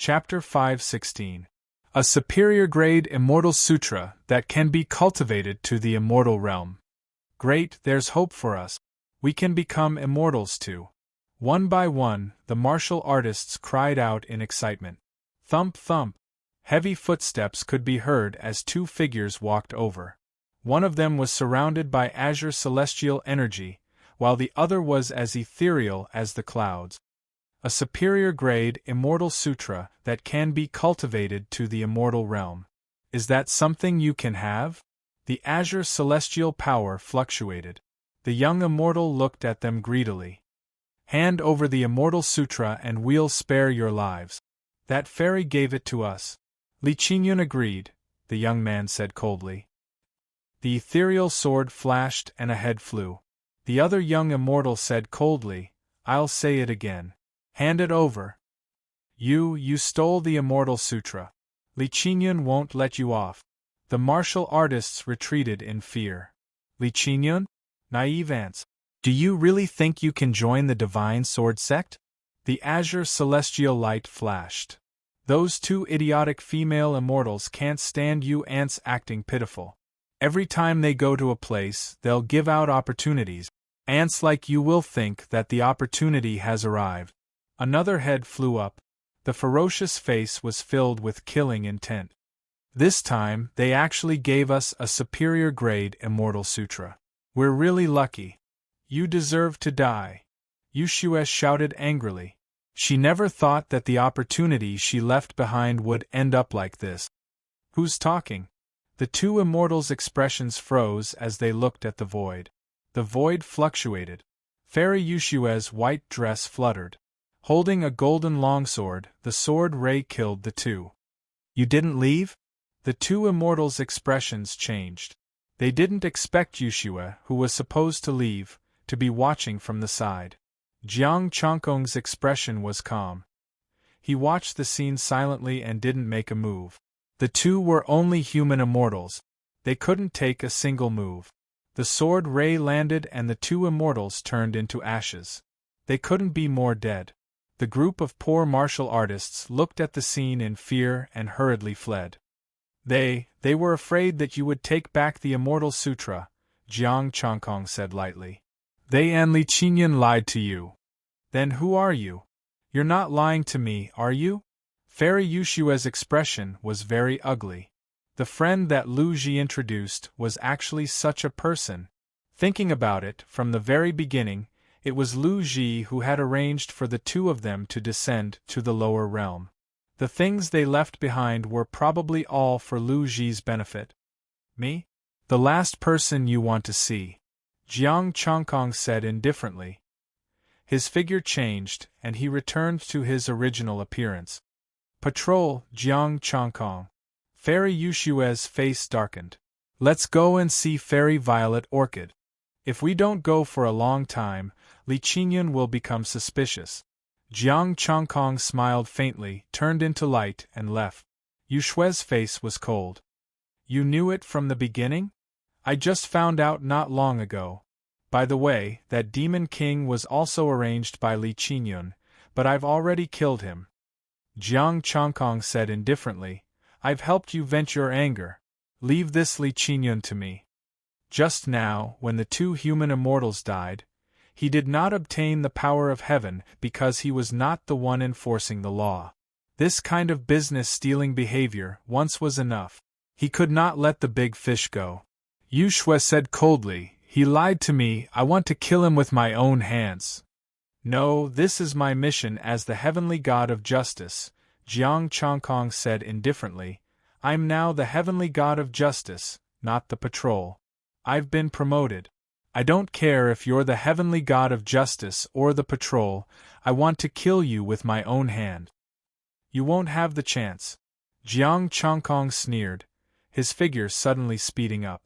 Chapter 5:16. A superior grade immortal sutra that can be cultivated to the immortal realm. Great, there's hope for us. We can become immortals too. One by one, the martial artists cried out in excitement. Thump, thump. Heavy footsteps could be heard as two figures walked over. One of them was surrounded by azure celestial energy, while the other was as ethereal as the clouds. A superior grade immortal sutra that can be cultivated to the immortal realm. Is that something you can have? The azure celestial power fluctuated. The young immortal looked at them greedily. Hand over the immortal sutra and we'll spare your lives. That fairy gave it to us. Li Qingyun agreed, the young man said coldly. The ethereal sword flashed and a head flew. The other young immortal said coldly, I'll say it again. Hand it over. You stole the immortal sutra. Li Qingyun won't let you off. The martial artists retreated in fear. Li Qingyun? Naive ants. Do you really think you can join the divine sword sect? The azure celestial light flashed. Those two idiotic female immortals can't stand you ants acting pitiful. Every time they go to a place, they'll give out opportunities. Ants like you will think that the opportunity has arrived. Another head flew up. The ferocious face was filled with killing intent. This time, they actually gave us a superior grade immortal sutra. We're really lucky. You deserve to die. Yushue shouted angrily. She never thought that the opportunity she left behind would end up like this. Who's talking? The two immortals' expressions froze as they looked at the void. The void fluctuated. Fairy Yushue's white dress fluttered. Holding a golden longsword, the sword ray killed the two. You didn't leave? The two immortals' expressions changed. They didn't expect Yushue, who was supposed to leave, to be watching from the side. Jiang Chongqing's expression was calm. He watched the scene silently and didn't make a move. The two were only human immortals. They couldn't take a single move. The sword ray landed and the two immortals turned into ashes. They couldn't be more dead. The group of poor martial artists looked at the scene in fear and hurriedly fled. They were afraid that you would take back the immortal sutra, Jiang Chongqing said lightly. They and Li Qingyun lied to you. Then who are you? You're not lying to me, are you? Fairy Yushue's expression was very ugly. The friend that Lu Ji introduced was actually such a person. Thinking about it, from the very beginning, it was Lu Ji who had arranged for the two of them to descend to the lower realm. The things they left behind were probably all for Lu Ji's benefit. Me? The last person you want to see, Jiang Chongqing said indifferently. His figure changed, and he returned to his original appearance. Patrol, Jiang Chongqing. Fairy Yushue's face darkened. Let's go and see Fairy Violet Orchid. If we don't go for a long time, Li Qingyun will become suspicious. Jiang Chongqing smiled faintly, turned into light, and left. Yushue's face was cold. You knew it from the beginning? I just found out not long ago. By the way, that Demon King was also arranged by Li Qingyun, but I've already killed him. Jiang Chongqing said indifferently, I've helped you vent your anger. Leave this Li Qingyun to me. Just now, when the two human immortals died, he did not obtain the power of heaven because he was not the one enforcing the law. This kind of business-stealing behavior once was enough. He could not let the big fish go. Yushue said coldly, he lied to me, I want to kill him with my own hands. No, this is my mission as the heavenly god of justice, Jiang Chongqing said indifferently. I'm now the heavenly god of justice, not the patrol. I've been promoted. I don't care if you're the heavenly god of justice or the patrol, I want to kill you with my own hand. You won't have the chance. Jiang Chongqing sneered, his figure suddenly speeding up.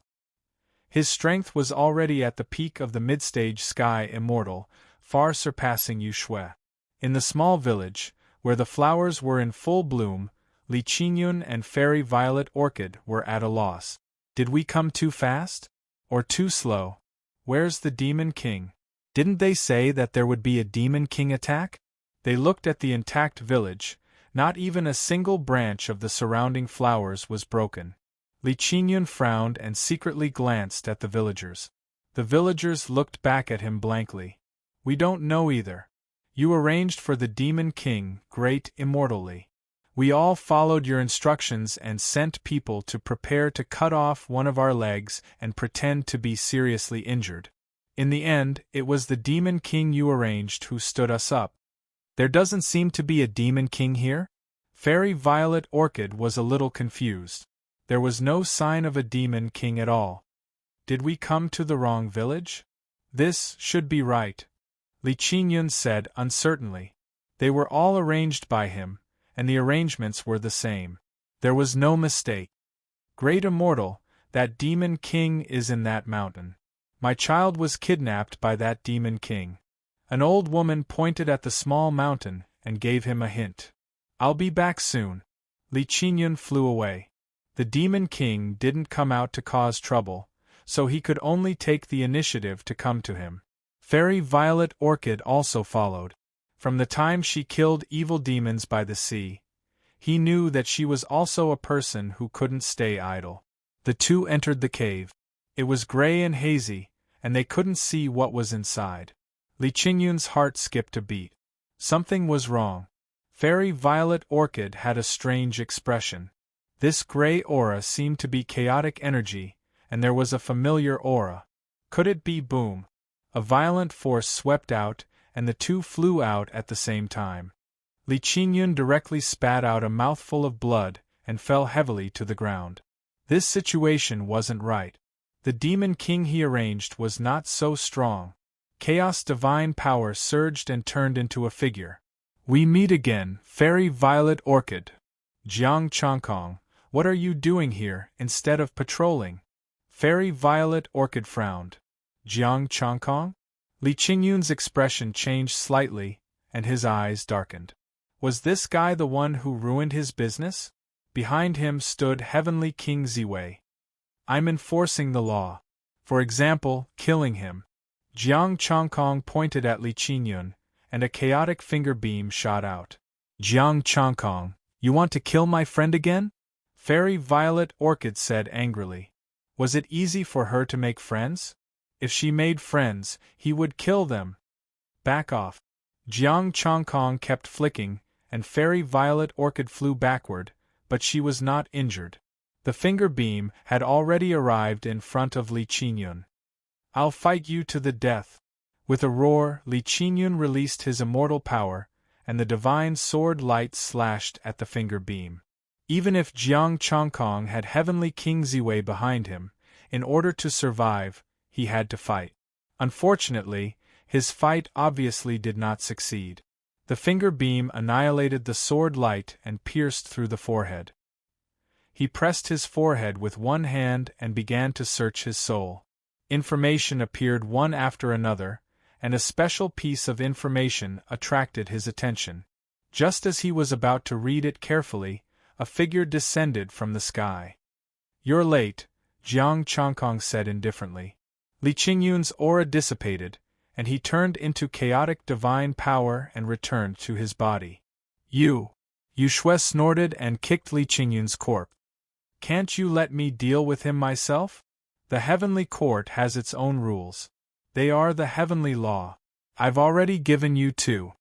His strength was already at the peak of the mid-stage sky immortal, far surpassing Yushue. In the small village, where the flowers were in full bloom, Li Qingyun and Fairy Violet Orchid were at a loss. Did we come too fast? Or too slow? Where's the Demon King? Didn't they say that there would be a Demon King attack? They looked at the intact village, Not even a single branch of the surrounding flowers was broken. Li Qingyun frowned and secretly glanced at the villagers. The villagers looked back at him blankly. We don't know either. You arranged for the Demon King, great immortally. We all followed your instructions and sent people to prepare to cut off one of our legs and pretend to be seriously injured. In the end, it was the Demon King you arranged who stood us up. There doesn't seem to be a Demon King here? Fairy Violet Orchid was a little confused. There was no sign of a Demon King at all. Did we come to the wrong village? This should be right, Li Qingyun said uncertainly. They were all arranged by him, and the arrangements were the same. There was no mistake. Great Immortal, that Demon King is in that mountain. My child was kidnapped by that Demon King. An old woman pointed at the small mountain and gave him a hint. I'll be back soon. Li Qingyun flew away. The Demon King didn't come out to cause trouble, so he could only take the initiative to come to him. Fairy Violet Orchid also followed. From the time she killed evil demons by the sea, he knew that she was also a person who couldn't stay idle. The two entered the cave. It was gray and hazy, and they couldn't see what was inside. Li Qingyun's heart skipped a beat. Something was wrong. Fairy Violet Orchid had a strange expression. This gray aura seemed to be chaotic energy, and there was a familiar aura. Could it be boom? A violent force swept out, and the two flew out at the same time. Li Qingyun directly spat out a mouthful of blood and fell heavily to the ground. This situation wasn't right. The Demon King he arranged was not so strong. Chaos divine power surged and turned into a figure. We meet again, Fairy Violet Orchid. Jiang Changkong, what are you doing here instead of patrolling? Fairy Violet Orchid frowned. Jiang Changkong? Li Qingyun's expression changed slightly, and his eyes darkened. Was this guy the one who ruined his business? Behind him stood Heavenly King Ziwei. I'm enforcing the law. For example, killing him. Jiang Changkong pointed at Li Qingyun, and a chaotic finger beam shot out. Jiang Changkong, you want to kill my friend again? Fairy Violet Orchid said angrily. Was it easy for her to make friends? If she made friends, he would kill them. Back off. Jiang Changkong kept flicking, and Fairy Violet Orchid flew backward, but she was not injured. The finger beam had already arrived in front of Li Qingyun. I'll fight you to the death. With a roar, Li Qingyun released his immortal power, and the divine sword light slashed at the finger beam. Even if Jiang Changkong had Heavenly King Ziwei behind him, in order to survive, he had to fight. Unfortunately, his fight obviously did not succeed. The finger beam annihilated the sword light and pierced through the forehead. He pressed his forehead with one hand and began to search his soul. Information appeared one after another, and a special piece of information attracted his attention. Just as he was about to read it carefully, a figure descended from the sky. You're late, Jiang Changkong said indifferently. Li Qingyun's aura dissipated, and he turned into chaotic divine power and returned to his body. Yu Shui snorted and kicked Li Qingyun's corpse. Can't you let me deal with him myself? The Heavenly Court has its own rules. They are the heavenly law. I've already given you two.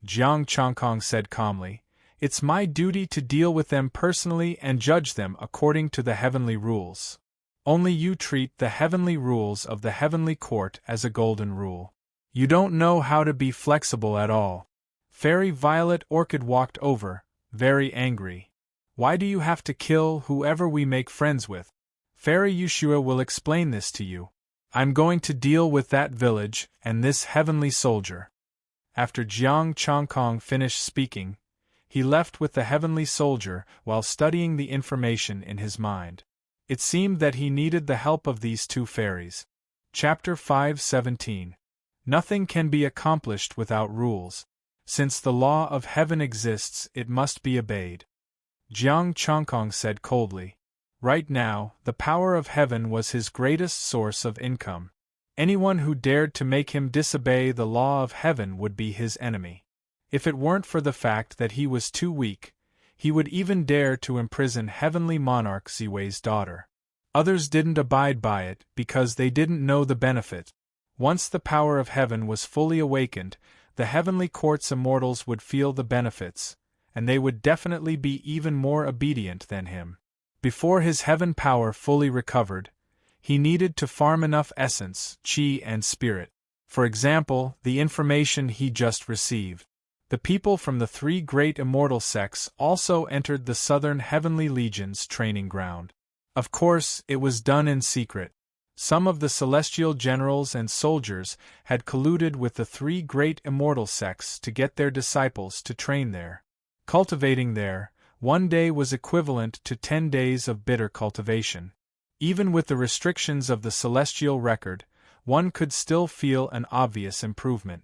Jiang Changkong said calmly. It's my duty to deal with them personally and judge them according to the heavenly rules. Only you treat the heavenly rules of the Heavenly Court as a golden rule. You don't know how to be flexible at all. Fairy Violet Orchid walked over, very angry. Why do you have to kill whoever we make friends with? Fairy Yushua will explain this to you. I'm going to deal with that village and this heavenly soldier. After Jiang Changkong finished speaking, he left with the heavenly soldier while studying the information in his mind. It seemed that he needed the help of these two fairies. Chapter 5:17. Nothing can be accomplished without rules. Since the law of heaven exists, it must be obeyed. Jiang Changkong said coldly. Right now, the power of heaven was his greatest source of income. Anyone who dared to make him disobey the law of heaven would be his enemy. If it weren't for the fact that he was too weak, he would even dare to imprison heavenly monarch Ziwei's daughter. Others didn't abide by it because they didn't know the benefit. Once the power of heaven was fully awakened, the heavenly court's immortals would feel the benefits, and they would definitely be even more obedient than him. Before his heaven power fully recovered, he needed to farm enough essence, chi and spirit. For example, the information he just received. The people from the 3 great immortal sects also entered the Southern Heavenly Legion's training ground. Of course, it was done in secret. Some of the celestial generals and soldiers had colluded with the 3 great immortal sects to get their disciples to train there. Cultivating there, 1 day was equivalent to 10 days of bitter cultivation. Even with the restrictions of the celestial record, one could still feel an obvious improvement.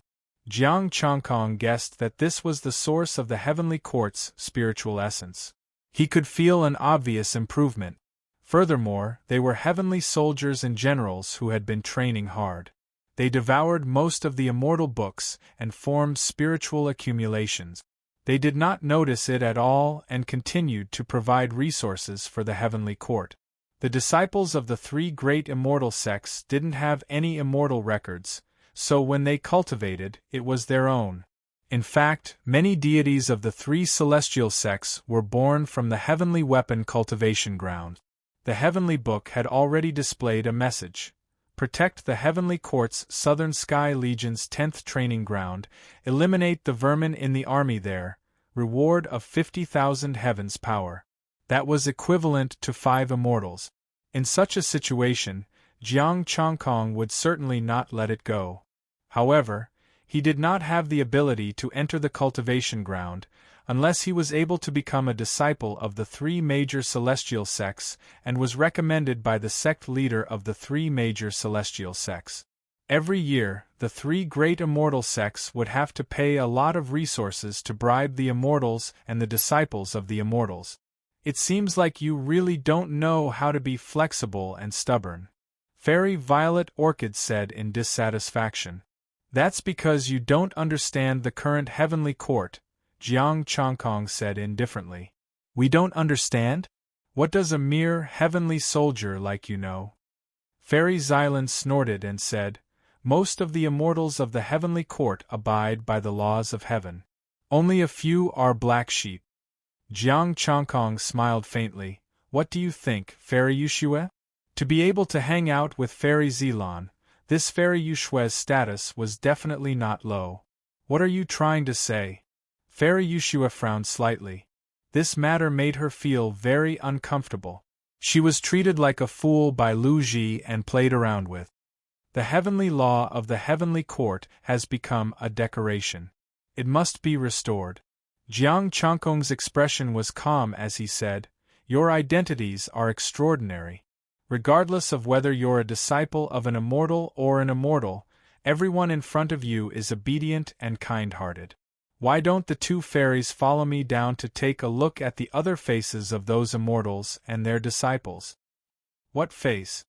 Jiang Changkong guessed that this was the source of the heavenly court's spiritual essence. He could feel an obvious improvement. Furthermore, they were heavenly soldiers and generals who had been training hard. They devoured most of the immortal books and formed spiritual accumulations. They did not notice it at all and continued to provide resources for the heavenly court. The disciples of the 3 great immortal sects didn't have any immortal records, so when they cultivated, it was their own. In fact, many deities of the 3 celestial sects were born from the heavenly weapon cultivation ground. The heavenly book had already displayed a message. Protect the heavenly court's Southern Sky Legion's 10th training ground, eliminate the vermin in the army there, reward of 50,000 heavens power. That was equivalent to 5 immortals. In such a situation, Jiang Changkong would certainly not let it go. However, he did not have the ability to enter the cultivation ground, unless he was able to become a disciple of the 3 major celestial sects and was recommended by the sect leader of the 3 major celestial sects. Every year, the 3 great immortal sects would have to pay a lot of resources to bribe the immortals and the disciples of the immortals. It seems like you really don't know how to be flexible and stubborn, Fairy Violet Orchid said in dissatisfaction. That's because you don't understand the current heavenly court, Jiang Changkong said indifferently. We don't understand? What does a mere heavenly soldier like you know? Fairy Xylan snorted and said, most of the immortals of the heavenly court abide by the laws of heaven. Only a few are black sheep. Jiang Changkong smiled faintly. What do you think, Fairy Yuxue? To be able to hang out with Fairy Xylan, this Fairy Yuxue's status was definitely not low. What are you trying to say? Fairy Yuxue frowned slightly. This matter made her feel very uncomfortable. She was treated like a fool by Lu Ji and played around with. The heavenly law of the heavenly court has become a decoration. It must be restored. Jiang Changkong's expression was calm as he said, your identities are extraordinary. Regardless of whether you're a disciple of an immortal or an immortal, everyone in front of you is obedient and kind-hearted. Why don't the 2 fairies follow me down to take a look at the other faces of those immortals and their disciples? What face?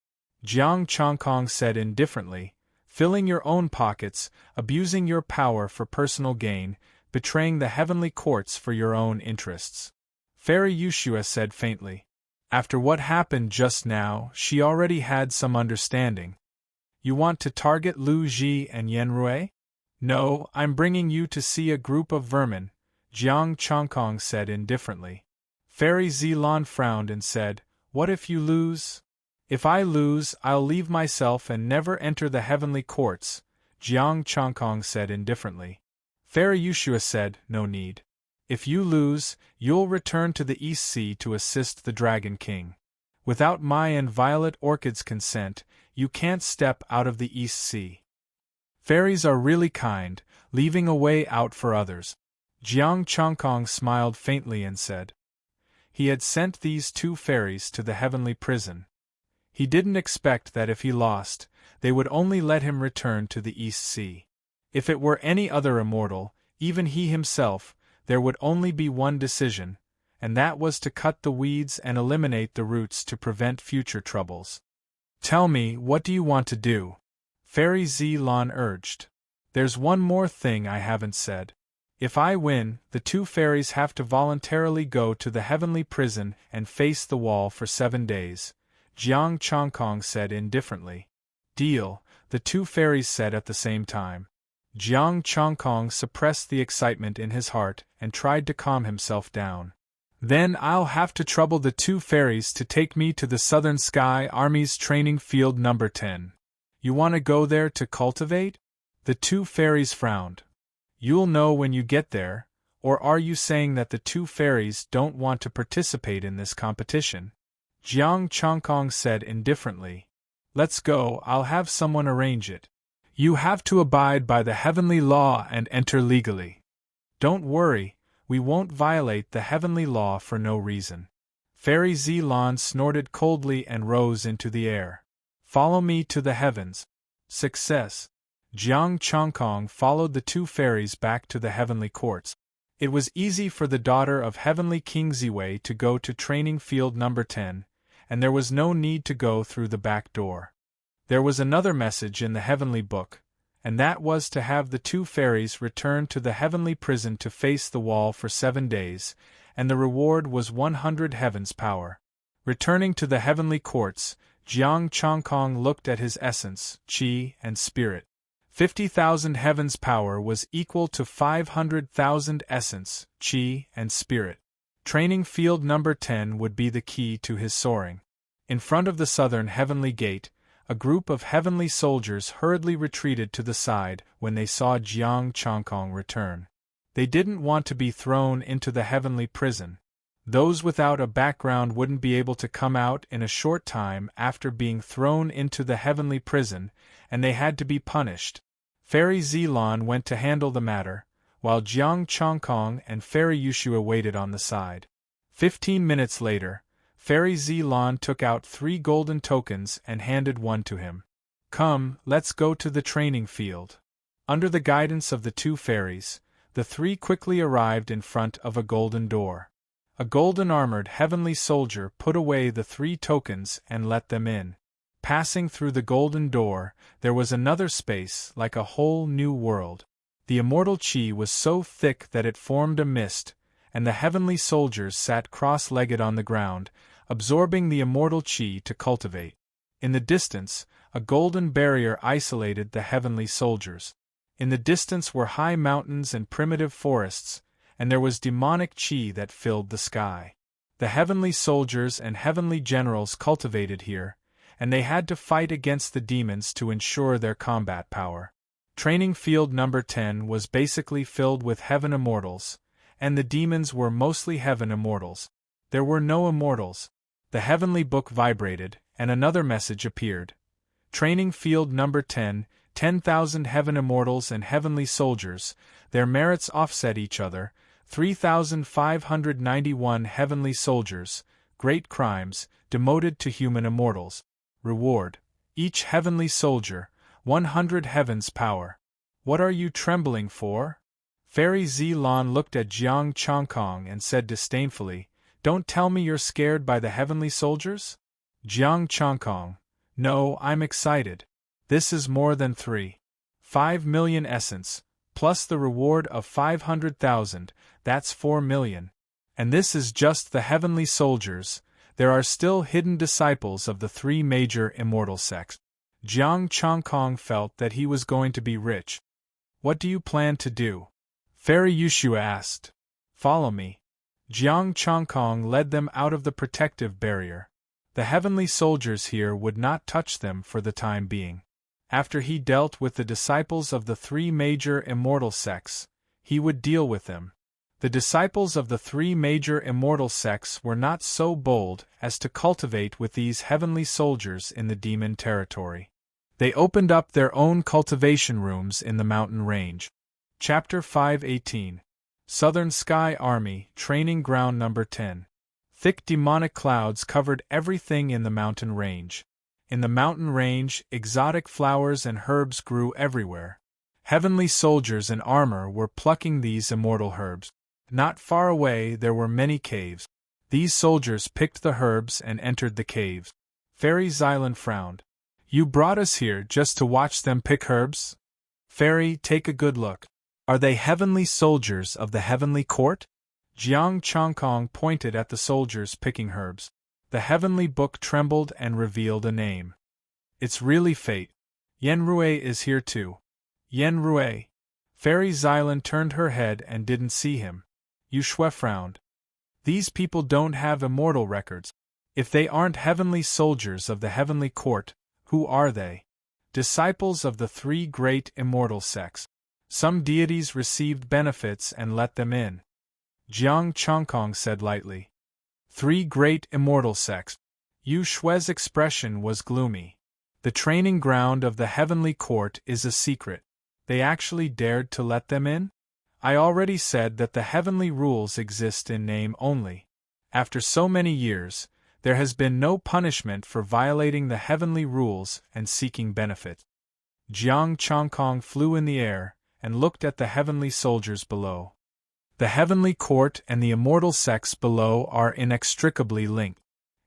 Jiang Changkong said indifferently, filling your own pockets, abusing your power for personal gain, betraying the heavenly courts for your own interests. Fairy Yuxue said faintly. After what happened just now, she already had some understanding. You want to target Lu Ji and Yenrui? No, I'm bringing you to see a group of vermin, Jiang Changkong said indifferently. Fairy Xylan frowned and said, what if you lose? If I lose, I'll leave myself and never enter the heavenly courts, Jiang Changkong said indifferently. Fairy Yuxue said, no need. If you lose, you'll return to the East Sea to assist the Dragon King. Without my and Violet Orchid's consent, you can't step out of the East Sea. Fairies are really kind, leaving a way out for others. Jiang Changkong smiled faintly and said. He had sent these 2 fairies to the heavenly prison. He didn't expect that if he lost, they would only let him return to the East Sea. If it were any other immortal, even he himself, there would only be one decision, and that was to cut the weeds and eliminate the roots to prevent future troubles. Tell me, what do you want to do? Fairy Xylan urged. There's one more thing I haven't said. If I win, the two fairies have to voluntarily go to the heavenly prison and face the wall for 7 days, Jiang Chongkong said indifferently. Deal, the two fairies said at the same time. Jiang Chongkong suppressed the excitement in his heart and tried to calm himself down. Then I'll have to trouble the two fairies to take me to the Southern Sky Army's training field number 10. You want to go there to cultivate? The two fairies frowned. You'll know when you get there, or are you saying that the two fairies don't want to participate in this competition? Jiang Chongkong said indifferently. Let's go, I'll have someone arrange it. You have to abide by the heavenly law and enter legally. Don't worry, we won't violate the heavenly law for no reason. Fairy Zilan snorted coldly and rose into the air. Follow me to the heavens. Success. Jiang Chongkong followed the two fairies back to the heavenly courts. It was easy for the daughter of Heavenly King Ziwei to go to training field number 10, and there was no need to go through the back door. There was another message in the heavenly book, and that was to have the two fairies return to the heavenly prison to face the wall for 7 days, and the reward was 100 heavens power. Returning to the heavenly courts, Jiang Chongkong looked at his essence, qi, and spirit. 50,000 heavens power was equal to 500,000 essence, qi, and spirit. Training field number 10 would be the key to his soaring. In front of the southern heavenly gate, a group of heavenly soldiers hurriedly retreated to the side when they saw Jiang Chongkong return. They didn't want to be thrown into the heavenly prison. Those without a background wouldn't be able to come out in a short time after being thrown into the heavenly prison, and they had to be punished. Fairy Zilan went to handle the matter, while Jiang Chongkong and Fairy Yushua waited on the side. 15 minutes later, Fairy Zilan took out 3 golden tokens and handed one to him. Come, let's go to the training field. Under the guidance of the two fairies, the 3 quickly arrived in front of a golden door. A golden-armored heavenly soldier put away the 3 tokens and let them in. Passing through the golden door, there was another space like a whole new world. The immortal qi was so thick that it formed a mist, and the heavenly soldiers sat cross-legged on the ground, absorbing the immortal qi to cultivate. In the distance, a golden barrier isolated the heavenly soldiers. In the distance were high mountains and primitive forests, and there was demonic qi that filled the sky. The heavenly soldiers and heavenly generals cultivated here, and they had to fight against the demons to ensure their combat power. Training field number 10 was basically filled with heaven immortals, and the demons were mostly heaven immortals. There were no immortals. The heavenly book vibrated, and another message appeared. Training field number 10, 10,000 heaven immortals and heavenly soldiers, their merits offset each other, 3,591 heavenly soldiers, great crimes, demoted to human immortals. Reward. Each heavenly soldier, 100 heavens power. What are you trembling for? Fairy Zilan looked at Jiang Chongkong and said disdainfully, Don't tell me you're scared by the heavenly soldiers? Jiang Chongkong. No, I'm excited. This is more than 5 million essence, plus the reward of 500,000, that's 4 million. And this is just the heavenly soldiers. There are still hidden disciples of the 3 major immortal sects. Jiang Chongkong felt that he was going to be rich. What do you plan to do? Fairy Yushua asked. Follow me. Jiang Chongkong led them out of the protective barrier. The heavenly soldiers here would not touch them for the time being. After he dealt with the disciples of the 3 major immortal sects, he would deal with them. The disciples of the 3 major immortal sects were not so bold as to cultivate with these heavenly soldiers in the demon territory. They opened up their own cultivation rooms in the mountain range. Chapter 518. Southern Sky Army, Training Ground Number 10. Thick demonic clouds covered everything in the mountain range. In the mountain range, exotic flowers and herbs grew everywhere. Heavenly soldiers in armor were plucking these immortal herbs. Not far away there were many caves. These soldiers picked the herbs and entered the caves. Fairy Zylan frowned. You brought us here just to watch them pick herbs? Fairy, take a good look. Are they heavenly soldiers of the heavenly court? Jiang Chongkong pointed at the soldiers picking herbs. The heavenly book trembled and revealed a name. It's really fate. Yen Rui is here too. Yen Rui. Fairy Xylan turned her head and didn't see him. Yu Shui frowned. These people don't have immortal records. If they aren't heavenly soldiers of the heavenly court, who are they? Disciples of the three great immortal sects. Some deities received benefits and let them in. Jiang Chongkong said lightly. Three great immortal sects. Yu Shui's expression was gloomy. The training ground of the heavenly court is a secret. They actually dared to let them in? I already said that the heavenly rules exist in name only. After so many years, there has been no punishment for violating the heavenly rules and seeking benefit. Jiang Chongkong flew in the air and looked at the heavenly soldiers below. The heavenly court and the immortal sects below are inextricably linked.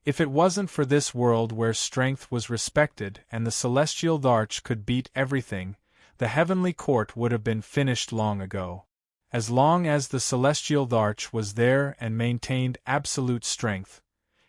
If it wasn't for this world where strength was respected and the celestial Dharch could beat everything, the heavenly court would have been finished long ago. As long as the celestial Dharch was there and maintained absolute strength,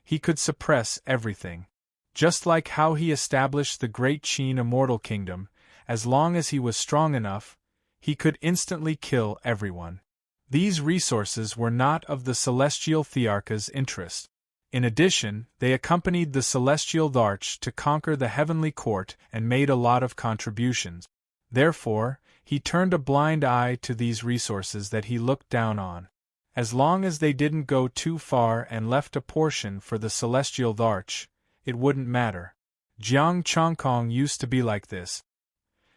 he could suppress everything. Just like how he established the Great Qin Immortal Kingdom, as long as he was strong enough, he could instantly kill everyone. These resources were not of the celestial Thearcha's interest. In addition, they accompanied the celestial Dharch to conquer the heavenly court and made a lot of contributions. Therefore, he turned a blind eye to these resources that he looked down on. As long as they didn't go too far and left a portion for the celestial Dharch, it wouldn't matter. Jiang Chongkong used to be like this.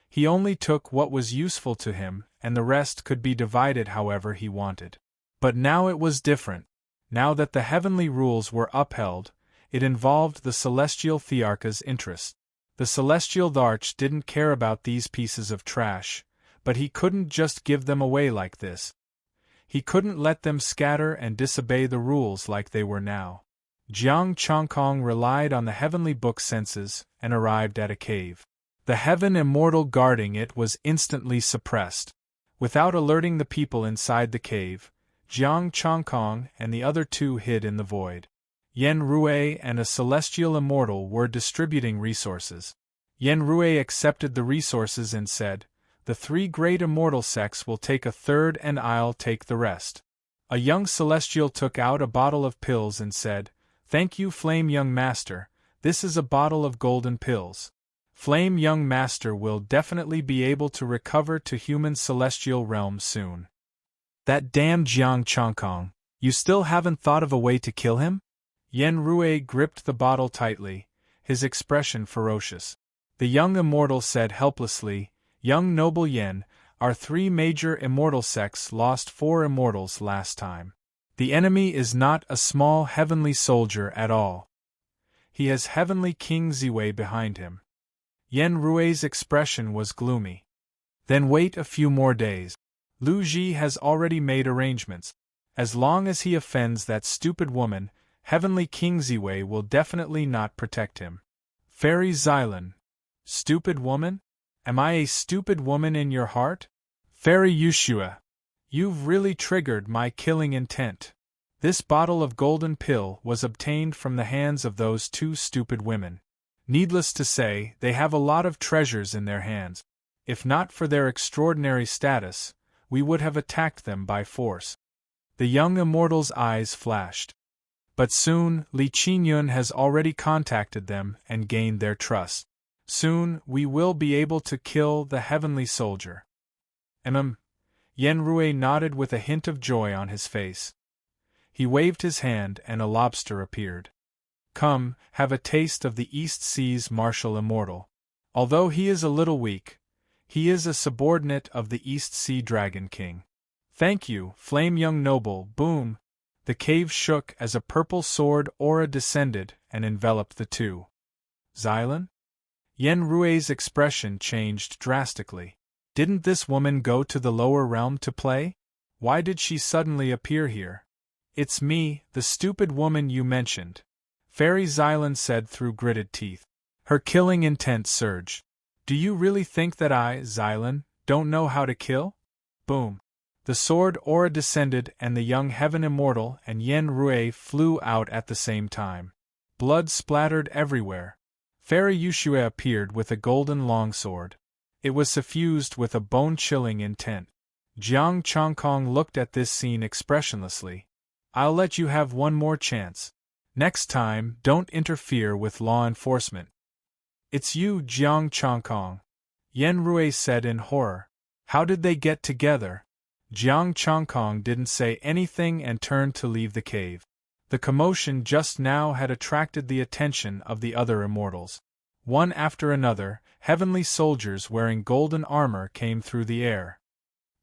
He only took what was useful to him, and the rest could be divided however he wanted. But now it was different. Now that the heavenly rules were upheld, it involved the celestial Thearcha's interest. The celestial Dharch didn't care about these pieces of trash, but he couldn't just give them away like this. He couldn't let them scatter and disobey the rules like they were now. Jiang Chongkong relied on the heavenly book senses and arrived at a cave. The heaven immortal guarding it was instantly suppressed. Without alerting the people inside the cave, Jiang Chongkong and the other two hid in the void. Yen Rui and a celestial immortal were distributing resources. Yen Rui accepted the resources and said, "The three great immortal sects will take a third and I'll take the rest." A young celestial took out a bottle of pills and said, "Thank you, Flame Young Master, this is a bottle of golden pills. Flame Young Master will definitely be able to recover to human celestial realm soon." That damned Jiang Chongkong, you still haven't thought of a way to kill him? Yen Rui gripped the bottle tightly, his expression ferocious. The young immortal said helplessly, "Young noble Yen, our three major immortal sects lost 4 immortals last time. The enemy is not a small heavenly soldier at all. He has heavenly King Ziwei behind him." Yen Rui's expression was gloomy. "Then wait a few more days. Lu Ji has already made arrangements. As long as he offends that stupid woman, heavenly King Ziwei will definitely not protect him." Fairy Xylan. Stupid woman? Am I a stupid woman in your heart? Fairy Yushua. You've really triggered my killing intent. This bottle of golden pill was obtained from the hands of those 2 stupid women. Needless to say, they have a lot of treasures in their hands. If not for their extraordinary status, we would have attacked them by force. The young immortal's eyes flashed. But soon, Li Qinyun has already contacted them and gained their trust. Soon, we will be able to kill the heavenly soldier. Yen Rui nodded with a hint of joy on his face. He waved his hand and a lobster appeared. "Come, have a taste of the East Sea's martial immortal. Although he is a little weak, he is a subordinate of the East Sea Dragon King." "Thank you, Flame Young Noble." Boom! The cave shook as a purple sword aura descended and enveloped the two. "Xylan?" Yen Rui's expression changed drastically. Didn't this woman go to the lower realm to play? Why did she suddenly appear here? "It's me, the stupid woman you mentioned," Fairy Xylan said through gritted teeth. Her killing intent surged. "Do you really think that I, Xylan, don't know how to kill?" Boom! The sword aura descended and the young Heaven Immortal and Yen Rui flew out at the same time. Blood splattered everywhere. Fairy Yushue appeared with a golden longsword. It was suffused with a bone-chilling intent. Jiang Chongkong looked at this scene expressionlessly. I'll let you have one more chance. Next time, don't interfere with law enforcement. It's you, Jiang Chongkong, Yen Rui said in horror. How did they get together? Jiang Chongkong didn't say anything and turned to leave the cave. The commotion just now had attracted the attention of the other immortals. One after another, heavenly soldiers wearing golden armor came through the air.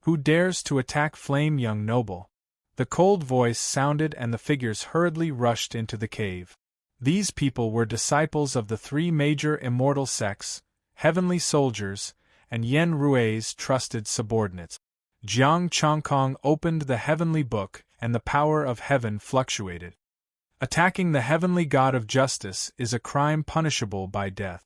Who dares to attack Flame Young Noble? The cold voice sounded and the figures hurriedly rushed into the cave. These people were disciples of the three major immortal sects, heavenly soldiers, and Yen Rui's trusted subordinates. Jiang Chongkong opened the heavenly book and the power of heaven fluctuated. Attacking the heavenly god of justice is a crime punishable by death.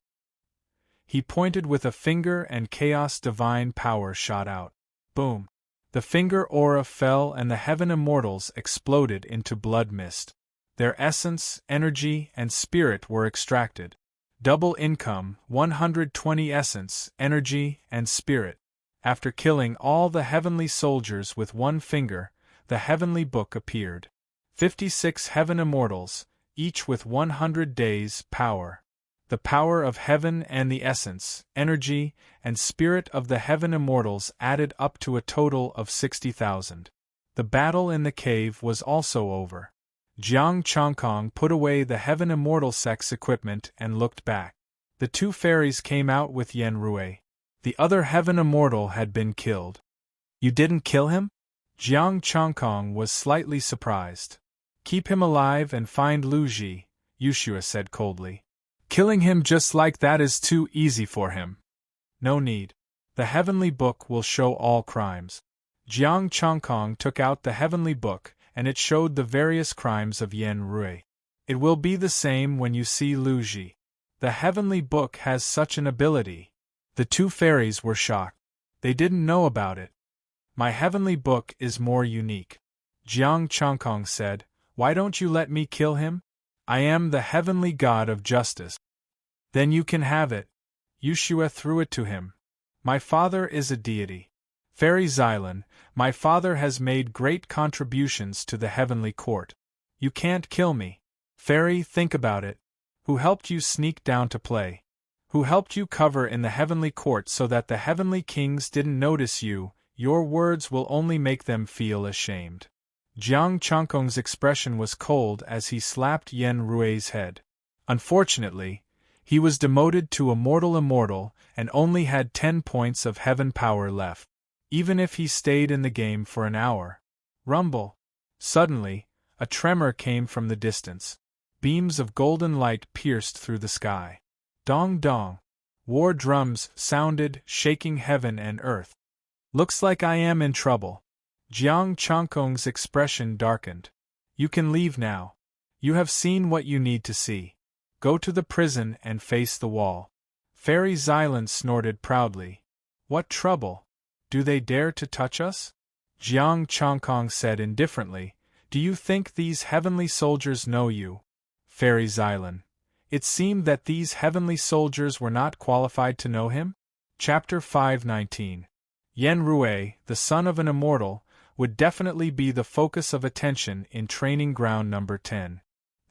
He pointed with a finger and chaos divine power shot out. Boom! The finger aura fell and the heaven immortals exploded into blood mist. Their essence, energy, and spirit were extracted. Double income, 120 essence, energy, and spirit. After killing all the heavenly soldiers with one finger, the heavenly book appeared. 56 heaven immortals, each with 100 days' power. The power of heaven and the essence, energy, and spirit of the heaven immortals added up to a total of 60,000. The battle in the cave was also over. Jiang Chongkong put away the heaven immortal sex equipment and looked back. The two fairies came out with Yen Rui. The other heaven immortal had been killed. You didn't kill him? Jiang Chongkong was slightly surprised. Keep him alive and find Lu Ji, Yushua said coldly. Killing him just like that is too easy for him. No need. The heavenly book will show all crimes. Jiang Chongkong took out the heavenly book, and it showed the various crimes of Yen Rui. It will be the same when you see Lu Ji. The heavenly book has such an ability. The two fairies were shocked. They didn't know about it. My heavenly book is more unique. Jiang Chongkong said, Why don't you let me kill him? I am the heavenly god of justice. Then you can have it. Yushua threw it to him. My father is a deity. Fairy Xylan, my father has made great contributions to the heavenly court. You can't kill me. Fairy, think about it. Who helped you sneak down to play? Who helped you cover in the heavenly court so that the heavenly kings didn't notice you? Your words will only make them feel ashamed. Jiang Chongkong's expression was cold as he slapped Yen Rui's head. Unfortunately, he was demoted to immortal and only had 10 points of heaven power left. Even if he stayed in the game for an hour. Rumble. Suddenly, a tremor came from the distance. Beams of golden light pierced through the sky. Dong dong. War drums sounded, shaking heaven and earth. Looks like I am in trouble. Jiang Chongkong's expression darkened. You can leave now. You have seen what you need to see. Go to the prison and face the wall. Fairy Xylan snorted proudly. What trouble? Do they dare to touch us? Jiang Chongkong said indifferently, Do you think these heavenly soldiers know you? Fairy Xylan. It seemed that these heavenly soldiers were not qualified to know him? Chapter 519. Yen Rui, the son of an immortal, would definitely be the focus of attention in training ground number 10.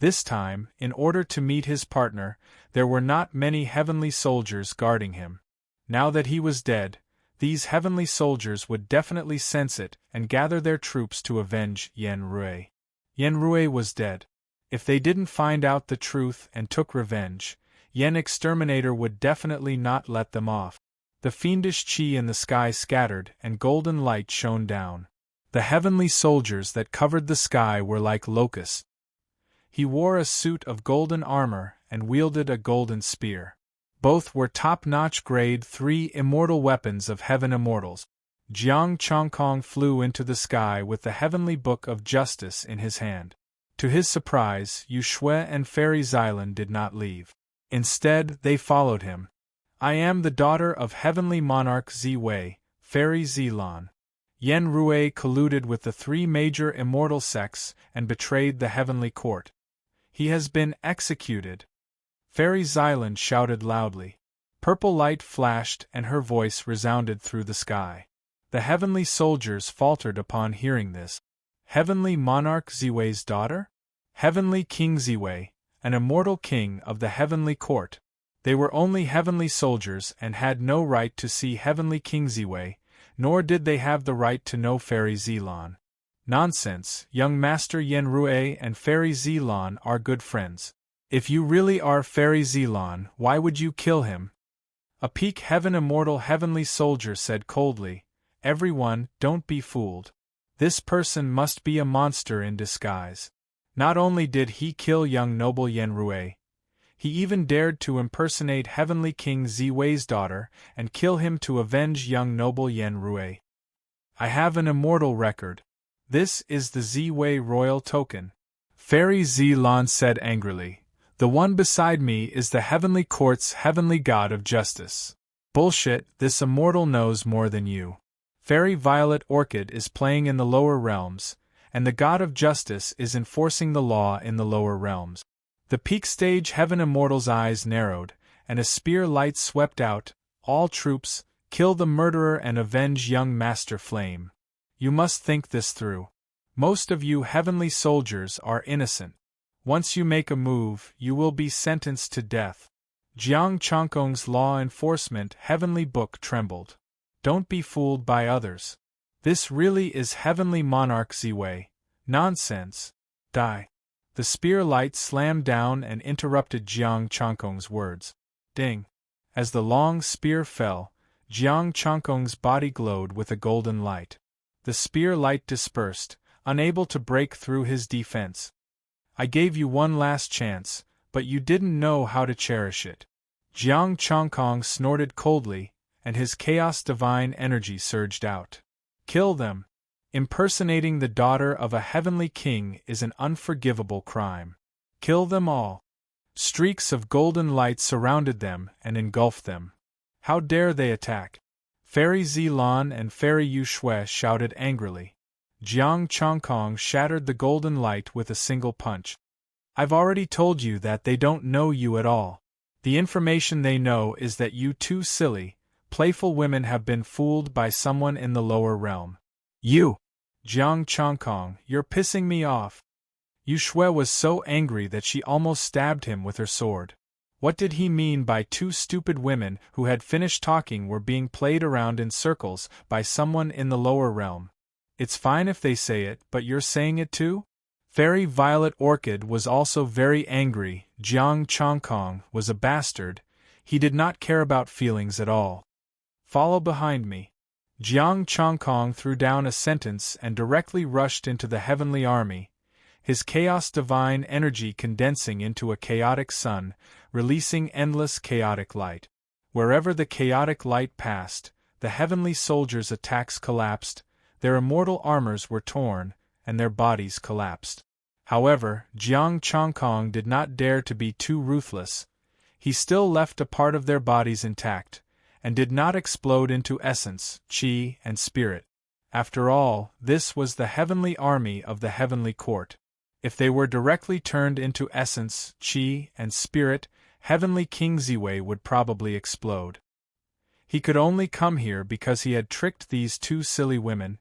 This time, in order to meet his partner, there were not many heavenly soldiers guarding him. Now that he was dead, these heavenly soldiers would definitely sense it and gather their troops to avenge Yen Rui. Yen Rui was dead. If they didn't find out the truth and took revenge, Yen Exterminator would definitely not let them off. The fiendish chi in the sky scattered and golden light shone down. The heavenly soldiers that covered the sky were like locusts. He wore a suit of golden armor and wielded a golden spear. Both were top-notch grade 3 immortal weapons of heaven immortals. Jiang Chongkong flew into the sky with the heavenly book of justice in his hand. To his surprise, Yushue and Fairy Xylan did not leave. Instead, they followed him. I am the daughter of heavenly monarch Ziwei, Fairy Xylan. Yen Rui colluded with the three major immortal sects and betrayed the heavenly court. He has been executed. Fairy Xylan shouted loudly. Purple light flashed and her voice resounded through the sky. The heavenly soldiers faltered upon hearing this. Heavenly Monarch Ziwei's daughter? Heavenly King Ziwei, an immortal king of the heavenly court. They were only heavenly soldiers and had no right to see heavenly King Ziwei, nor did they have the right to know Fairy Xylan. Nonsense, young Master Yen Rui and Fairy Xylan are good friends. If you really are Fairy Xylan, why would you kill him? A peak heaven immortal heavenly soldier said coldly, Everyone, don't be fooled. This person must be a monster in disguise. Not only did he kill young noble Yen Rui, he even dared to impersonate heavenly King Ziwei's daughter and kill him to avenge young noble Yen Rui. I have an immortal record. This is the Ziwei royal token. Fairy Xylan said angrily. The one beside me is the heavenly court's heavenly god of justice. Bullshit, this immortal knows more than you. Fairy Violet Orchid is playing in the lower realms, and the god of justice is enforcing the law in the lower realms. The peak stage heaven immortal's eyes narrowed, and a spear light swept out. All troops, kill the murderer and avenge young Master Flame. You must think this through. Most of you heavenly soldiers are innocent. Once you make a move, you will be sentenced to death. Jiang Changkong's law enforcement heavenly book trembled. Don't be fooled by others. This really is heavenly monarch Ziwei. Nonsense. Die. The spear light slammed down and interrupted Jiang Changkong's words. Ding. As the long spear fell, Jiang Changkong's body glowed with a golden light. The spear light dispersed, unable to break through his defense. I gave you one last chance, but you didn't know how to cherish it. Jiang Changkong snorted coldly, and his chaos divine energy surged out. Kill them. Impersonating the daughter of a heavenly king is an unforgivable crime. Kill them all. Streaks of golden light surrounded them and engulfed them. How dare they attack? Fairy Xylan and Fairy Yu Shui shouted angrily. Jiang Changkong shattered the golden light with a single punch. I've already told you that they don't know you at all. The information they know is that you two silly, playful women have been fooled by someone in the lower realm. You! Jiang Changkong, you're pissing me off. Yu Shui was so angry that she almost stabbed him with her sword. What did he mean by two stupid women who had finished talking were being played around in circles by someone in the lower realm? It's fine if they say it, but you're saying it too? Fairy Violet Orchid was also very angry. Jiang Changkong was a bastard. He did not care about feelings at all. Follow behind me. Jiang Changkong threw down a sentence and directly rushed into the heavenly army, his chaos divine energy condensing into a chaotic sun, releasing endless chaotic light. Wherever the chaotic light passed, the heavenly soldiers' attacks collapsed, their immortal armors were torn, and their bodies collapsed. However, Jiang Changkong did not dare to be too ruthless. He still left a part of their bodies intact, and did not explode into essence, chi, and spirit. After all, this was the heavenly army of the heavenly court. If they were directly turned into essence, chi, and spirit, heavenly King Ziwei would probably explode. He could only come here because he had tricked these two silly women.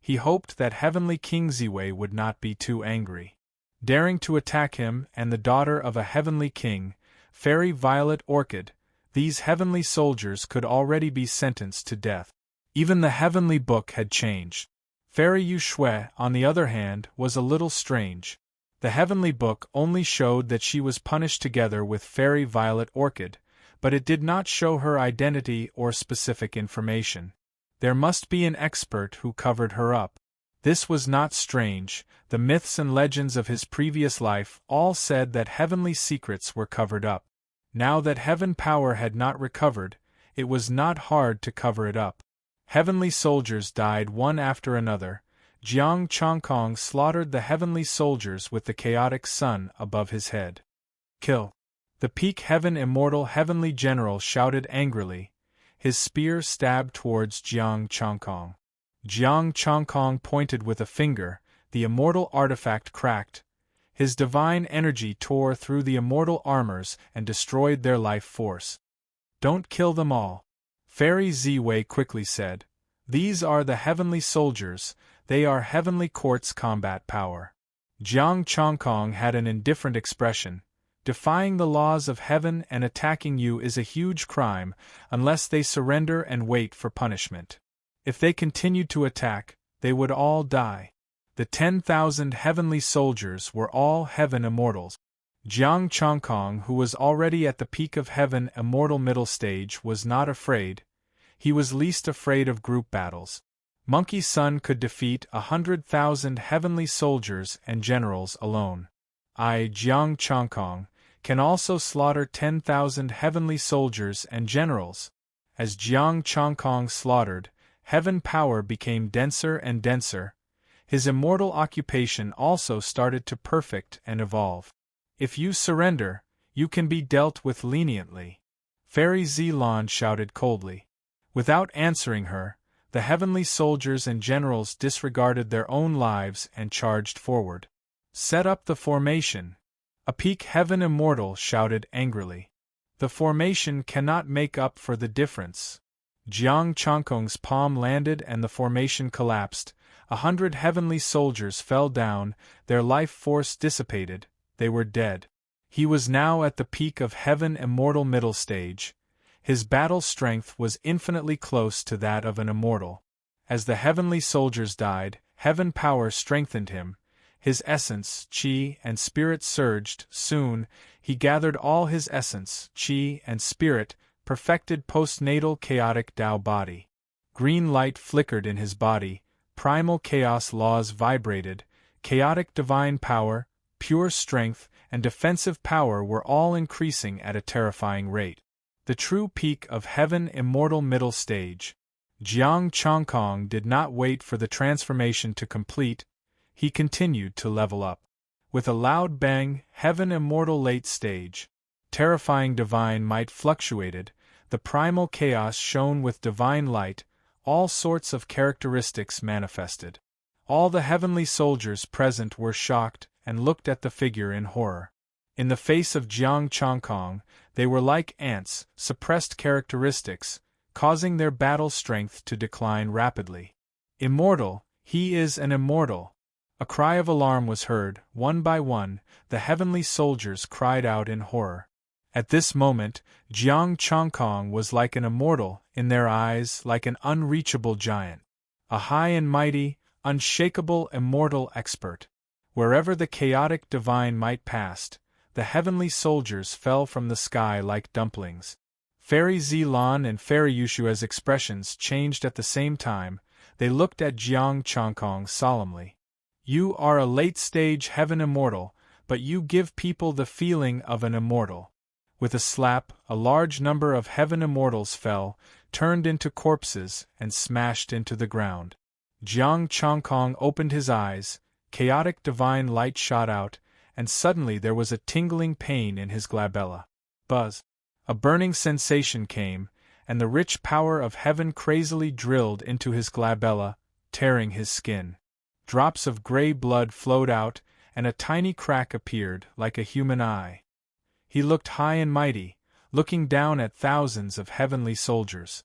He hoped that heavenly King Ziwei would not be too angry. Daring to attack him and the daughter of a heavenly king, Fairy Violet Orchid, these heavenly soldiers could already be sentenced to death. Even the heavenly book had changed. Fairy Yu Shui, on the other hand, was a little strange. The heavenly book only showed that she was punished together with Fairy Violet Orchid, but it did not show her identity or specific information. There must be an expert who covered her up. This was not strange. The myths and legends of his previous life all said that heavenly secrets were covered up. Now that heaven power had not recovered, it was not hard to cover it up. Heavenly soldiers died one after another. Jiang Changkong slaughtered the heavenly soldiers with the chaotic sun above his head. Kill! The peak heaven immortal heavenly general shouted angrily. His spear stabbed towards Jiang Changkong. Jiang Changkong pointed with a finger, the immortal artifact cracked. His divine energy tore through the immortal armors and destroyed their life force. Don't kill them all, Fairy Ziwei quickly said. These are the heavenly soldiers, they are heavenly court's combat power. Jiang Changkong had an indifferent expression. Defying the laws of heaven and attacking you is a huge crime, unless they surrender and wait for punishment. If they continued to attack, they would all die. The 10,000 heavenly soldiers were all heaven immortals. Jiang Changkong, who was already at the peak of heaven immortal middle stage, was not afraid. He was least afraid of group battles. Monkey Sun could defeat 100,000 heavenly soldiers and generals alone. I, Jiang Changkong, can also slaughter 10,000 heavenly soldiers and generals. As Jiang Changkong slaughtered, heaven power became denser and denser. His immortal occupation also started to perfect and evolve. If you surrender, you can be dealt with leniently. Fairy Zilan shouted coldly. Without answering her, the heavenly soldiers and generals disregarded their own lives and charged forward. Set up the formation. A peak heaven immortal shouted angrily. The formation cannot make up for the difference. Jiang Changkong's palm landed and the formation collapsed. 100 heavenly soldiers fell down, their life force dissipated, they were dead. He was now at the peak of heaven immortal middle stage. His battle strength was infinitely close to that of an immortal. As the heavenly soldiers died, heaven power strengthened him. His essence, qi, and spirit surged. Soon, he gathered all his essence, qi, and spirit, perfected postnatal chaotic Tao body. Green light flickered in his body, primal chaos laws vibrated, chaotic divine power, pure strength, and defensive power were all increasing at a terrifying rate. The true peak of heaven immortal middle stage. Jiang Changkong did not wait for the transformation to complete. He continued to level up. With a loud bang, heaven immortal late stage. Terrifying divine might fluctuated, the primal chaos shone with divine light, all sorts of characteristics manifested. All the heavenly soldiers present were shocked and looked at the figure in horror. In the face of Jiang Changkong, they were like ants, suppressed characteristics, causing their battle strength to decline rapidly. Immortal, he is an immortal. A cry of alarm was heard. One by one, the heavenly soldiers cried out in horror. At this moment, Jiang Changkong was like an immortal, in their eyes like an unreachable giant. A high and mighty, unshakable immortal expert. Wherever the chaotic divine might passed, the heavenly soldiers fell from the sky like dumplings. Fairy Zilan and Fairy Yushua's expressions changed at the same time. They looked at Jiang Changkong solemnly. You are a late-stage heaven immortal, but you give people the feeling of an immortal. With a slap, a large number of heaven immortals fell, turned into corpses, and smashed into the ground. Jiang Changkong opened his eyes, chaotic divine light shot out, and suddenly there was a tingling pain in his glabella. Buzz. A burning sensation came, and the rich power of heaven crazily drilled into his glabella, tearing his skin. Drops of gray blood flowed out, and a tiny crack appeared, like a human eye. He looked high and mighty, looking down at thousands of heavenly soldiers.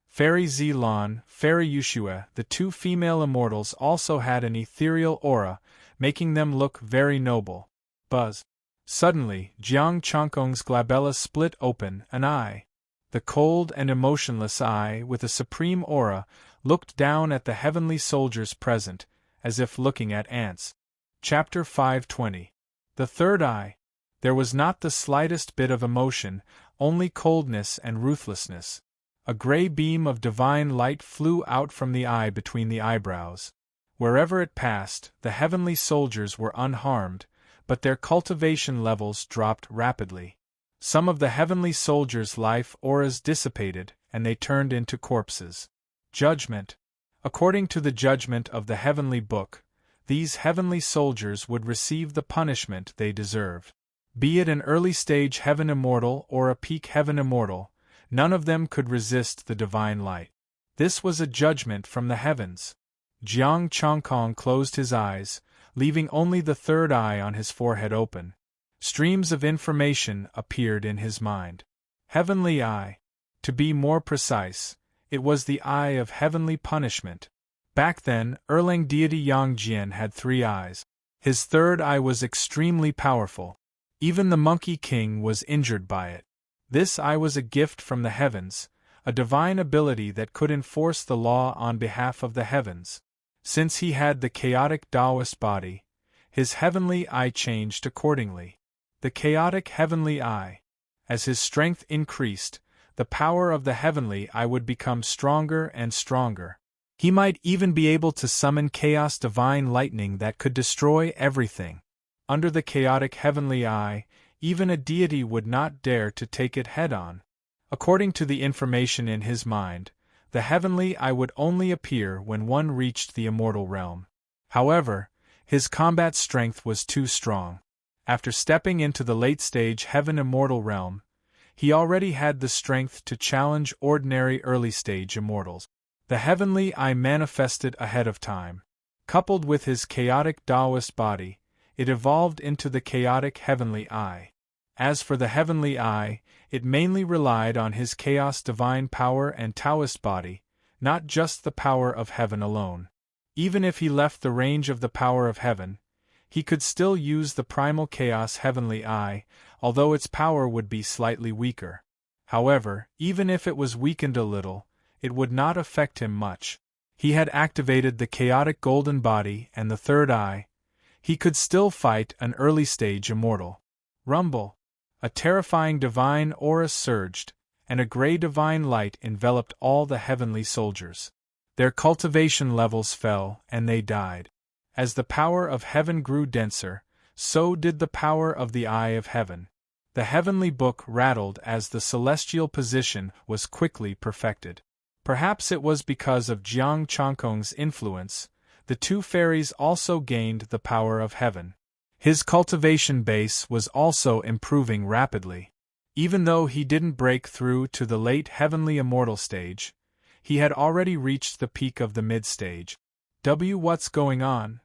Fairy Zilan, Fairy Yushua, the two female immortals also had an ethereal aura, making them look very noble. Buzz. Suddenly, Jiang Changkong's glabella split open, an eye. The cold and emotionless eye, with a supreme aura, looked down at the heavenly soldiers present, as if looking at ants. Chapter 520. The third eye. There was not the slightest bit of emotion, only coldness and ruthlessness. A gray beam of divine light flew out from the eye between the eyebrows. Wherever it passed, the heavenly soldiers were unharmed, but their cultivation levels dropped rapidly. Some of the heavenly soldiers' life auras dissipated, and they turned into corpses. Judgment. According to the judgment of the heavenly book, these heavenly soldiers would receive the punishment they deserved. Be it an early-stage heaven immortal or a peak heaven immortal, none of them could resist the divine light. This was a judgment from the heavens. Jiang Chongkong closed his eyes, leaving only the third eye on his forehead open. Streams of information appeared in his mind. Heavenly Eye. To be more precise, it was the eye of heavenly punishment. Back then, Erlang deity Yang Jian had 3 eyes. His third eye was extremely powerful. Even the Monkey King was injured by it. This eye was a gift from the heavens, a divine ability that could enforce the law on behalf of the heavens. Since he had the chaotic Taoist body, his heavenly eye changed accordingly. The chaotic heavenly eye. As his strength increased, the power of the heavenly eye would become stronger and stronger. He might even be able to summon chaos divine lightning that could destroy everything. Under the chaotic heavenly eye, even a deity would not dare to take it head-on. According to the information in his mind, the heavenly eye would only appear when one reached the immortal realm. However, his combat strength was too strong. After stepping into the late-stage heaven immortal realm, he already had the strength to challenge ordinary early-stage immortals. The heavenly eye manifested ahead of time. Coupled with his chaotic Taoist body, it evolved into the chaotic heavenly eye. As for the heavenly eye, it mainly relied on his chaos divine power and Taoist body, not just the power of heaven alone. Even if he left the range of the power of heaven, he could still use the primal chaos heavenly eye, although its power would be slightly weaker. However, even if it was weakened a little, it would not affect him much. He had activated the chaotic golden body and the third eye. He could still fight an early-stage immortal. Rumble. A terrifying divine aura surged, and a gray divine light enveloped all the heavenly soldiers. Their cultivation levels fell, and they died. As the power of heaven grew denser, so did the power of the eye of heaven. The heavenly book rattled as the celestial position was quickly perfected. Perhaps it was because of Jiang Chongkong's influence, the 2 fairies also gained the power of heaven. His cultivation base was also improving rapidly. Even though he didn't break through to the late heavenly immortal stage, he had already reached the peak of the mid-stage. What's going on?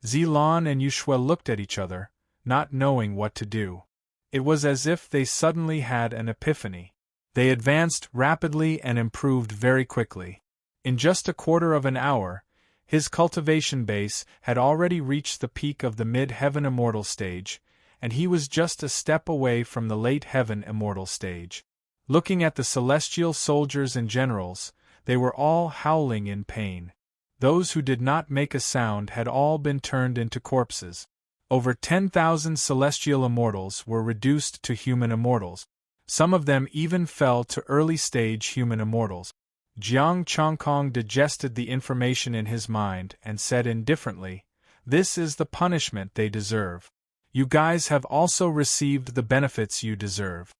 Zilan and Yuxue looked at each other, not knowing what to do. It was as if they suddenly had an epiphany. They advanced rapidly and improved very quickly. In just a quarter of an hour, his cultivation base had already reached the peak of the mid-heaven immortal stage, and he was just a step away from the late heaven immortal stage. Looking at the celestial soldiers and generals, they were all howling in pain. Those who did not make a sound had all been turned into corpses. Over 10,000 celestial immortals were reduced to human immortals. Some of them even fell to early-stage human immortals. Jiang Chongkong digested the information in his mind and said indifferently, "This is the punishment they deserve. You guys have also received the benefits you deserve."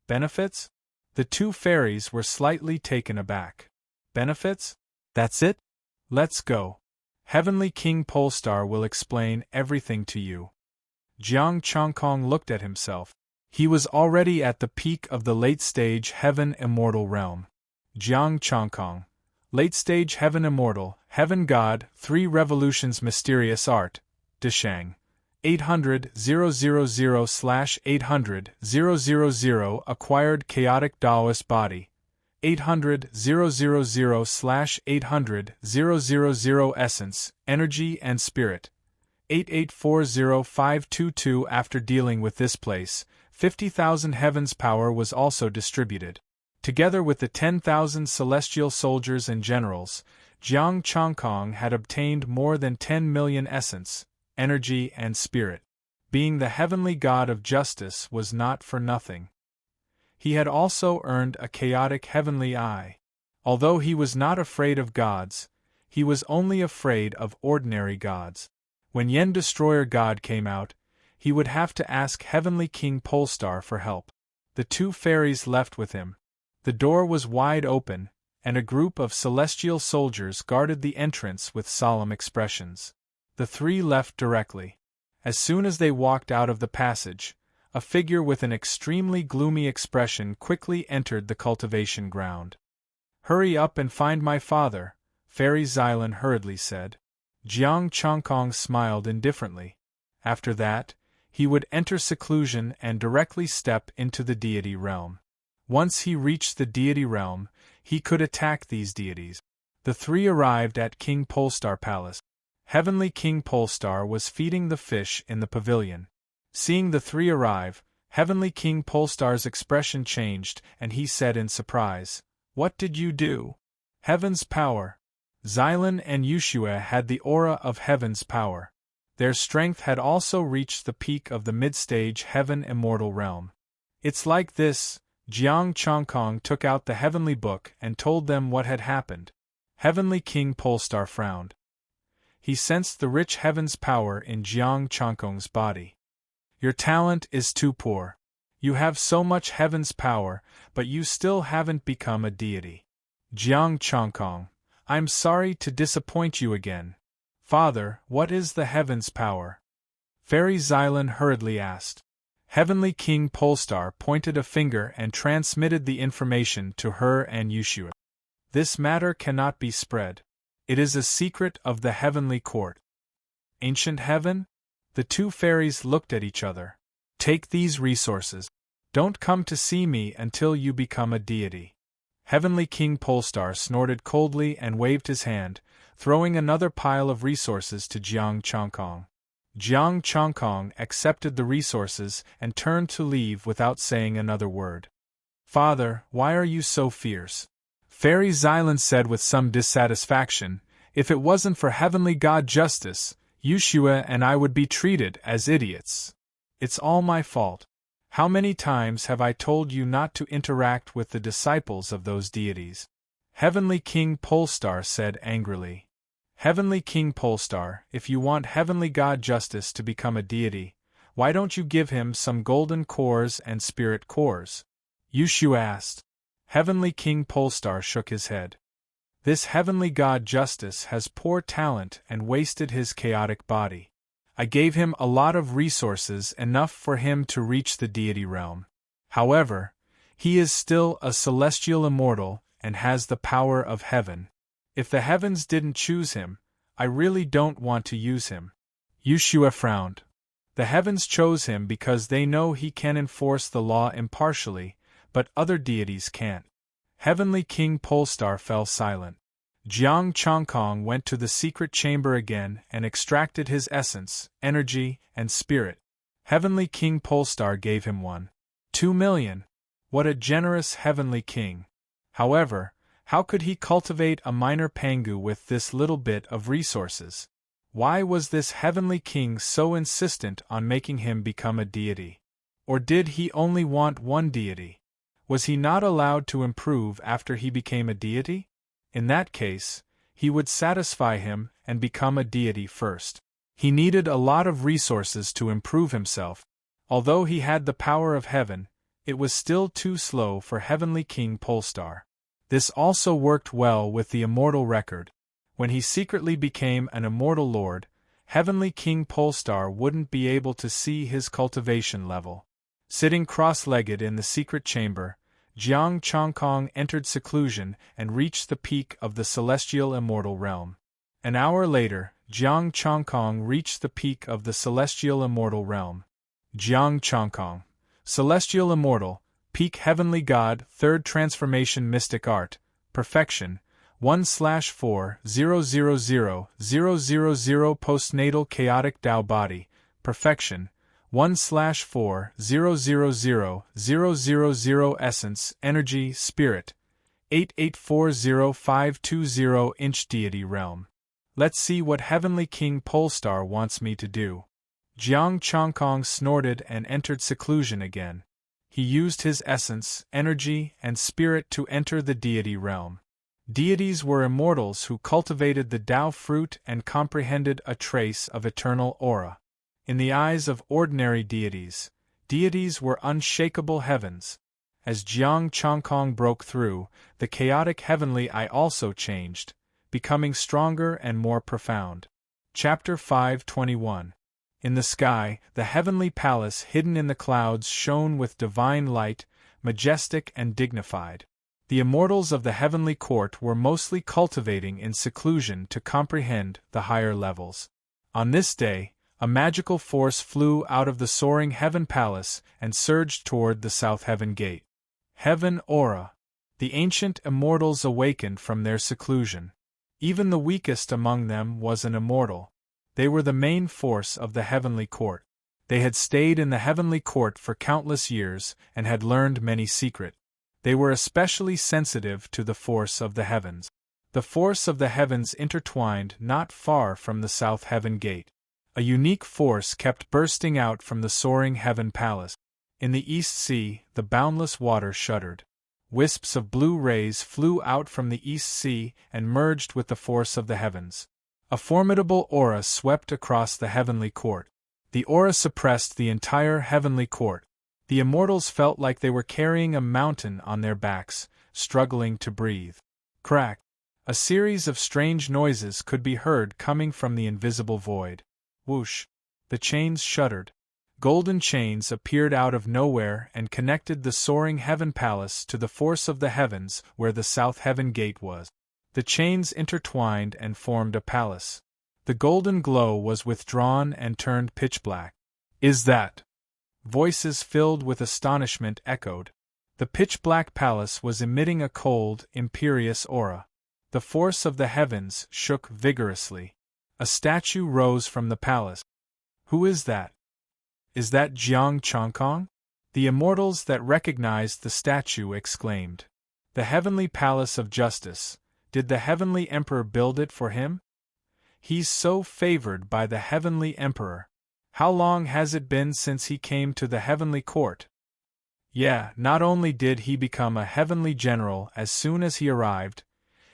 Benefits? The 2 fairies were slightly taken aback. Benefits? That's it? Let's go. Heavenly King Polestar will explain everything to you. Jiang Chongkong looked at himself. He was already at the peak of the late-stage heaven immortal realm. Jiang Chongkong. Late-stage heaven immortal, heaven god, 3 revolutions mysterious art, Deshang. 800,000/800,000 acquired chaotic Taoist body. 800,000/800,000 essence, energy and spirit. 8840,522. After dealing with this place, 50,000 heavens power was also distributed. Together with the 10,000 celestial soldiers and generals, Jiang Chongkong had obtained more than 10 million essence, energy and spirit. Being the heavenly god of justice was not for nothing. He had also earned a chaotic heavenly eye. Although he was not afraid of gods, he was only afraid of ordinary gods. When Yen Destroyer God came out, he would have to ask Heavenly King Polestar for help. The 2 fairies left with him. The door was wide open, and a group of celestial soldiers guarded the entrance with solemn expressions. The 3 left directly. As soon as they walked out of the passage, a figure with an extremely gloomy expression quickly entered the cultivation ground. "Hurry up and find my father," Fairy Xylan hurriedly said. Jiang Chongkong smiled indifferently. After that, he would enter seclusion and directly step into the deity realm. Once he reached the deity realm, he could attack these deities. The three arrived at King Polestar Palace. Heavenly King Polestar was feeding the fish in the pavilion. Seeing the three arrive, Heavenly King Polestar's expression changed and he said in surprise, "What did you do?" Heaven's power. Xylan and Yushua had the aura of heaven's power. Their strength had also reached the peak of the mid-stage heaven immortal realm. It's like this. Jiang Chongkong took out the heavenly book and told them what had happened. Heavenly King Polestar frowned. He sensed the rich heaven's power in Jiang Chongkong's body. Your talent is too poor. You have so much heaven's power, but you still haven't become a deity. Jiang Chongkong, I'm sorry to disappoint you again. Father, what is the heaven's power? Fairy Xylan hurriedly asked. Heavenly King Polestar pointed a finger and transmitted the information to her and Yushua. This matter cannot be spread. It is a secret of the heavenly court. Ancient heaven? The two fairies looked at each other. Take these resources. Don't come to see me until you become a deity. Heavenly King Polestar snorted coldly and waved his hand, throwing another pile of resources to Jiang Chongkong. Jiang Chongkong accepted the resources and turned to leave without saying another word. Father, why are you so fierce? Fairy Xylan said with some dissatisfaction. If it wasn't for heavenly God justice, Yushua and I would be treated as idiots. It's all my fault. How many times have I told you not to interact with the disciples of those deities? Heavenly King Polestar said angrily. Heavenly King Polestar, if you want heavenly God justice to become a deity, why don't you give him some golden cores and spirit cores? Yushua asked. Heavenly King Polestar shook his head. This heavenly God justice has poor talent and wasted his chaotic body. I gave him a lot of resources, enough for him to reach the deity realm. However, he is still a celestial immortal and has the power of heaven. If the heavens didn't choose him, I really don't want to use him. Yushua frowned. The heavens chose him because they know he can enforce the law impartially, but other deities can't. Heavenly King Polestar fell silent. Jiang Chongkong went to the secret chamber again and extracted his essence, energy, and spirit. Heavenly King Polestar gave him 2 million. What a generous Heavenly King! However, how could he cultivate a minor Pangu with this little bit of resources? Why was this Heavenly King so insistent on making him become a deity? Or did he only want one deity? Was he not allowed to improve after he became a deity? In that case, he would satisfy him and become a deity first. He needed a lot of resources to improve himself. Although he had the power of heaven, it was still too slow for Heavenly King Polestar. This also worked well with the immortal record. When he secretly became an immortal lord, Heavenly King Polestar wouldn't be able to see his cultivation level. Sitting cross-legged in the secret chamber, Jiang Chongkong entered seclusion and reached the peak of the celestial immortal realm. An hour later, Jiang Chongkong reached the peak of the celestial immortal realm. Jiang Chongkong, celestial immortal, peak heavenly god, third transformation mystic art, perfection, 1/4 postnatal chaotic Tao body, perfection, 1/4 essence, energy, spirit, 8840520 inch deity realm. Let's see what Heavenly King Polestar wants me to do. Jiang Chongkong snorted and entered seclusion again. He used his essence, energy, and spirit to enter the deity realm. Deities were immortals who cultivated the Tao fruit and comprehended a trace of eternal aura. In the eyes of ordinary deities, deities were unshakable heavens. As Jiang Chongkong broke through, the chaotic heavenly eye also changed, becoming stronger and more profound. Chapter 521. In the sky, the heavenly palace hidden in the clouds shone with divine light, majestic and dignified. The immortals of the heavenly court were mostly cultivating in seclusion to comprehend the higher levels. On this day, a magical force flew out of the soaring heaven palace and surged toward the south heaven gate. Heaven aura. The ancient immortals awakened from their seclusion. Even the weakest among them was an immortal. They were the main force of the heavenly court. They had stayed in the heavenly court for countless years and had learned many secrets. They were especially sensitive to the force of the heavens. The force of the heavens intertwined not far from the south heaven gate. A unique force kept bursting out from the soaring heaven palace. In the East Sea, the boundless water shuddered. Wisps of blue rays flew out from the East Sea and merged with the force of the heavens. A formidable aura swept across the heavenly court. The aura suppressed the entire heavenly court. The immortals felt like they were carrying a mountain on their backs, struggling to breathe. Crack! A series of strange noises could be heard coming from the invisible void. Whoosh! The chains shuddered. Golden chains appeared out of nowhere and connected the soaring heaven palace to the force of the heavens where the south heaven gate was. The chains intertwined and formed a palace. The golden glow was withdrawn and turned pitch black. Is that? Voices filled with astonishment echoed. The pitch-black palace was emitting a cold, imperious aura. The force of the heavens shook vigorously. A statue rose from the palace. Who is that? Is that Jiang Chongkong? The immortals that recognized the statue exclaimed. The heavenly palace of justice. Did the heavenly emperor build it for him? He's so favored by the heavenly emperor. How long has it been since he came to the heavenly court? Yeah, not only did he become a heavenly general as soon as he arrived,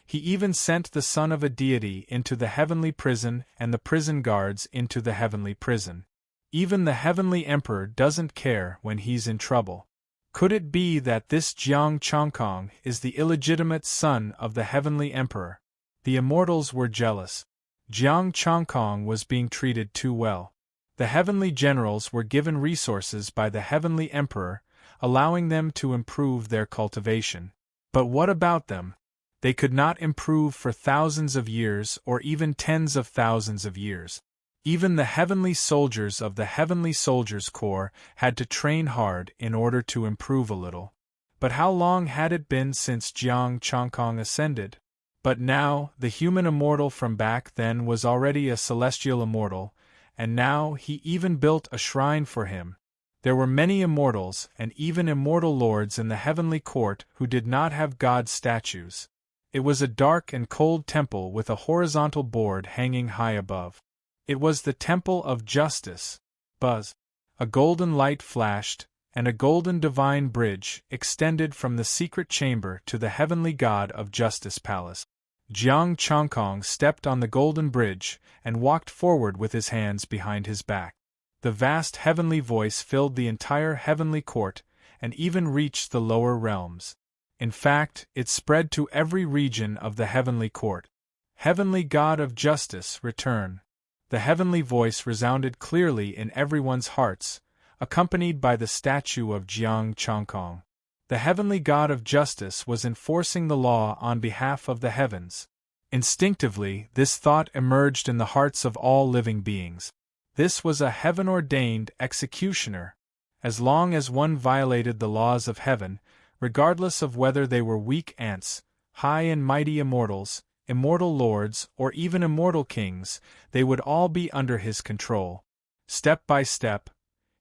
he even sent the son of a deity into the heavenly prison and the prison guards into the heavenly prison. Even the heavenly emperor doesn't care when he's in trouble. Could it be that this Jiang Chongkong is the illegitimate son of the heavenly emperor? The immortals were jealous. Jiang Chongkong was being treated too well. The heavenly generals were given resources by the heavenly emperor, allowing them to improve their cultivation. But what about them? They could not improve for thousands of years or even tens of thousands of years. Even the heavenly soldiers of the Heavenly Soldiers Corps had to train hard in order to improve a little. But how long had it been since Jiang Chongkong ascended? But now, the human immortal from back then was already a celestial immortal, and now he even built a shrine for him. There were many immortals and even immortal lords in the heavenly court who did not have god statues. It was a dark and cold temple with a horizontal board hanging high above. It was the Temple of Justice. Buzz! A golden light flashed, and a golden divine bridge extended from the secret chamber to the heavenly god of justice palace. Jiang Chongkong stepped on the golden bridge and walked forward with his hands behind his back. The vast heavenly voice filled the entire heavenly court and even reached the lower realms. In fact, it spread to every region of the heavenly court. Heavenly God of Justice, return. The heavenly voice resounded clearly in everyone's hearts, accompanied by the statue of Jiang Chongkong. The heavenly God of Justice was enforcing the law on behalf of the heavens. Instinctively, this thought emerged in the hearts of all living beings. This was a heaven-ordained executioner. As long as one violated the laws of heaven, regardless of whether they were weak ants, high and mighty immortals, immortal lords, or even immortal kings, they would all be under his control. Step by step,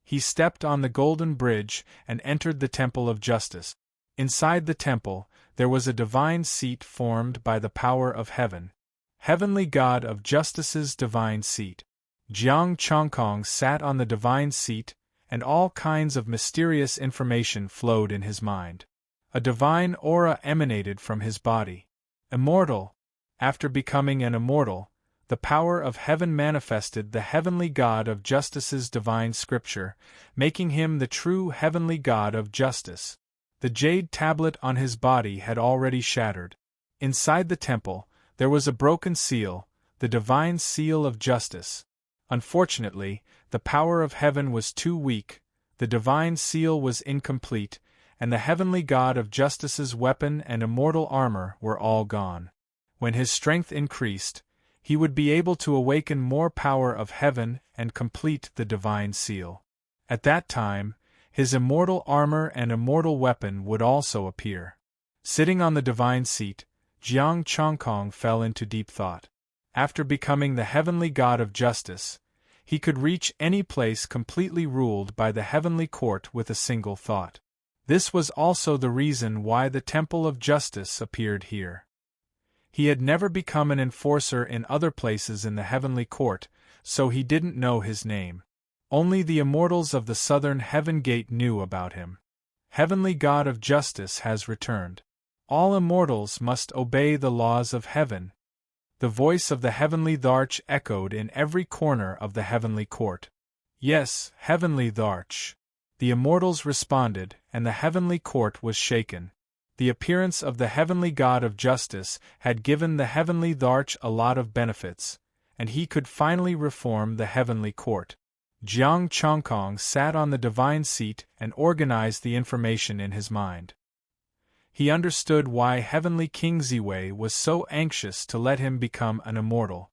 he stepped on the golden bridge and entered the Temple of Justice. Inside the temple, there was a divine seat formed by the power of heaven. Heavenly God of Justice's divine seat. Jiang Chongkong sat on the divine seat, and all kinds of mysterious information flowed in his mind. A divine aura emanated from his body. Immortal. After becoming an immortal, the power of heaven manifested the heavenly God of Justice's divine scripture, making him the true heavenly God of justice. The jade tablet on his body had already shattered. Inside the temple, there was a broken seal, the divine seal of justice. Unfortunately, the power of heaven was too weak, the divine seal was incomplete, and the heavenly god of justice's weapon and immortal armor were all gone. When his strength increased, he would be able to awaken more power of heaven and complete the divine seal. At that time, his immortal armor and immortal weapon would also appear. Sitting on the divine seat, Jiang Chongkong fell into deep thought. After becoming the heavenly god of justice, he could reach any place completely ruled by the heavenly court with a single thought. This was also the reason why the Temple of Justice appeared here. He had never become an enforcer in other places in the heavenly court, so he didn't know his name. Only the immortals of the southern heaven gate knew about him. Heavenly God of Justice has returned. All immortals must obey the laws of heaven. The voice of the heavenly Dharch echoed in every corner of the heavenly court. Yes, heavenly Dharch. The immortals responded, and the heavenly court was shaken. The appearance of the heavenly God of Justice had given the heavenly Dharch a lot of benefits, and he could finally reform the heavenly court. Jiang Chongkong sat on the divine seat and organized the information in his mind. He understood why Heavenly King Ziwei was so anxious to let him become an immortal.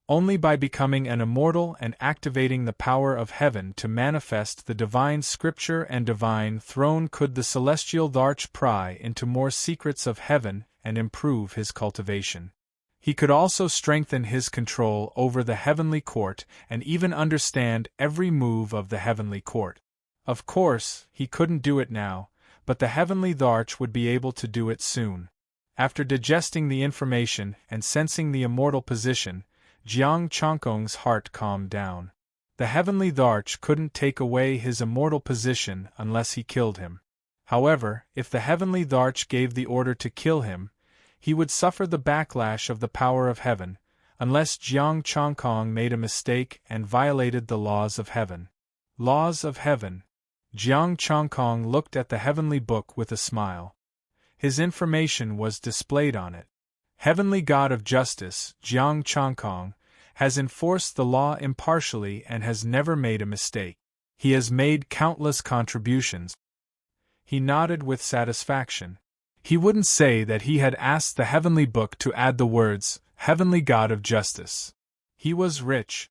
Only by becoming an immortal and activating the power of heaven to manifest the divine scripture and divine throne could the celestial Dharch pry into more secrets of heaven and improve his cultivation. He could also strengthen his control over the heavenly court and even understand every move of the heavenly court. Of course, he couldn't do it now, but the heavenly Dharch would be able to do it soon. After digesting the information and sensing the immortal position, Jiang Chongkong's heart calmed down. The heavenly Dharch couldn't take away his immortal position unless he killed him. However, if the heavenly Dharch gave the order to kill him, he would suffer the backlash of the power of heaven, unless Jiang Chongkong made a mistake and violated the laws of heaven. Laws of heaven. Jiang Chongkong looked at the heavenly book with a smile. His information was displayed on it. Heavenly God of Justice, Jiang Chongkong, has enforced the law impartially and has never made a mistake. He has made countless contributions. He nodded with satisfaction. He wouldn't say that he had asked the heavenly book to add the words, Heavenly God of Justice. He was rich.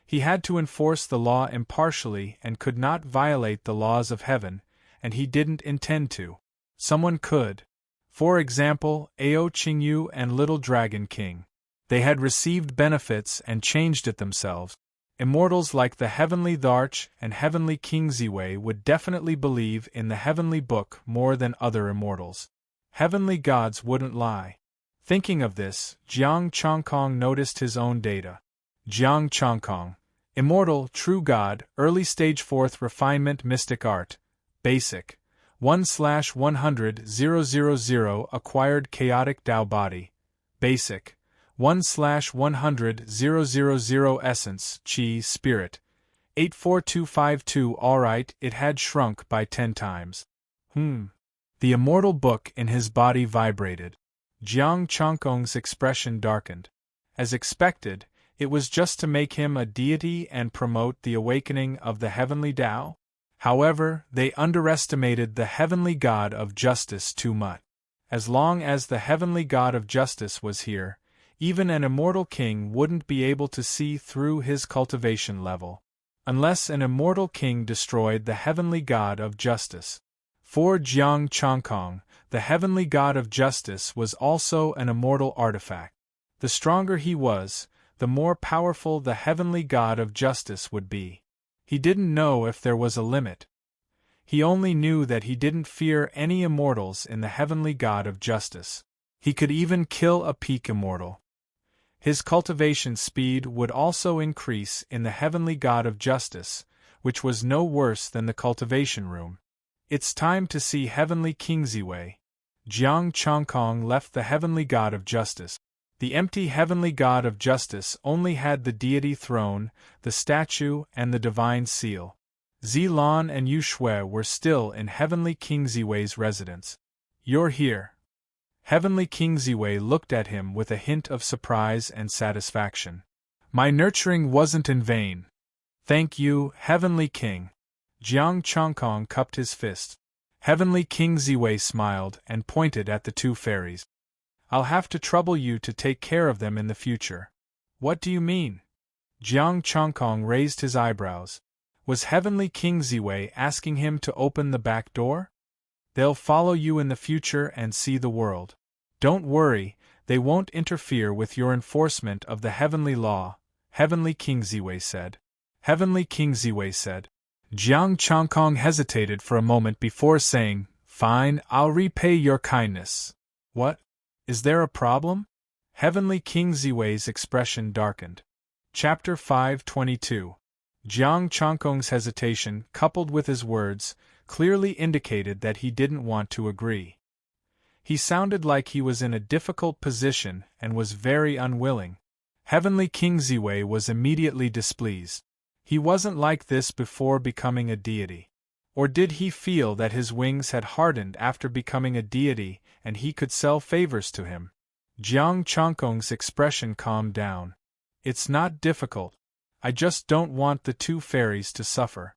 He had to enforce the law impartially and could not violate the laws of heaven, and he didn't intend to. Someone could. For example, Ao Qingyu and Little Dragon King. They had received benefits and changed it themselves. Immortals like the Heavenly Dharch and Heavenly King Ziwei would definitely believe in the Heavenly Book more than other immortals. Heavenly gods wouldn't lie. Thinking of this, Jiang Chongkong noticed his own data. Jiang Chongkong. Immortal, True God, Early Stage 4th Refinement Mystic Art. Basic. 1/100,000 Acquired Chaotic Tao Body. Basic. 1/100,000 Essence, Qi, Spirit. 84252. Alright, it had shrunk by 10 times. The immortal book in his body vibrated. Jiang Chongkong's expression darkened. As expected, it was just to make him a deity and promote the awakening of the heavenly Tao. However, they underestimated the heavenly God of Justice too much. As long as the heavenly God of Justice was here, even an immortal king wouldn't be able to see through his cultivation level. Unless an immortal king destroyed the heavenly God of Justice. For Jiang Chongkong, the heavenly God of Justice was also an immortal artifact. The stronger he was, the more powerful the heavenly God of Justice would be. He didn't know if there was a limit. He only knew that he didn't fear any immortals in the heavenly God of Justice. He could even kill a peak immortal. His cultivation speed would also increase in the heavenly God of Justice, which was no worse than the cultivation room. It's time to see Heavenly King Ziwei. Jiang Chongkong left the heavenly God of Justice. The empty heavenly God of Justice only had the deity throne, the statue, and the divine seal. Zilan and Yu Shui were still in Heavenly King Ziwei's residence. You're here. Heavenly King Ziwei looked at him with a hint of surprise and satisfaction. My nurturing wasn't in vain. Thank you, Heavenly King. Jiang Chongkong cupped his fist. Heavenly King Ziwei smiled and pointed at the two fairies. I'll have to trouble you to take care of them in the future. What do you mean? Jiang Chongkong raised his eyebrows. Was Heavenly King Ziwei asking him to open the back door? They'll follow you in the future and see the world. Don't worry, they won't interfere with your enforcement of the heavenly law, Heavenly King Ziwei said. Heavenly King Ziwei said. Jiang Chongkong hesitated for a moment before saying, Fine, I'll repay your kindness. What? Is there a problem? Heavenly King Ziwei's expression darkened. Chapter 522. Jiang Chongkong's hesitation, coupled with his words, clearly indicated that he didn't want to agree. He sounded like he was in a difficult position and was very unwilling. Heavenly King Ziwei was immediately displeased. He wasn't like this before becoming a deity. Or did he feel that his wings had hardened after becoming a deity and he could sell favors to him? Jiang Chongkong's expression calmed down. It's not difficult. I just don't want the two fairies to suffer.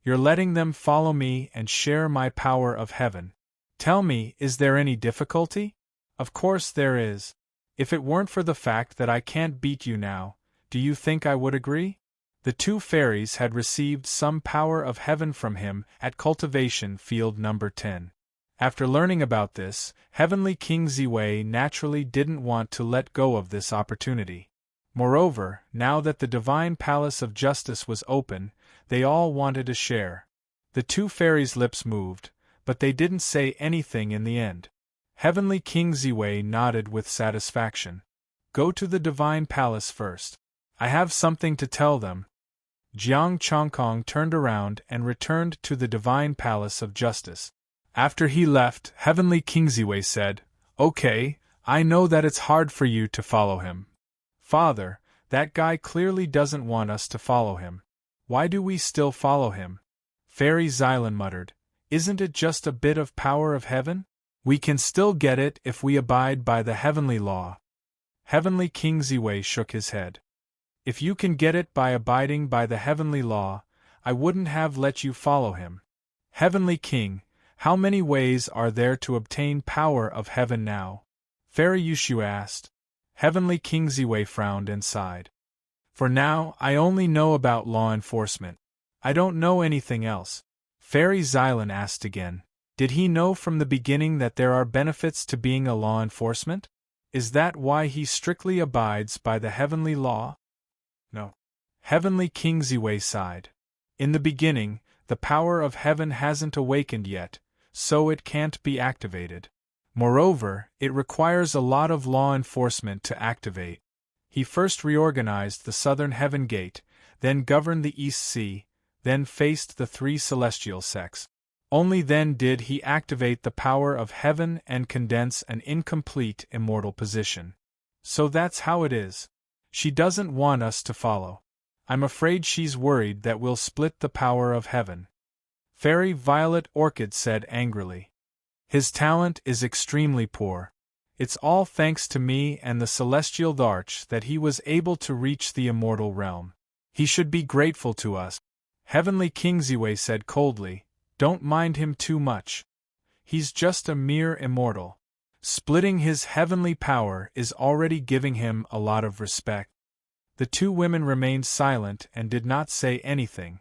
You're letting them follow me and share my power of heaven. Tell me, is there any difficulty? Of course there is. If it weren't for the fact that I can't beat you now, do you think I would agree? The two fairies had received some power of heaven from him at cultivation field number 10. After learning about this, Heavenly King Ziwei naturally didn't want to let go of this opportunity. Moreover, now that the Divine Palace of Justice was open, they all wanted a share. The two fairies' lips moved, but they didn't say anything in the end. Heavenly King Ziwei nodded with satisfaction. Go to the Divine Palace first. I have something to tell them. Jiang Chongkong turned around and returned to the Divine Palace of Justice. After he left, Heavenly King Ziwei said, Okay, I know that it's hard for you to follow him. Father, that guy clearly doesn't want us to follow him. Why do we still follow him? Fairy Xylan muttered, Isn't it just a bit of power of heaven? We can still get it if we abide by the heavenly law. Heavenly King Ziwei shook his head. If you can get it by abiding by the heavenly law, I wouldn't have let you follow him. Heavenly King, how many ways are there to obtain power of heaven now? Fairy Yushu asked. Heavenly King Ziwei frowned and sighed. For now, I only know about law enforcement. I don't know anything else. Fairy Xylan asked again. Did he know from the beginning that there are benefits to being a law enforcement? Is that why he strictly abides by the heavenly law? No. Heavenly King Ziwei sighed. In the beginning, the power of heaven hasn't awakened yet, so it can't be activated. Moreover, it requires a lot of law enforcement to activate. He first reorganized the southern heaven gate, then governed the East Sea, then faced the three celestial sects. Only then did he activate the power of heaven and condense an incomplete immortal position. So that's how it is. She doesn't want us to follow. I'm afraid she's worried that we'll split the power of heaven. Fairy Violet Orchid said angrily. His talent is extremely poor. It's all thanks to me and the Celestial Arch that he was able to reach the immortal realm. He should be grateful to us. Heavenly King Ziwei said coldly, Don't mind him too much. He's just a mere immortal. Splitting his heavenly power is already giving him a lot of respect. The two women remained silent and did not say anything.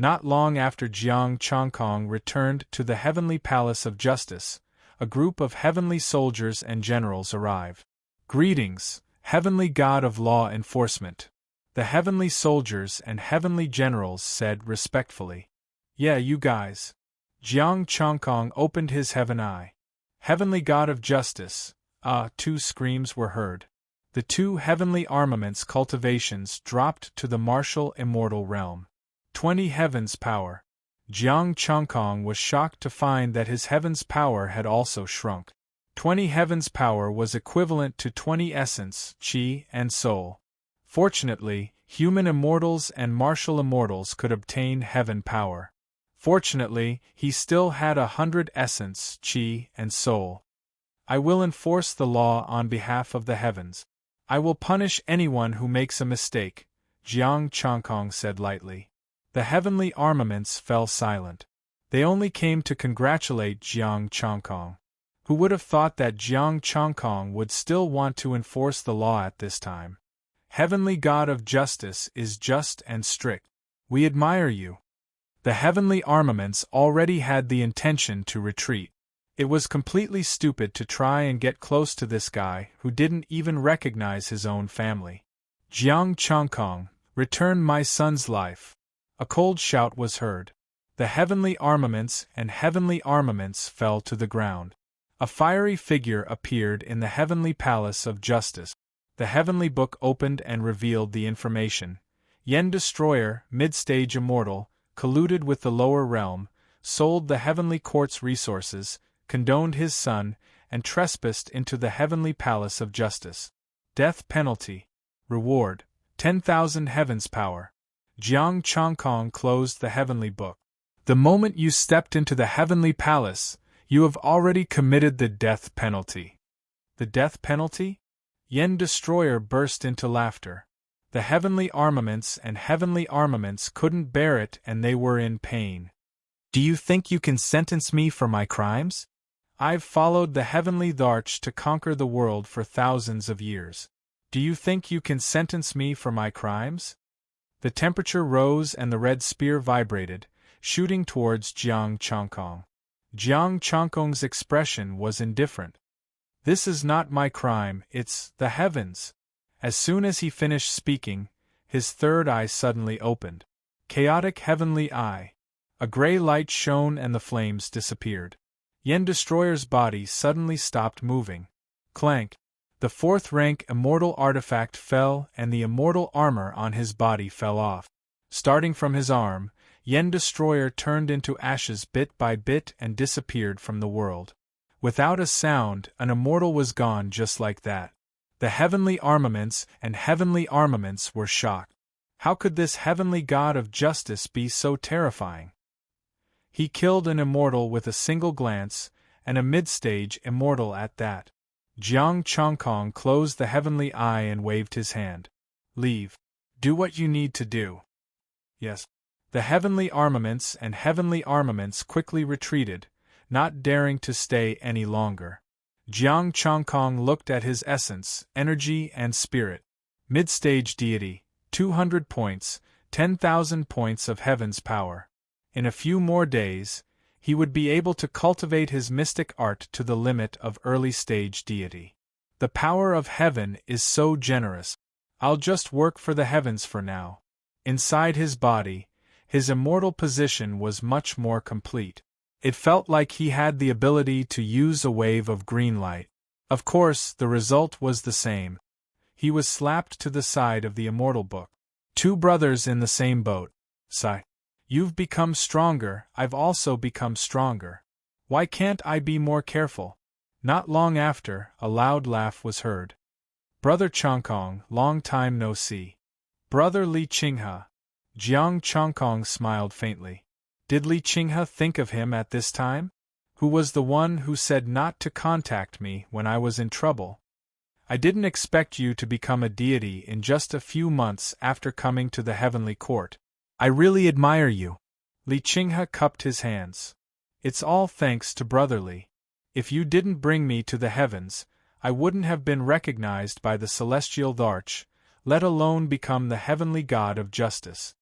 Not long after Jiang Chongkong returned to the Heavenly Palace of Justice, a group of heavenly soldiers and generals arrived. Greetings, Heavenly God of Law Enforcement. The heavenly soldiers and heavenly generals said respectfully. Yeah, you guys. Jiang Chongkong opened his heaven eye. Heavenly God of Justice, two screams were heard. The two heavenly armaments cultivations dropped to the martial immortal realm. 20 heavens power. Jiang Chongkong was shocked to find that his heaven's power had also shrunk. 20 heavens power was equivalent to 20 essence, chi, and soul. Fortunately, human immortals and martial immortals could obtain heaven power. Fortunately, he still had 100 essence, chi, and soul. I will enforce the law on behalf of the heavens. I will punish anyone who makes a mistake, Jiang Chongkong said lightly. The heavenly armaments fell silent. They only came to congratulate Jiang Chongkong. Who would have thought that Jiang Chongkong would still want to enforce the law at this time? Heavenly God of Justice is just and strict. We admire you. The heavenly armaments already had the intention to retreat. It was completely stupid to try and get close to this guy who didn't even recognize his own family. Jiang Chongkong, return my son's life. A cold shout was heard. The heavenly armaments and heavenly armaments fell to the ground. A fiery figure appeared in the heavenly palace of justice. The heavenly book opened and revealed the information. Yen Destroyer, mid-stage immortal, colluded with the lower realm, sold the heavenly court's resources, condoned his son, and trespassed into the heavenly palace of justice. Death penalty. Reward: 10,000 heavens power. Jiang Chongkong closed the heavenly book. The moment you stepped into the heavenly palace, you have already committed the death penalty. The death penalty? Yen Destroyer burst into laughter. The heavenly armaments and heavenly armaments couldn't bear it and they were in pain. Do you think you can sentence me for my crimes? I've followed the heavenly Dharch to conquer the world for thousands of years. Do you think you can sentence me for my crimes? The temperature rose and the red spear vibrated, shooting towards Jiang Chongkong. Jiang Chongkong's expression was indifferent. This is not my crime, it's the heavens. As soon as he finished speaking, his third eye suddenly opened. Chaotic heavenly eye. A gray light shone and the flames disappeared. Yen Destroyer's body suddenly stopped moving. Clank. The fourth-rank immortal artifact fell and the immortal armor on his body fell off. Starting from his arm, Yen Destroyer turned into ashes bit by bit and disappeared from the world. Without a sound, an immortal was gone just like that. The heavenly armaments and heavenly armaments were shocked. How could this heavenly God of justice be so terrifying? He killed an immortal with a single glance, and a mid-stage immortal at that. Jiang Chongkong closed the heavenly eye and waved his hand. Leave. Do what you need to do. Yes. The heavenly armaments and heavenly armaments quickly retreated, not daring to stay any longer. Jiang Chongkong looked at his essence, energy and spirit. Mid-stage deity, 200 points, 10,000 points of heaven's power. In a few more days, he would be able to cultivate his mystic art to the limit of early-stage deity. The power of heaven is so generous. I'll just work for the heavens for now. Inside his body, his immortal position was much more complete. It felt like he had the ability to use a wave of green light. Of course, the result was the same. He was slapped to the side of the immortal book. Two brothers in the same boat. Sigh. You've become stronger, I've also become stronger. Why can't I be more careful? Not long after, a loud laugh was heard. Brother Chongkong, long time no see. Brother Li Qinghe. Jiang Chongkong smiled faintly. Did Li Qinghe think of him at this time? Who was the one who said not to contact me when I was in trouble? I didn't expect you to become a deity in just a few months after coming to the heavenly court. I really admire you. Li Qinghe cupped his hands. It's all thanks to Brother Li. If you didn't bring me to the heavens, I wouldn't have been recognized by the celestial Dharch, let alone become the heavenly God of justice.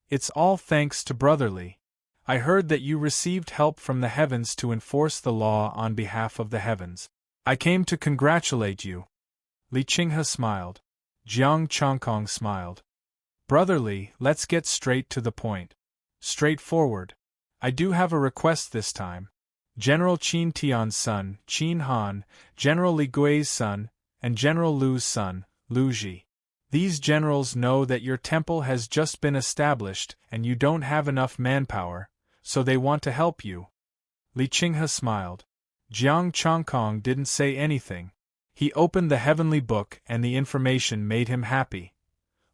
It's all thanks to Brother Li. I heard that you received help from the heavens to enforce the law on behalf of the heavens. I came to congratulate you. Li Qinghe smiled. Jiang Chongkong smiled. Brother Li, let's get straight to the point. Straightforward. I do have a request this time. General Qin Tian's son, Qin Han, General Li Gui's son, and General Lu's son, Lu Ji. These generals know that your temple has just been established and you don't have enough manpower, so they want to help you. Li Qinghe smiled. Jiang Chongkong didn't say anything. He opened the heavenly book and the information made him happy.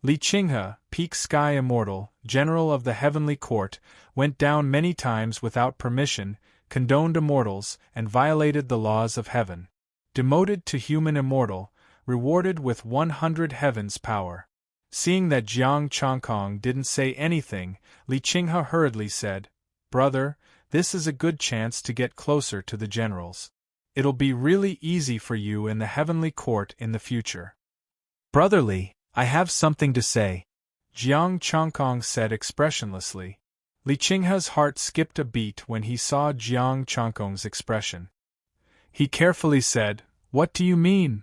Li Qinghe, Peak Sky Immortal, General of the Heavenly Court, went down many times without permission, condoned immortals, and violated the laws of heaven. Demoted to human immortal, rewarded with 100 heavens power. Seeing that Jiang Chongkong didn't say anything, Li Qinghe hurriedly said, Brother, This is a good chance to get closer to the generals. It'll be really easy for you in the heavenly court in the future. Brotherly, I have something to say, Jiang Changkong said expressionlessly. Li Qinghe's heart skipped a beat when he saw Jiang Changkong's expression. He carefully said, "What do you mean?"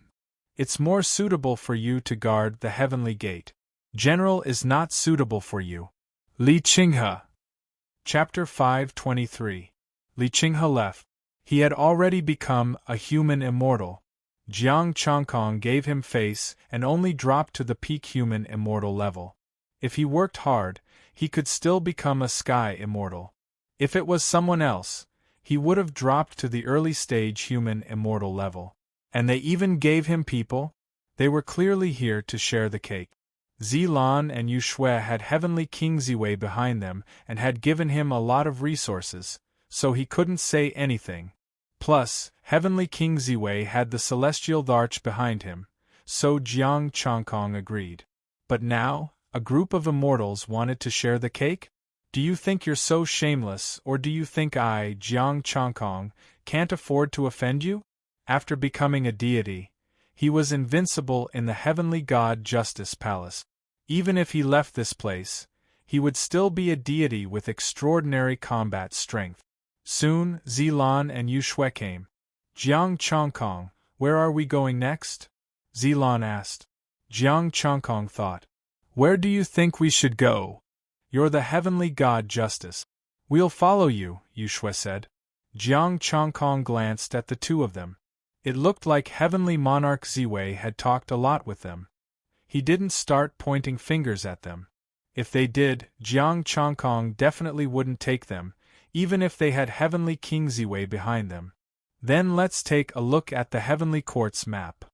"It's more suitable for you to guard the heavenly gate. General is not suitable for you." Li Qinghe. Chapter 523. Li Qinghe left. He had already become a human immortal. Jiang Changkong gave him face and only dropped to the peak human immortal level. If he worked hard, he could still become a sky immortal. If it was someone else, he would have dropped to the early stage human immortal level. And they even gave him people? They were clearly here to share the cake. Zilan and Yu Shui had Heavenly King Ziwei behind them and had given him a lot of resources, so he couldn't say anything. Plus, Heavenly King Ziwei had the Celestial Arch behind him, so Jiang Changkong agreed. But now, a group of immortals wanted to share the cake? Do you think you're so shameless, or do you think I, Jiang Changkong, can't afford to offend you? After becoming a deity, he was invincible in the heavenly god Justice Palace. Even if he left this place, he would still be a deity with extraordinary combat strength. Soon, Zilan and Yu Shui came. Jiang Changkong, where are we going next? Zilan asked. Jiang Changkong thought. Where do you think we should go? You're the heavenly god Justice. We'll follow you, Yu Shui said. Jiang Changkong glanced at the two of them. It looked like Heavenly Monarch Ziwei had talked a lot with them. He didn't start pointing fingers at them. If they did, Jiang Changkong definitely wouldn't take them, even if they had Heavenly King Ziwei behind them. Then let's take a look at the Heavenly Court's map.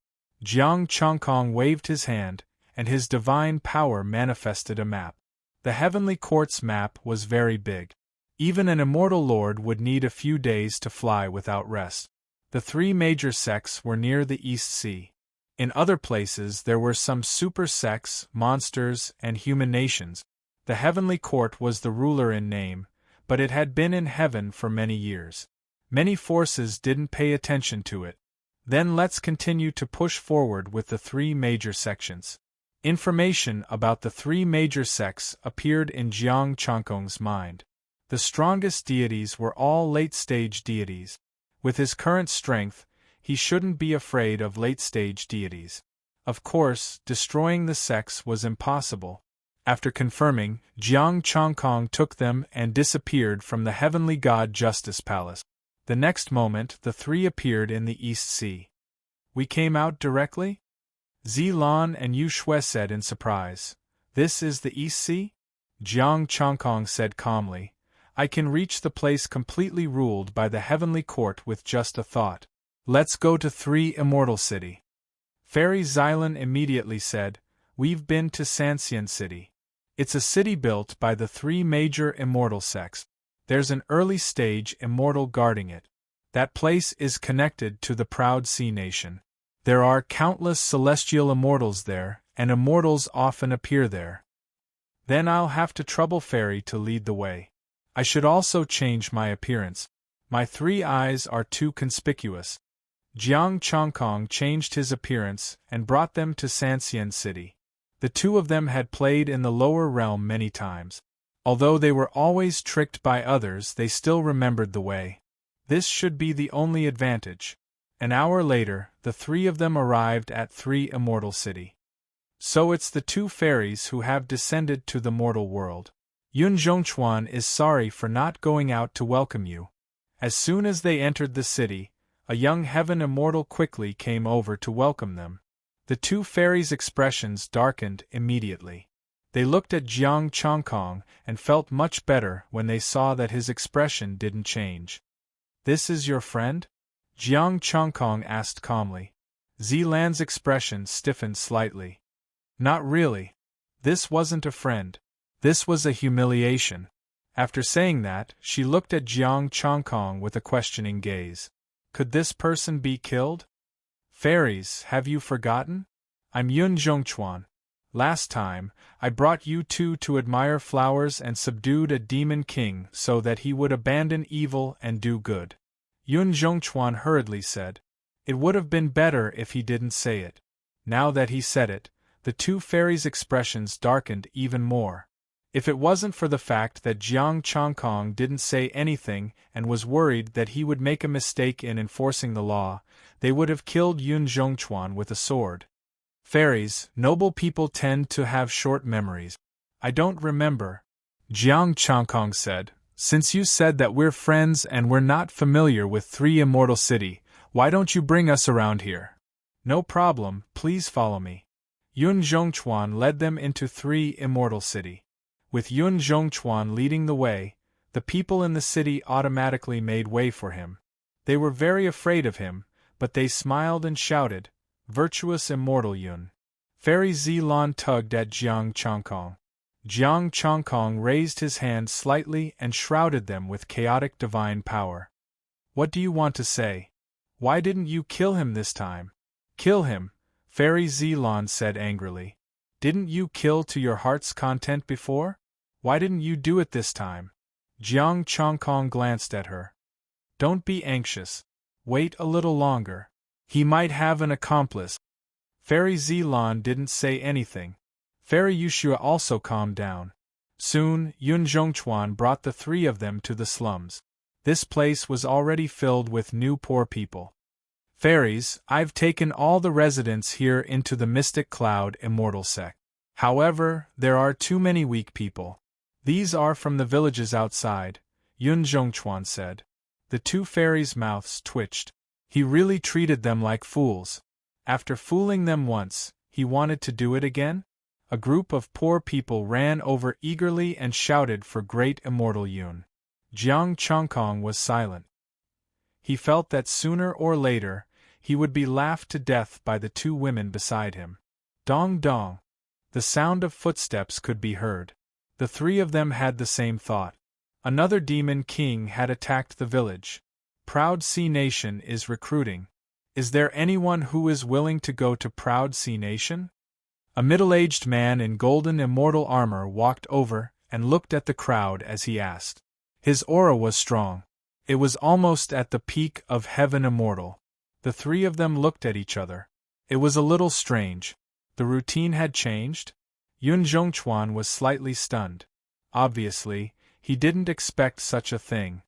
Jiang Changkong waved his hand, and his divine power manifested a map. The Heavenly Court's map was very big. Even an immortal lord would need a few days to fly without rest. The three major sects were near the East Sea. In other places there were some super sects, monsters, and human nations. The Heavenly Court was the ruler in name, but it had been in heaven for many years. Many forces didn't pay attention to it. Then let's continue to push forward with the three major sections. Information about the three major sects appeared in Jiang Changkong's mind. The strongest deities were all late-stage deities. With his current strength, he shouldn't be afraid of late-stage deities. Of course, destroying the sects was impossible. After confirming, Jiang Changkong took them and disappeared from the heavenly god Justice Palace. The next moment, the three appeared in the East Sea. We came out directly? Zilan and Yu Shui said in surprise. This is the East Sea? Jiang Changkong said calmly. I can reach the place completely ruled by the heavenly court with just a thought. Let's go to 3 Immortal City. Fairy Xylan immediately said, We've been to Sanxian City. It's a city built by the 3 major immortal sects. There's an early stage immortal guarding it. That place is connected to the proud sea nation. There are countless celestial immortals there, and immortals often appear there. Then I'll have to trouble Fairy to lead the way. I should also change my appearance. My 3 eyes are too conspicuous. Jiang Changkong changed his appearance and brought them to Sanxian City. The two of them had played in the lower realm many times. Although they were always tricked by others, they still remembered the way. This should be the only advantage. An hour later, the 3 of them arrived at 3 Immortal City. So it's the 2 fairies who have descended to the mortal world. Yun Zhongchuan is sorry for not going out to welcome you. As soon as they entered the city, a young heaven immortal quickly came over to welcome them. The 2 fairies' expressions darkened immediately. They looked at Jiang Changkong and felt much better when they saw that his expression didn't change. This is your friend? Jiang Changkong asked calmly. Zilan's expression stiffened slightly. Not really. This wasn't a friend. This was a humiliation. After saying that, she looked at Jiang Changkong with a questioning gaze. Could this person be killed? Fairies, have you forgotten? I'm Yun Zhongchuan. Last time, I brought you two to admire flowers and subdued a demon king so that he would abandon evil and do good. Yun Zhongchuan hurriedly said. It would have been better if he didn't say it. Now that he said it, the two fairies' expressions darkened even more. If it wasn't for the fact that Jiang Chongkong didn't say anything and was worried that he would make a mistake in enforcing the law, they would have killed Yun Zhongchuan with a sword. Fairies, noble people tend to have short memories. I don't remember, Jiang Chongkong said. Since you said that we're friends and we're not familiar with Three Immortal City, why don't you bring us around here? No problem, please follow me. Yun Zhongchuan led them into Three Immortal City. With Yun Zhongchuan leading the way, the people in the city automatically made way for him. They were very afraid of him, but they smiled and shouted, "Virtuous Immortal Yun." Fairy Zilan tugged at Jiang Chongkong. Jiang Chongkong raised his hand slightly and shrouded them with chaotic divine power. What do you want to say? Why didn't you kill him this time? Kill him, Fairy Zilan said angrily. Didn't you kill to your heart's content before? Why didn't you do it this time? Jiang Chongkong glanced at her. Don't be anxious. Wait a little longer. He might have an accomplice. Fairy Zilan didn't say anything. Fairy Yushua also calmed down. Soon, Yun Zhongchuan brought the three of them to the slums. This place was already filled with new poor people. Fairies, I've taken all the residents here into the Mystic Cloud Immortal sect. However, there are too many weak people. These are from the villages outside, Yun Zhongchuan said. The two fairies' mouths twitched. He really treated them like fools. After fooling them once, he wanted to do it again? A group of poor people ran over eagerly and shouted for Great Immortal Yun. Jiang Chongkong was silent. He felt that sooner or later, he would be laughed to death by the two women beside him. Dong dong. The sound of footsteps could be heard. The three of them had the same thought. Another demon king had attacked the village. Proud Sea Nation is recruiting. Is there anyone who is willing to go to Proud Sea Nation? A middle-aged man in golden immortal armor walked over and looked at the crowd as he asked. His aura was strong. It was almost at the peak of heaven immortal. The three of them looked at each other. It was a little strange. The routine had changed? Yun Zhongchuan was slightly stunned. Obviously, he didn't expect such a thing.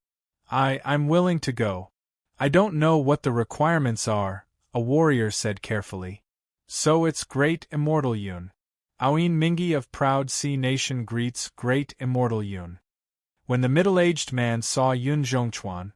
I'm willing to go. I don't know what the requirements are, a warrior said carefully. So it's Great Immortal Yun. Aoin Mingi of Proud Sea Nation greets Great Immortal Yun. When the middle-aged man saw Yun Zhongchuan,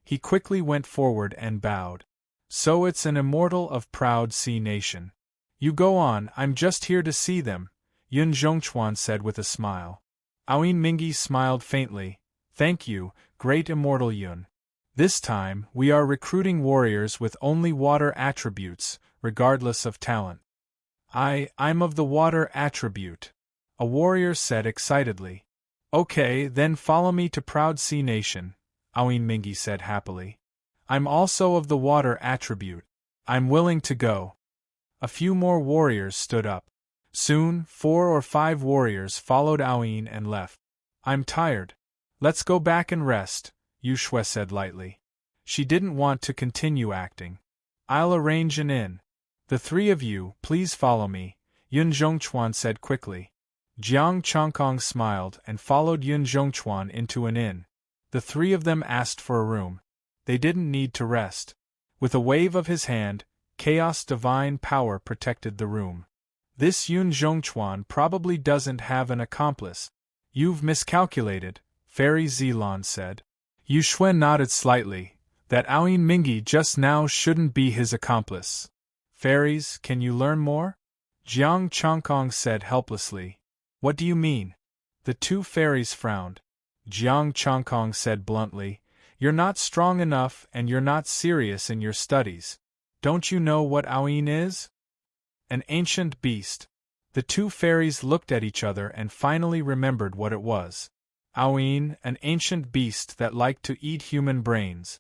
he quickly went forward and bowed. So it's an immortal of Proud Sea Nation. You go on, I'm just here to see them, Yun Zhongchuan said with a smile. Aoin Mingi smiled faintly. Thank you, Great Immortal Yun. This time, we are recruiting warriors with only water attributes, regardless of talent. I'm of the water attribute, a warrior said excitedly. Okay, then follow me to Proud Sea Nation, Aoin Mingi said happily. I'm also of the water attribute. I'm willing to go. A few more warriors stood up. Soon, 4 or 5 warriors followed Aoin and left. I'm tired. Let's go back and rest, Yushue said lightly. She didn't want to continue acting. I'll arrange an inn. The three of you, please follow me, Yun Zhongchuan said quickly. Jiang Chongkong smiled and followed Yun Zhongchuan into an inn. The three of them asked for a room. They didn't need to rest. With a wave of his hand, chaos divine power protected the room. This Yun Zhongchuan probably doesn't have an accomplice. You've miscalculated, Fairy Zilan said. Yushue nodded slightly. That Aoin Mingi just now shouldn't be his accomplice. Fairies, can you learn more? Jiang Chongkong said helplessly. What do you mean? The two fairies frowned. Jiang Chongkong said bluntly, You're not strong enough and you're not serious in your studies. Don't you know what Aoin is? An ancient beast. The two fairies looked at each other and finally remembered what it was. Aoin, an ancient beast that liked to eat human brains.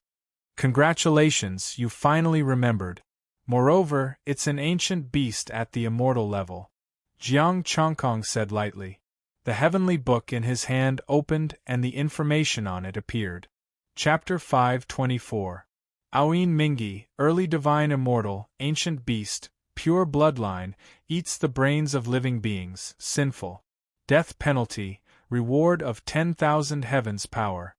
Congratulations, you finally remembered. Moreover, it's an ancient beast at the immortal level. Jiang Chongkong said lightly. The heavenly book in his hand opened and the information on it appeared. Chapter 524. Aoin Mingi, early divine immortal, ancient beast, pure bloodline, eats the brains of living beings, sinful. Death penalty, reward of 10,000 heavens power.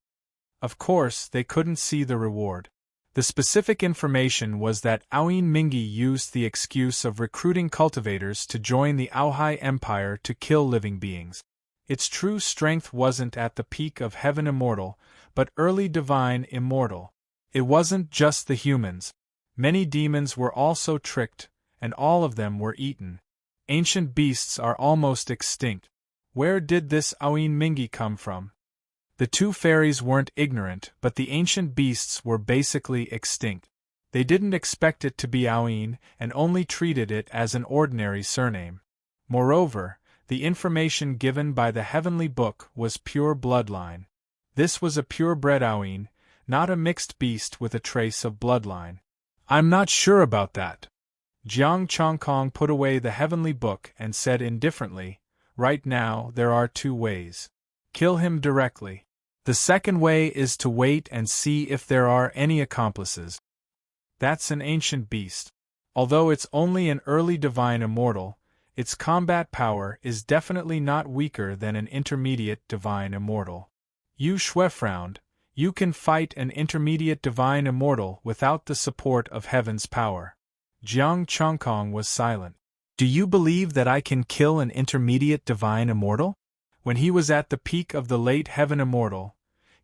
Of course, they couldn't see the reward. The specific information was that Aoin Mingi used the excuse of recruiting cultivators to join the Aohai Empire to kill living beings. Its true strength wasn't at the peak of heaven immortal, but early divine immortal. It wasn't just the humans. Many demons were also tricked, and all of them were eaten. Ancient beasts are almost extinct. Where did this Aoin Mingi come from? The two fairies weren't ignorant, but the ancient beasts were basically extinct. They didn't expect it to be Aoin, and only treated it as an ordinary surname. Moreover, the information given by the heavenly book was pure bloodline. This was a purebred Aoin, not a mixed beast with a trace of bloodline. I'm not sure about that. Jiang Chongkong put away the heavenly book and said indifferently, right now there are two ways. Kill him directly. The second way is to wait and see if there are any accomplices. That's an ancient beast. Although it's only an early divine immortal, its combat power is definitely not weaker than an intermediate divine immortal. Yu Shui frowned. You can fight an intermediate divine immortal without the support of heaven's power. Jiang Chongkong was silent. Do you believe that I can kill an intermediate divine immortal? When he was at the peak of the late heaven immortal,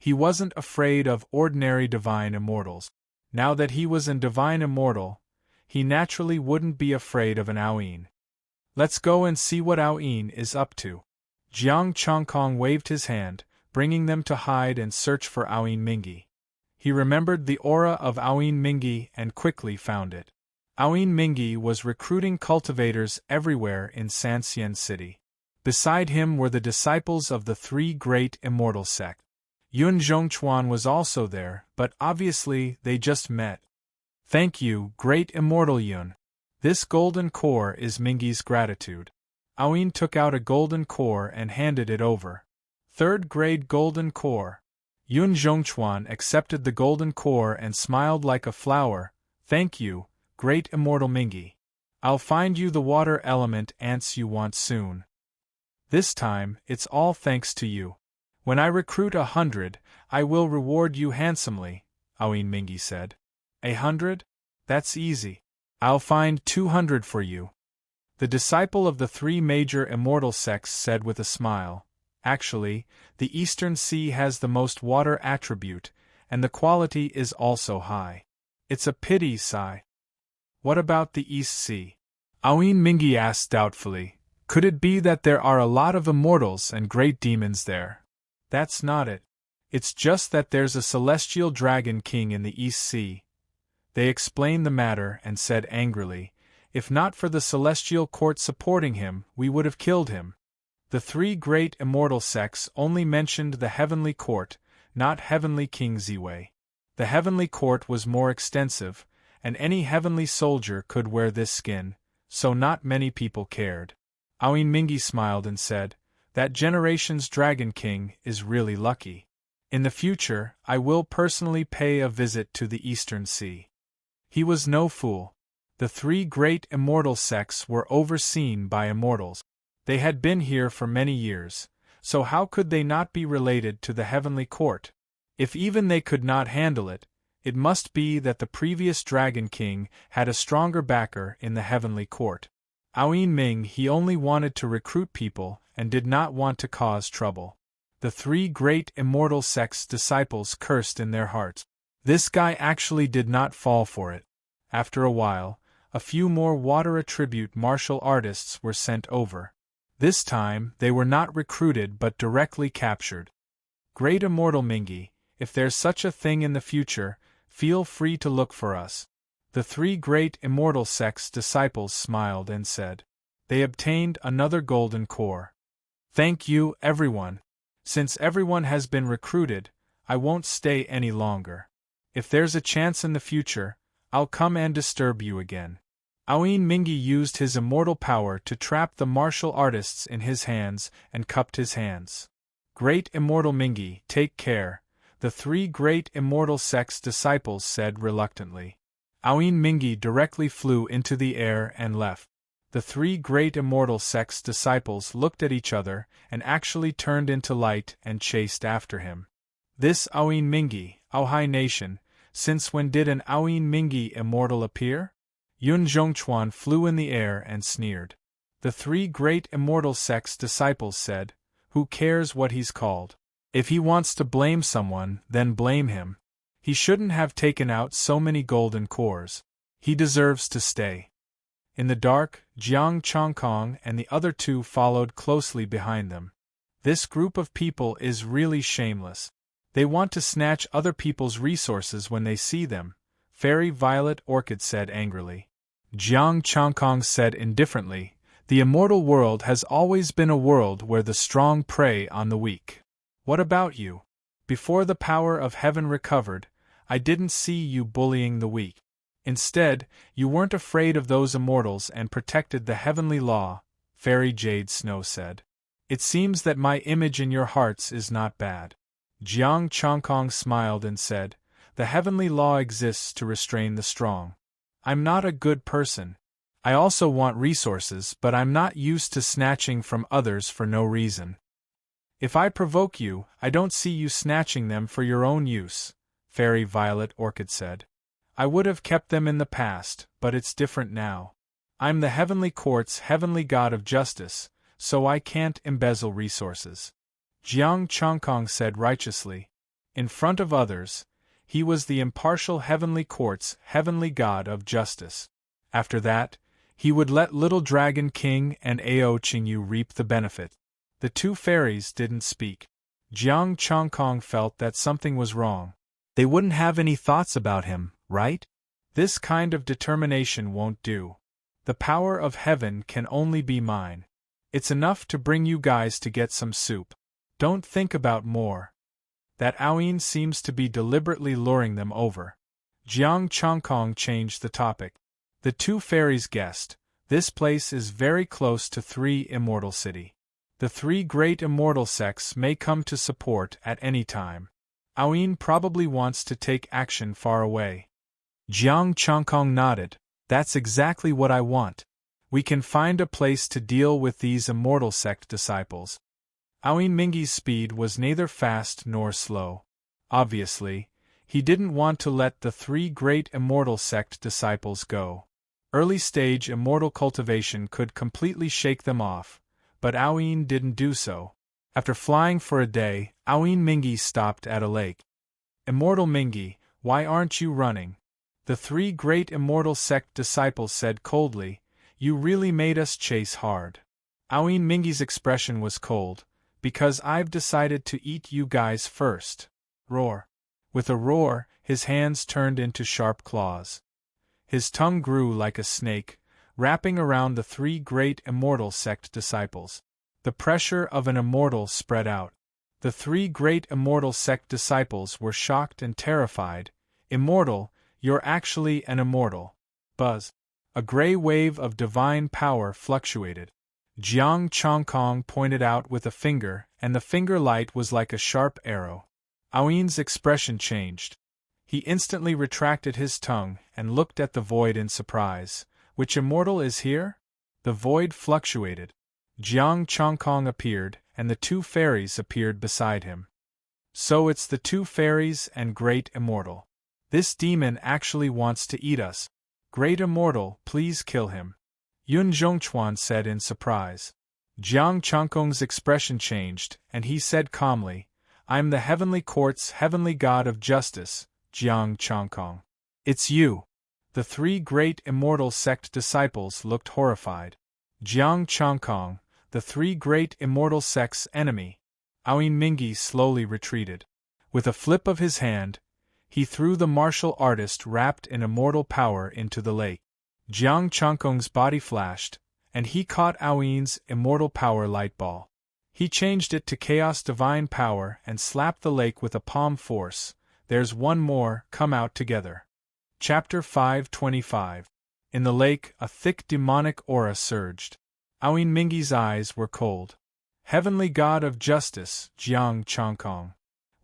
he wasn't afraid of ordinary divine immortals. Now that he was an divine immortal, he naturally wouldn't be afraid of an Aoin. Let's go and see what Aoin is up to. Jiang Chongkong waved his hand, bringing them to hide and search for Aoin Mingi. He remembered the aura of Aoin Mingi and quickly found it. Aoin Mingi was recruiting cultivators everywhere in Sanxian City. Beside him were the disciples of the three great immortal sects. Yun Zhongchuan was also there, but obviously they just met. Thank you, great immortal Yun. This golden core is Mingi's gratitude. Aoin took out a golden core and handed it over. Third-grade golden core. Yun Zhongchuan accepted the golden core and smiled like a flower. Thank you, great immortal Mingi. I'll find you the water element ants you want soon. This time, it's all thanks to you. When I recruit 100, I will reward you handsomely, Aoin Mingi said. 100? That's easy. I'll find 200 for you. The disciple of the three major immortal sects said with a smile. Actually, the Eastern Sea has the most water attribute, and the quality is also high. It's a pity, Sai. What about the East Sea? Aoin Mingi asked doubtfully. Could it be that there are a lot of immortals and great demons there? That's not it. It's just that there's a celestial dragon king in the East Sea. They explained the matter and said angrily, if not for the celestial court supporting him, we would have killed him. The three great immortal sects only mentioned the heavenly court, not heavenly King Ziwei. The heavenly court was more extensive, and any heavenly soldier could wear this skin, so not many people cared. Aoin Mingi smiled and said, that generation's Dragon King is really lucky. In the future, I will personally pay a visit to the Eastern Sea. He was no fool. The three great immortal sects were overseen by immortals. They had been here for many years, so how could they not be related to the heavenly court? If even they could not handle it, it must be that the previous Dragon King had a stronger backer in the heavenly court. Aoin Ming he only wanted to recruit people and did not want to cause trouble. The three great immortal sects' disciples cursed in their hearts. This guy actually did not fall for it. After a while, a few more water attribute martial artists were sent over. This time, they were not recruited but directly captured. Great immortal Mingi, if there's such a thing in the future, feel free to look for us. The three great immortal sects' disciples smiled and said. They obtained another golden core. Thank you, everyone. Since everyone has been recruited, I won't stay any longer. If there's a chance in the future, I'll come and disturb you again. Aoin Mingi used his immortal power to trap the martial artists in his hands and cupped his hands. Great Immortal Mingi, take care, the three great immortal sect's disciples said reluctantly. Aoin Mingi directly flew into the air and left. The three great immortal sect's disciples looked at each other and actually turned into light and chased after him. This Aoin Mingi, Aohai Nation, since when did an Aoin Mingi immortal appear? Yun Zhongchuan flew in the air and sneered. The three great immortal sect's disciples said, who cares what he's called? If he wants to blame someone, then blame him. He shouldn't have taken out so many golden cores. He deserves to stay. In the dark, Jiang Chongkong and the other two followed closely behind them. This group of people is really shameless. They want to snatch other people's resources when they see them, Fairy Violet Orchid said angrily. Jiang Chongkong said indifferently, the immortal world has always been a world where the strong prey on the weak. What about you? Before the power of heaven recovered, I didn't see you bullying the weak. Instead, you weren't afraid of those immortals and protected the heavenly law, Fairy Jade Snow said. It seems that my image in your hearts is not bad. Jiang Chongkong smiled and said, the heavenly law exists to restrain the strong. I'm not a good person. I also want resources, but I'm not used to snatching from others for no reason. If I provoke you, I don't see you snatching them for your own use, Fairy Violet Orchid said. I would have kept them in the past, but it's different now. I'm the Heavenly Court's heavenly god of justice, so I can't embezzle resources. Jiang Chongkong said righteously. In front of others, he was the impartial Heavenly Court's heavenly god of justice. After that, he would let Little Dragon King and Ao Qingyu reap the benefit. The two fairies didn't speak. Jiang Chongkong felt that something was wrong. They wouldn't have any thoughts about him, right? This kind of determination won't do. The power of heaven can only be mine. It's enough to bring you guys to get some soup. Don't think about more. That Aoin seems to be deliberately luring them over. Jiang Chongkong changed the topic. The two fairies guessed, this place is very close to Three Immortal City. The three great immortal sects may come to support at any time. Aoin probably wants to take action far away. Jiang Chongkong nodded. That's exactly what I want. We can find a place to deal with these immortal sect disciples. Aoin Mingi's speed was neither fast nor slow. Obviously, he didn't want to let the three great immortal sect disciples go. Early-stage immortal cultivation could completely shake them off, but Aoin didn't do so. After flying for a day, Aoin Mingi stopped at a lake. Immortal Mingi, why aren't you running? The three great immortal sect disciples said coldly, you really made us chase hard. Aoin Mingi's expression was cold, because I've decided to eat you guys first. Roar. With a roar, his hands turned into sharp claws. His tongue grew like a snake, wrapping around the three great immortal sect disciples. The pressure of an immortal spread out. The three great immortal sect disciples were shocked and terrified. Immortal, you're actually an immortal. Buzz. A gray wave of divine power fluctuated. Jiang Chongkong pointed out with a finger, and the finger light was like a sharp arrow. Aoin's expression changed. He instantly retracted his tongue and looked at the void in surprise. Which immortal is here? The void fluctuated. Jiang Chongkong appeared, and the two fairies appeared beside him. So it's the two fairies and Great Immortal. This demon actually wants to eat us. Great Immortal, please kill him. Yun Zhongchuan said in surprise. Jiang Chongkong's expression changed, and he said calmly, I'm the Heavenly Court's heavenly god of justice, Jiang Chongkong. It's you. The three great immortal sect disciples looked horrified. Jiang Chongkong, the three great immortal sect's enemy. Aoin Mingi slowly retreated. With a flip of his hand, he threw the martial artist wrapped in immortal power into the lake. Jiang Chongkong's body flashed, and he caught Aoin's immortal power light ball. He changed it to chaos divine power and slapped the lake with a palm force. There's one more, come out together. Chapter 525. In the lake, a thick demonic aura surged. Aoin Mingi's eyes were cold. Heavenly God of Justice, Jiang Changkong.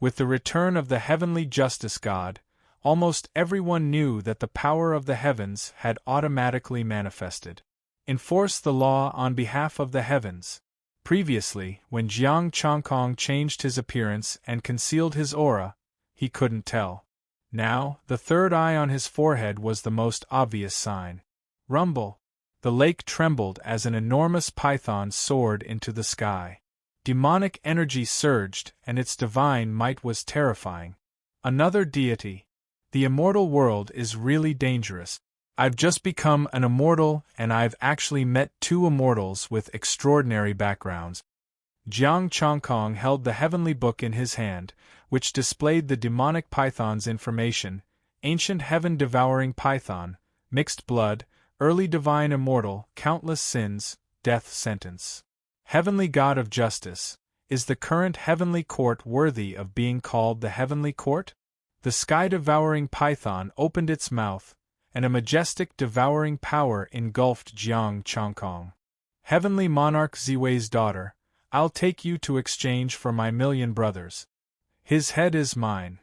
With the return of the Heavenly Justice God, almost everyone knew that the power of the heavens had automatically manifested. Enforce the law on behalf of the heavens. Previously, when Jiang Changkong changed his appearance and concealed his aura, he couldn't tell. Now, the third eye on his forehead was the most obvious sign. Rumble. The lake trembled as an enormous python soared into the sky. Demonic energy surged, and its divine might was terrifying. Another deity. The immortal world is really dangerous. I've just become an immortal, and I've actually met two immortals with extraordinary backgrounds. Jiang Changkong held the heavenly book in his hand, which displayed the demonic python's information: ancient heaven-devouring python, mixed blood, early divine immortal, countless sins, death sentence. Heavenly God of Justice, is the current heavenly court worthy of being called the heavenly court? The sky-devouring python opened its mouth, and a majestic devouring power engulfed Jiang Changkong. Heavenly Monarch Ziwei's daughter, I'll take you to exchange for my million brothers. His head is mine.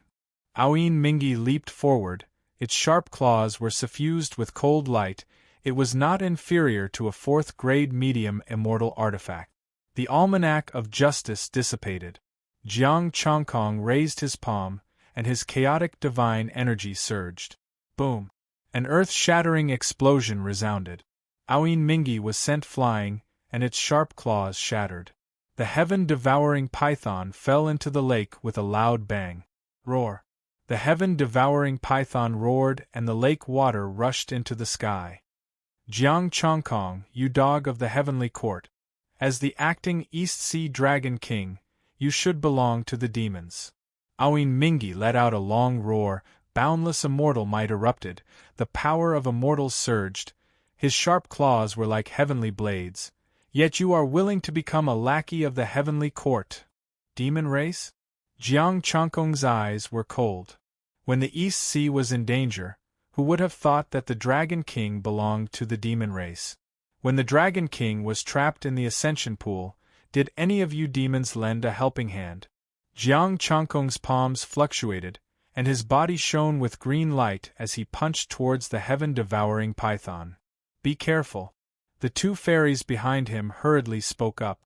Aoin Mingi leaped forward, its sharp claws were suffused with cold light. It was not inferior to a fourth-grade medium immortal artifact. The almanac of justice dissipated. Jiang Changkong raised his palm, and his chaotic divine energy surged. Boom! An earth-shattering explosion resounded. Aoin Mingi was sent flying, and its sharp claws shattered. The heaven-devouring python fell into the lake with a loud bang. Roar! The heaven-devouring python roared, and the lake water rushed into the sky. Jiang Changkong, you dog of the heavenly court, as the acting East Sea Dragon King, you should belong to the demons. Aoin Mingi let out a long roar. Boundless immortal might erupted, the power of immortals surged. His sharp claws were like heavenly blades. Yet you are willing to become a lackey of the heavenly court. Demon race? Jiang Changkong's eyes were cold. When the East Sea was in danger, who would have thought that the Dragon King belonged to the demon race? When the Dragon King was trapped in the Ascension Pool, did any of you demons lend a helping hand? Jiang Changkong's palms fluctuated, and his body shone with green light as he punched towards the heaven-devouring python. Be careful. The two fairies behind him hurriedly spoke up.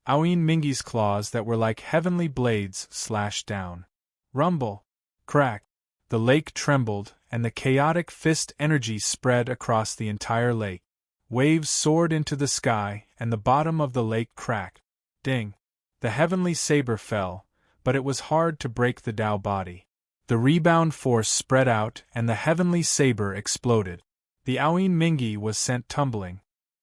Aoin Mingi's claws that were like heavenly blades slashed down. Rumble! Crack! The lake trembled, and the chaotic fist energy spread across the entire lake. Waves soared into the sky, and the bottom of the lake cracked. Ding! The heavenly saber fell, but it was hard to break the Tao body. The rebound force spread out, and the heavenly saber exploded. The Aoin Mingi was sent tumbling.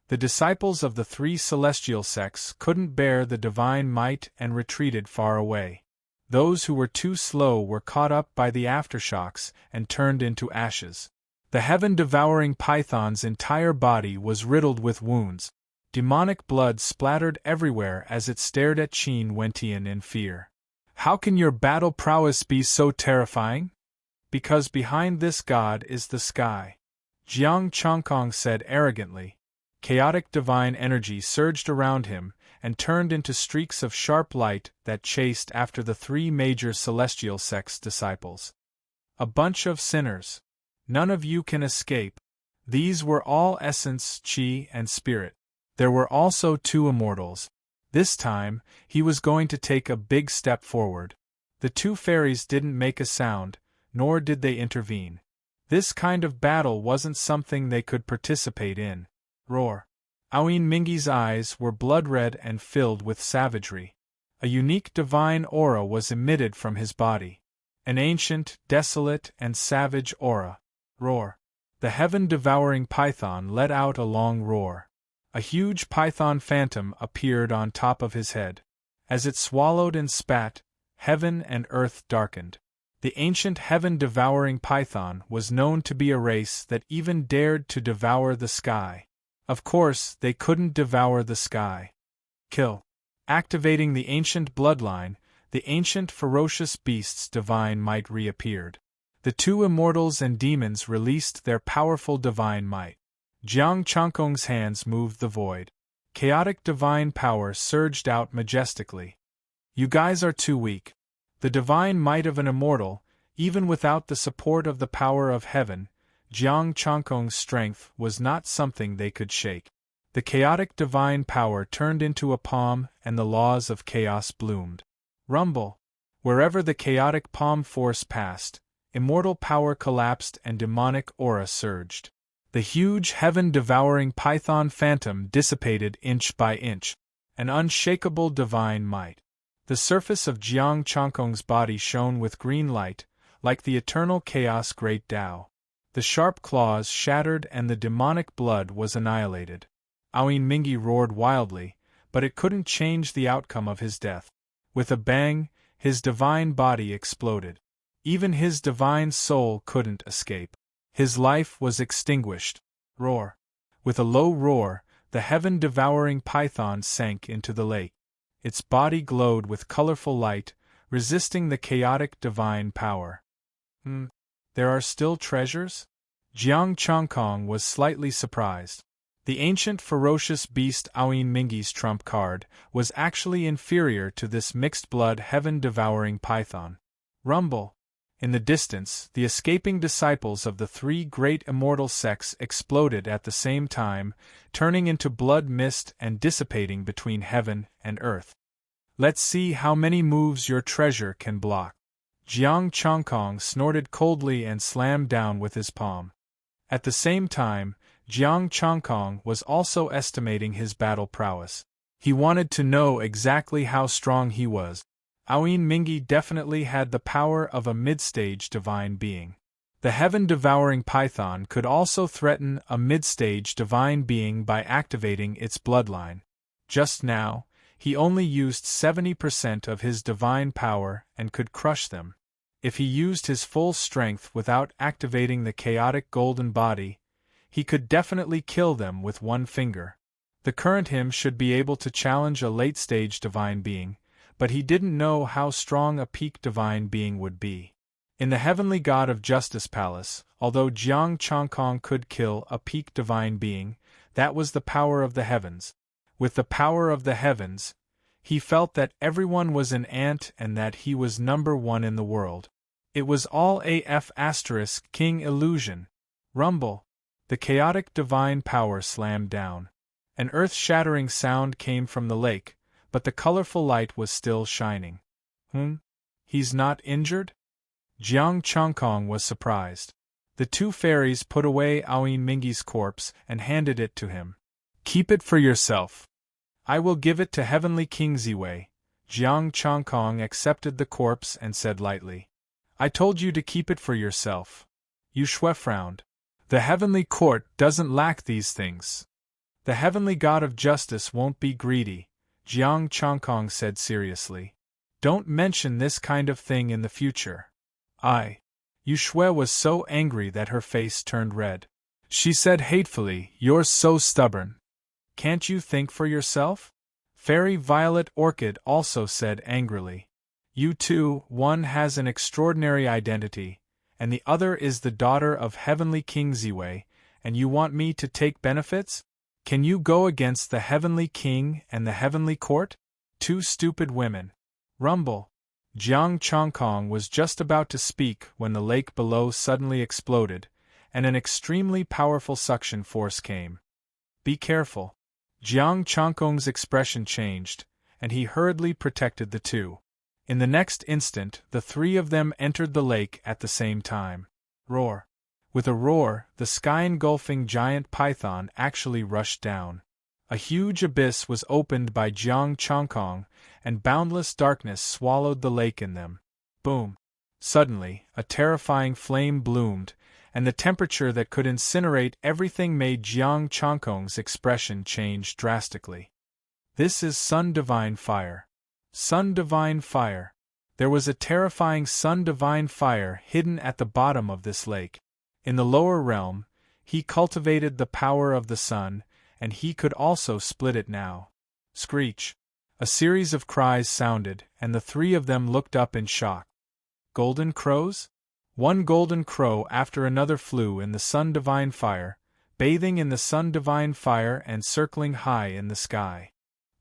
The disciples of the three celestial sects couldn't bear the divine might and retreated far away. Those who were too slow were caught up by the aftershocks and turned into ashes. The heaven-devouring python's entire body was riddled with wounds. Demonic blood splattered everywhere as it stared at Qin Wentian in fear. How can your battle prowess be so terrifying? Because behind this god is the sky. Jiang Changkong said arrogantly. Chaotic divine energy surged around him and turned into streaks of sharp light that chased after the three major celestial sects' disciples. A bunch of sinners. None of you can escape. These were all essence, chi, and spirit. There were also two immortals. This time, he was going to take a big step forward. The two fairies didn't make a sound, nor did they intervene. This kind of battle wasn't something they could participate in. Roar! Aoin Mingi's eyes were blood-red and filled with savagery. A unique divine aura was emitted from his body. An ancient, desolate, and savage aura. Roar! The heaven-devouring python let out a long roar. A huge python phantom appeared on top of his head. As it swallowed and spat, heaven and earth darkened. The ancient heaven-devouring python was known to be a race that even dared to devour the sky. Of course, they couldn't devour the sky. Kill. Activating the ancient bloodline, the ancient ferocious beast's divine might reappeared. The two immortals and demons released their powerful divine might. Jiang Changkong's hands moved the void. Chaotic divine power surged out majestically. You guys are too weak. The divine might of an immortal, even without the support of the power of heaven, Jiang Changkong's strength was not something they could shake. The chaotic divine power turned into a palm and the laws of chaos bloomed. Rumble. Wherever the chaotic palm force passed, immortal power collapsed and demonic aura surged. The huge heaven-devouring python phantom dissipated inch by inch, an unshakable divine might. The surface of Jiang Changkong's body shone with green light, like the eternal chaos great Tao. The sharp claws shattered and the demonic blood was annihilated. Aoin Mingi roared wildly, but it couldn't change the outcome of his death. With a bang, his divine body exploded. Even his divine soul couldn't escape. His life was extinguished. Roar. With a low roar, the heaven-devouring python sank into the lake. Its body glowed with colorful light, resisting the chaotic divine power. There are still treasures? Jiang Changkong was slightly surprised. The ancient ferocious beast Aoin Mingi's trump card was actually inferior to this mixed-blood heaven-devouring python. Rumble. In the distance, the escaping disciples of the three great immortal sects exploded at the same time, turning into blood mist and dissipating between heaven and earth. Let's see how many moves your treasure can block. Jiang Changkong snorted coldly and slammed down with his palm. At the same time, Jiang Changkong was also estimating his battle prowess. He wanted to know exactly how strong he was. Aoin Mingi definitely had the power of a mid-stage divine being. The heaven-devouring python could also threaten a mid-stage divine being by activating its bloodline. Just now, he only used 70% of his divine power and could crush them. If he used his full strength without activating the chaotic golden body, he could definitely kill them with one finger. The current him should be able to challenge a late-stage divine being, but he didn't know how strong a peak divine being would be. In the Heavenly God of Justice Palace, although Jiang Changkong could kill a peak divine being, that was the power of the heavens. With the power of the heavens, he felt that everyone was an ant and that he was number one in the world. It was all AF * King illusion. Rumble. The chaotic divine power slammed down. An earth-shattering sound came from the lake, but the colorful light was still shining. He's not injured? Jiang Changkong was surprised. The two fairies put away Aoin Mingi's corpse and handed it to him. Keep it for yourself. I will give it to Heavenly King Ziwei. Jiang Changkong accepted the corpse and said lightly. I told you to keep it for yourself. Yu Shui frowned. The Heavenly Court doesn't lack these things. The Heavenly God of Justice won't be greedy, Jiang Changkong said seriously. Don't mention this kind of thing in the future. Yu Shui was so angry that her face turned red. She said hatefully, You're so stubborn. Can't you think for yourself? Fairy Violet Orchid also said angrily. You two, one has an extraordinary identity, and the other is the daughter of Heavenly King Ziwei, and you want me to take benefits? Can you go against the Heavenly King and the Heavenly Court? Two stupid women. Rumble. Jiang Changkong was just about to speak when the lake below suddenly exploded, and an extremely powerful suction force came. Be careful. Jiang Changkong's expression changed, and he hurriedly protected the two. In the next instant, the three of them entered the lake at the same time. Roar. With a roar, the sky-engulfing giant python actually rushed down. A huge abyss was opened by Jiang Changkong, and boundless darkness swallowed the lake in them. Boom! Suddenly, a terrifying flame bloomed, and the temperature that could incinerate everything made Jiang Changkong's expression change drastically. This is Sun Divine Fire. Sun Divine Fire. There was a terrifying Sun Divine Fire hidden at the bottom of this lake. In the lower realm, he cultivated the power of the sun, and he could also split it now. Screech! A series of cries sounded, and the three of them looked up in shock. Golden crows? One golden crow after another flew in the Sun Divine Fire, bathing in the sun divine fire and circling high in the sky.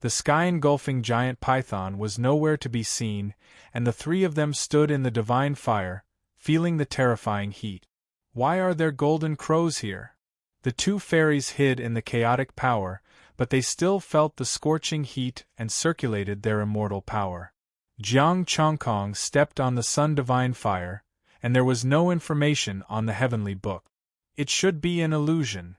The sky-engulfing giant python was nowhere to be seen, and the three of them stood in the divine fire, feeling the terrifying heat. Why are there golden crows here? The two fairies hid in the chaotic power, but they still felt the scorching heat and circulated their immortal power. Jiang Chongkong stepped on the sun divine fire, and there was no information on the heavenly book. It should be an illusion.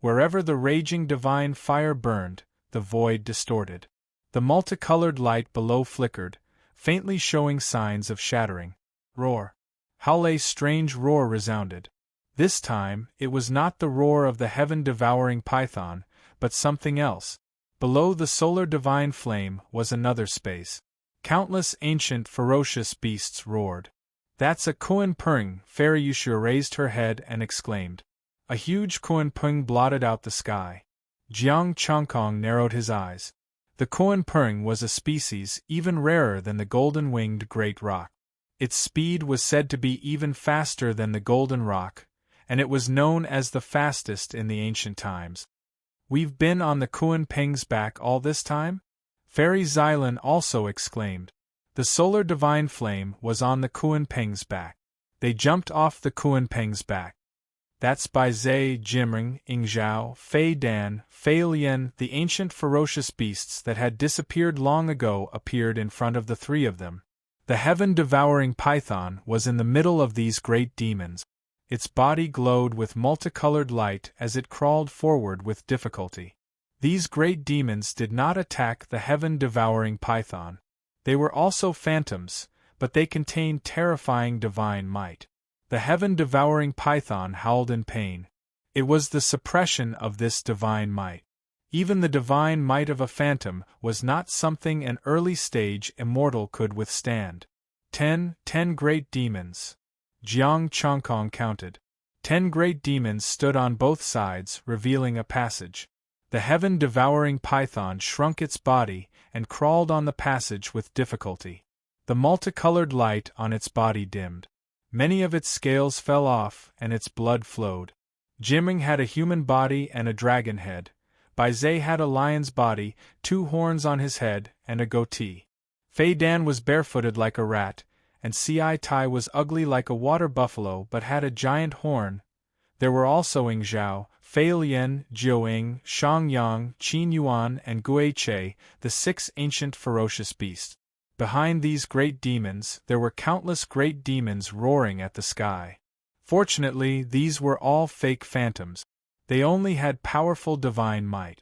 Wherever the raging divine fire burned, the void distorted. The multicolored light below flickered, faintly showing signs of shattering. Roar! Howl's strange roar resounded. This time, it was not the roar of the heaven-devouring python, but something else. Below the solar divine flame was another space. Countless ancient ferocious beasts roared. That's a Kuan Pung, Fairy Yushua raised her head and exclaimed. A huge Kuan Pung blotted out the sky. Jiang Chongkong narrowed his eyes. The Kuan Pung was a species even rarer than the golden-winged great roc. Its speed was said to be even faster than the golden roc, and it was known as the fastest in the ancient times. We've been on the Kuan Peng's back all this time? Fairy Xylan also exclaimed. The solar divine flame was on the Kuan Peng's back. They jumped off the Kuan Peng's back. That's Bai Zhe, Jimring, Ingzhao, Fei Dan, Fei Lian, the ancient ferocious beasts that had disappeared long ago appeared in front of the three of them. The heaven-devouring python was in the middle of these great demons. Its body glowed with multicolored light as it crawled forward with difficulty. These great demons did not attack the heaven-devouring python. They were also phantoms, but they contained terrifying divine might. The heaven-devouring python howled in pain. It was the suppression of this divine might. Even the divine might of a phantom was not something an early-stage immortal could withstand. 10 great demons. Jiang Chongkong counted. 10 great demons stood on both sides, revealing a passage. The heaven-devouring python shrunk its body and crawled on the passage with difficulty. The multicolored light on its body dimmed. Many of its scales fell off, and its blood flowed. Jimring had a human body and a dragon head. Bai Zhe had a lion's body, 2 horns on his head, and a goatee. Fei Dan was barefooted like a rat, and Ci Tai was ugly like a water buffalo but had a giant horn. There were also Ingzhao, Fei Lian, Jiuing, Shangyang, Qin Yuan, and Gui Che, the 6 ancient ferocious beasts. Behind these great demons, there were countless great demons roaring at the sky. Fortunately, these were all fake phantoms. They only had powerful divine might.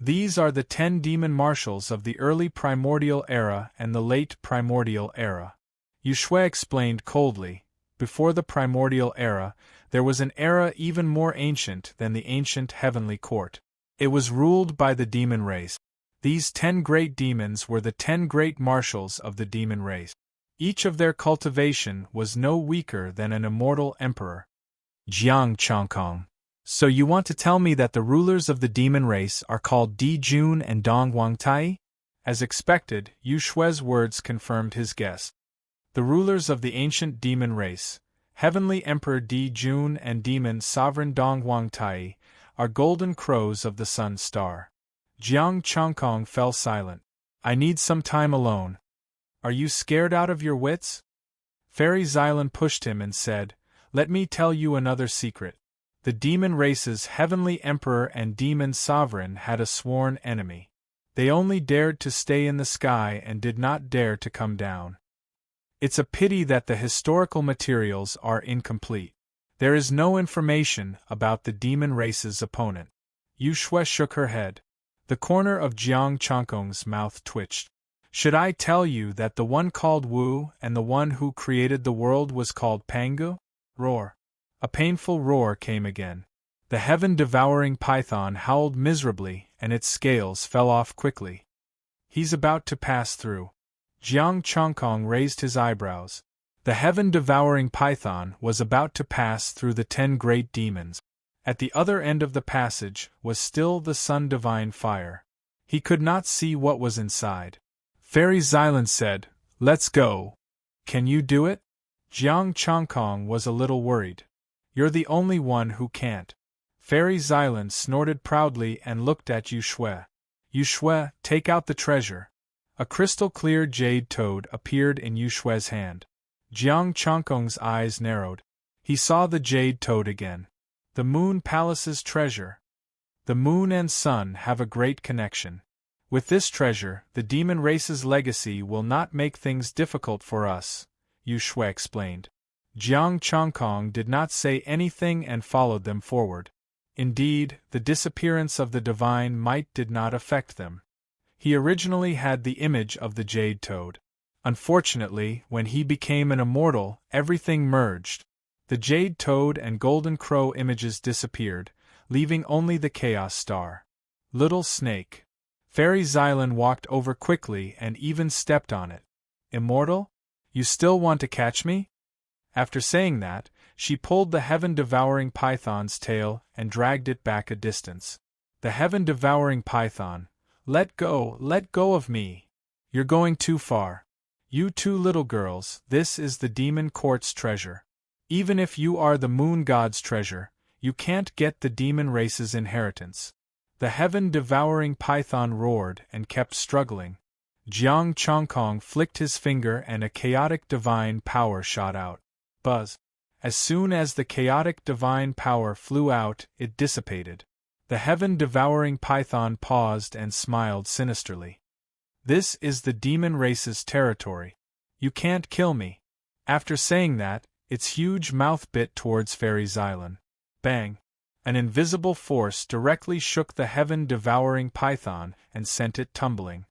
These are the 10 demon marshals of the early primordial era and the late primordial era. Yushua explained coldly. Before the primordial era, there was an era even more ancient than the ancient heavenly court. It was ruled by the demon race. These 10 great demons were the 10 great marshals of the demon race. Each of their cultivation was no weaker than an immortal emperor. Jiang Chongkong. So you want to tell me that the rulers of the demon race are called Di Jun and Dong Wangtai? As expected, Yu Shui's words confirmed his guess. The rulers of the ancient demon race, Heavenly Emperor Di Jun and Demon Sovereign Dong Wangtai, are golden crows of the sun star. Jiang Chongkong fell silent. I need some time alone. Are you scared out of your wits? Fairy Xylan pushed him and said, Let me tell you another secret. The demon race's heavenly emperor and demon sovereign had a sworn enemy. They only dared to stay in the sky and did not dare to come down. It's a pity that the historical materials are incomplete. There is no information about the demon race's opponent. Yu Shui shook her head. The corner of Jiang Chongkong's mouth twitched. Should I tell you that the one called Wu and the one who created the world was called Pangu? Roar. A painful roar came again. The heaven-devouring python howled miserably and its scales fell off quickly. He's about to pass through. Jiang Chongkong raised his eyebrows. The heaven-devouring python was about to pass through the 10 great demons. At the other end of the passage was still the sun divine fire. He could not see what was inside. Fairy Xylan said, Let's go. Can you do it? Jiang Chongkong was a little worried. You're the only one who can't. Fairy Xylan snorted proudly and looked at Yu Shui. Yu Shui, take out the treasure. A crystal-clear jade toad appeared in Yu Shui's hand. Jiang Chongkong's eyes narrowed. He saw the jade toad again. The Moon Palace's treasure. The moon and sun have a great connection. With this treasure, the demon race's legacy will not make things difficult for us, Yu Shui explained. Jiang Chongkong did not say anything and followed them forward. Indeed, the disappearance of the divine might did not affect them. He originally had the image of the jade toad. Unfortunately, when he became an immortal, everything merged. The jade toad and golden crow images disappeared, leaving only the chaos star. Little snake. Fairy Xylan walked over quickly and even stepped on it. Immortal? You still want to catch me? After saying that, she pulled the heaven-devouring python's tail and dragged it back a distance. The heaven-devouring python, let go of me. You're going too far. You two little girls, this is the demon court's treasure. Even if you are the moon god's treasure, you can't get the demon race's inheritance. The heaven-devouring python roared and kept struggling. Jiang Chongkong flicked his finger and a chaotic divine power shot out. Buzz. As soon as the chaotic divine power flew out, it dissipated. The heaven-devouring python paused and smiled sinisterly. This is the demon race's territory. You can't kill me. After saying that, its huge mouth bit towards Fairy Xylan. Bang! An invisible force directly shook the heaven-devouring python and sent it tumbling.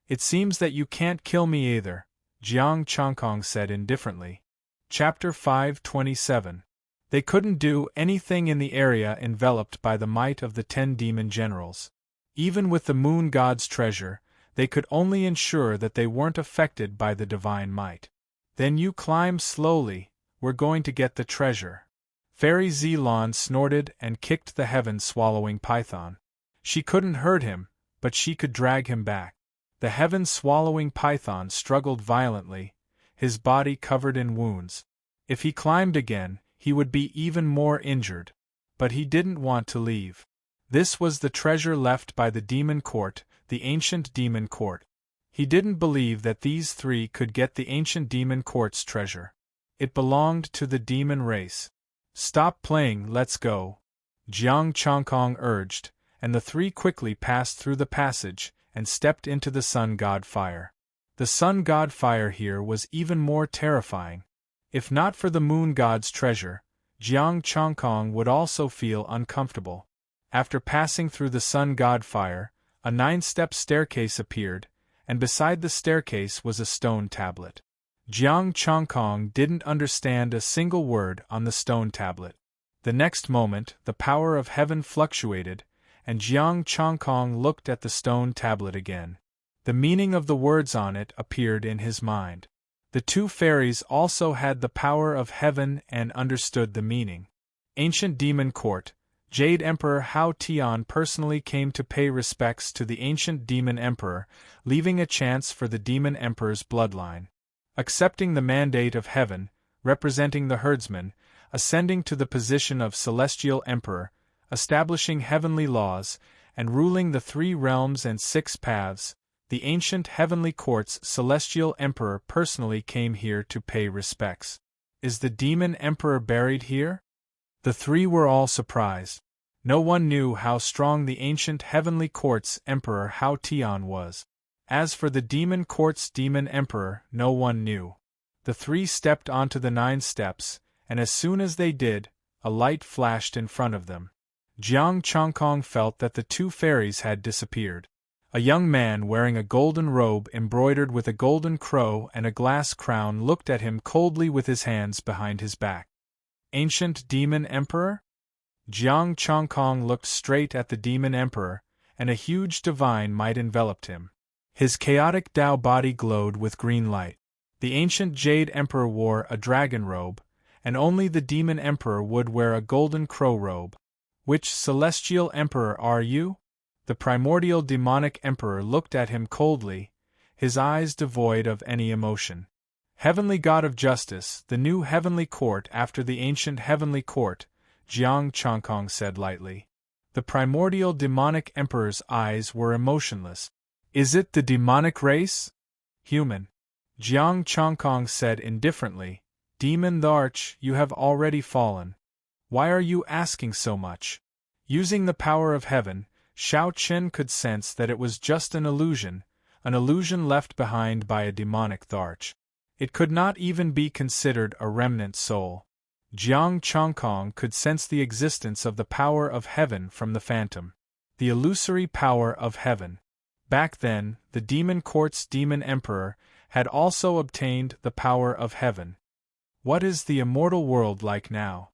It seems that you can't kill me either, Jiang Chongkong said indifferently. Chapter 527. They couldn't do anything in the area enveloped by the might of the 10 demon generals. Even with the moon god's treasure, they could only ensure that they weren't affected by the divine might. Then you climb slowly, we're going to get the treasure. Fairy Xylan snorted and kicked the heaven-swallowing python. She couldn't hurt him, but she could drag him back. The heaven-swallowing python struggled violently, his body covered in wounds. If he climbed again, he would be even more injured. But he didn't want to leave. This was the treasure left by the demon court, the ancient demon court. He didn't believe that these three could get the ancient demon court's treasure. It belonged to the demon race. Stop playing, let's go, Jiang Chongkong urged, and the three quickly passed through the passage and stepped into the sun god fire. The sun god fire here was even more terrifying. If not for the moon god's treasure, Jiang Chongkong would also feel uncomfortable. After passing through the sun god fire, a 9-step staircase appeared, and beside the staircase was a stone tablet. Jiang Chongkong didn't understand a single word on the stone tablet. The next moment, the power of heaven fluctuated, and Jiang Chongkong looked at the stone tablet again. The meaning of the words on it appeared in his mind. The two fairies also had the power of heaven and understood the meaning. Ancient Demon Court, Jade Emperor Hao Tian personally came to pay respects to the ancient Demon Emperor, leaving a chance for the Demon Emperor's bloodline. Accepting the mandate of heaven, representing the herdsman, ascending to the position of Celestial Emperor, establishing heavenly laws, and ruling the 3 realms and 6 paths, the ancient heavenly court's Celestial Emperor personally came here to pay respects. Is the Demon Emperor buried here? The 3 were all surprised. No one knew how strong the ancient heavenly court's Emperor Hao Tian was. As for the demon court's demon emperor, no one knew. The 3 stepped onto the 9 steps, and as soon as they did, a light flashed in front of them. Jiang Chongkong felt that the 2 fairies had disappeared. A young man wearing a golden robe embroidered with a golden crow and a glass crown looked at him coldly with his hands behind his back. Ancient Demon Emperor? Jiang Chongkong looked straight at the Demon Emperor, and a huge divine might enveloped him. His chaotic Tao body glowed with green light. The ancient Jade Emperor wore a dragon robe, and only the Demon Emperor would wear a golden crow robe. Which Celestial Emperor are you? The primordial demonic emperor looked at him coldly, his eyes devoid of any emotion. Heavenly God of Justice, the new heavenly court after the ancient heavenly court, Jiang Changkong said lightly. The primordial demonic emperor's eyes were emotionless. Is it the demonic race? Human. Jiang Changkong said indifferently. Demon the Arch, you have already fallen. Why are you asking so much? Using the power of heaven, Xiao Chen could sense that it was just an illusion left behind by a demonic tharch. It could not even be considered a remnant soul. Jiang Changkong could sense the existence of the power of heaven from the phantom. The illusory power of heaven. Back then, the demon court's demon emperor had also obtained the power of heaven. What is the immortal world like now?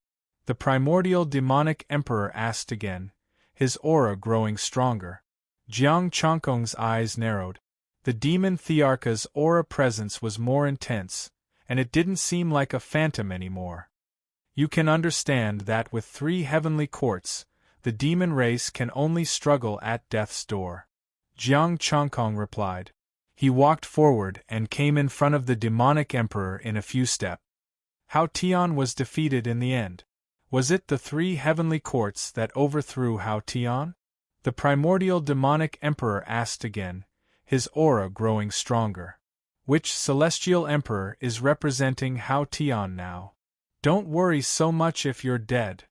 The primordial demonic emperor asked again, his aura growing stronger. Jiang Changkong's eyes narrowed. The demon Thearcha's aura presence was more intense, and it didn't seem like a phantom anymore. You can understand that with 3 heavenly courts, the demon race can only struggle at death's door. Jiang Changkong replied. He walked forward and came in front of the demonic emperor in a few steps. Hao Tian was defeated in the end. Was it the 3 heavenly courts that overthrew Hao Tian? The primordial demonic emperor asked again, his aura growing stronger. Which celestial emperor is representing Hao Tian now? Don't worry so much if you're dead.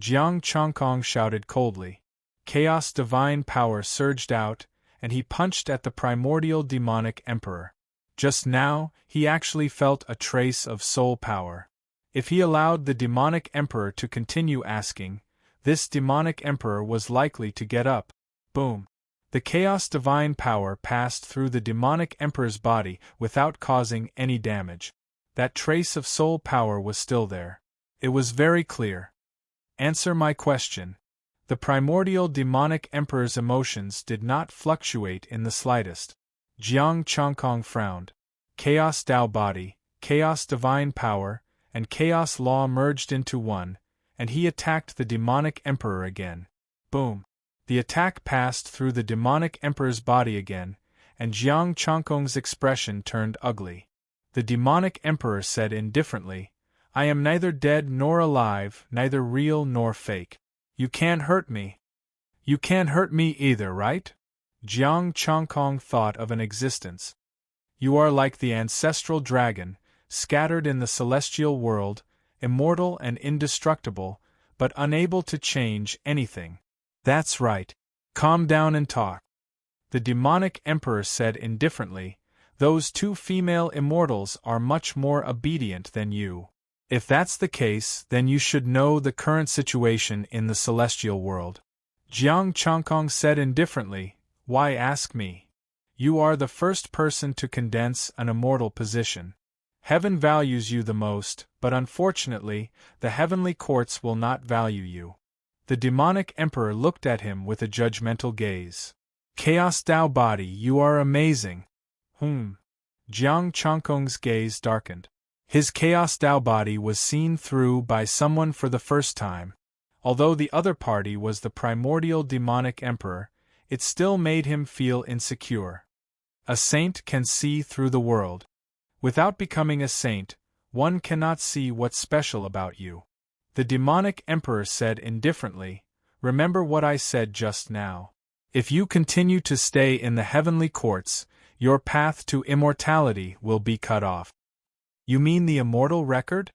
Jiang Changkong shouted coldly. Chaos divine power surged out, and he punched at the primordial demonic emperor. Just now, he actually felt a trace of soul power. If he allowed the demonic emperor to continue asking, this demonic emperor was likely to get up. Boom. The chaos divine power passed through the demonic emperor's body without causing any damage. That trace of soul power was still there. It was very clear. Answer my question. The primordial demonic emperor's emotions did not fluctuate in the slightest. Jiang Changkong frowned. Chaos Dao body, chaos divine power, and chaos law merged into one, and he attacked the demonic emperor again. Boom. The attack passed through the demonic emperor's body again, and Jiang Changkong's expression turned ugly. The demonic emperor said indifferently, I am neither dead nor alive, neither real nor fake. You can't hurt me. You can't hurt me either, right? Jiang Changkong thought of an existence. You are like the ancestral dragon, scattered in the celestial world, immortal and indestructible, but unable to change anything. That's right. Calm down and talk. The demonic emperor said indifferently, those 2 female immortals are much more obedient than you. If that's the case, then you should know the current situation in the celestial world. Jiang Changkong said indifferently, why ask me? You are the first person to condense an immortal position. Heaven values you the most, but unfortunately, the heavenly courts will not value you. The demonic emperor looked at him with a judgmental gaze. Chaos Dao body, you are amazing. Jiang Changkong's gaze darkened. His Chaos Dao body was seen through by someone for the first time. Although the other party was the primordial demonic emperor, it still made him feel insecure. A saint can see through the world. Without becoming a saint, one cannot see what's special about you. The demonic emperor said indifferently, remember what I said just now. If you continue to stay in the heavenly courts, your path to immortality will be cut off. You mean the immortal record?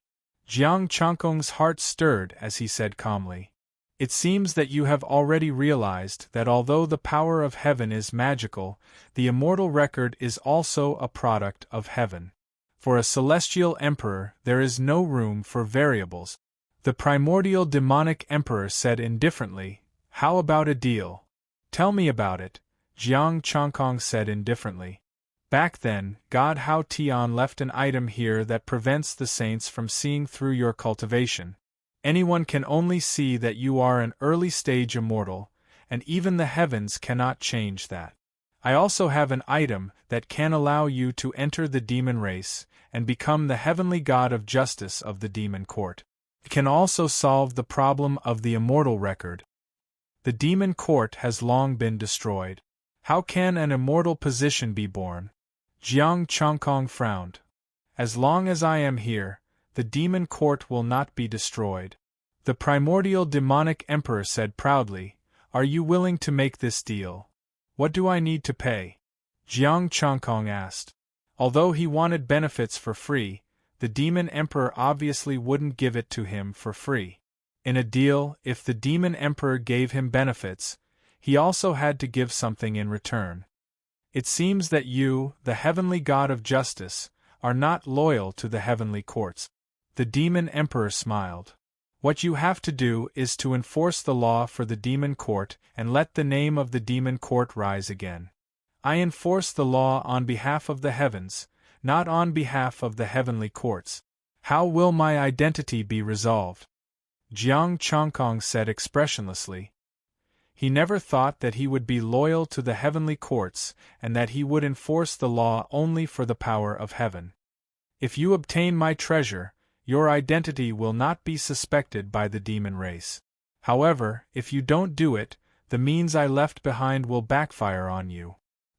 Jiang Changkong's heart stirred as he said calmly. It seems that you have already realized that although the power of heaven is magical, the immortal record is also a product of heaven. For a celestial emperor, there is no room for variables. The primordial demonic emperor said indifferently, how about a deal? Tell me about it, Jiang Changkong said indifferently. Back then, God Hao Tian left an item here that prevents the saints from seeing through your cultivation. Anyone can only see that you are an early-stage immortal, and even the heavens cannot change that. I also have an item that can allow you to enter the demon race and become the heavenly god of justice of the demon court. It can also solve the problem of the immortal record. The demon court has long been destroyed. How can an immortal position be born? Jiang Changkong frowned. As long as I am here, the demon court will not be destroyed. The primordial demonic emperor said proudly, "Are you willing to make this deal? What do I need to pay?" Jiang Changkong asked. Although he wanted benefits for free, the demon emperor obviously wouldn't give it to him for free. In a deal, if the demon emperor gave him benefits, he also had to give something in return. It seems that you, the heavenly god of justice, are not loyal to the heavenly courts. The demon emperor smiled. What you have to do is to enforce the law for the demon court and let the name of the demon court rise again. I enforce the law on behalf of the heavens, not on behalf of the heavenly courts. How will my identity be resolved? Jiang Changkong said expressionlessly. He never thought that he would be loyal to the heavenly courts and that he would enforce the law only for the power of heaven. If you obtain my treasure, your identity will not be suspected by the demon race. However, if you don't do it, the means I left behind will backfire on you.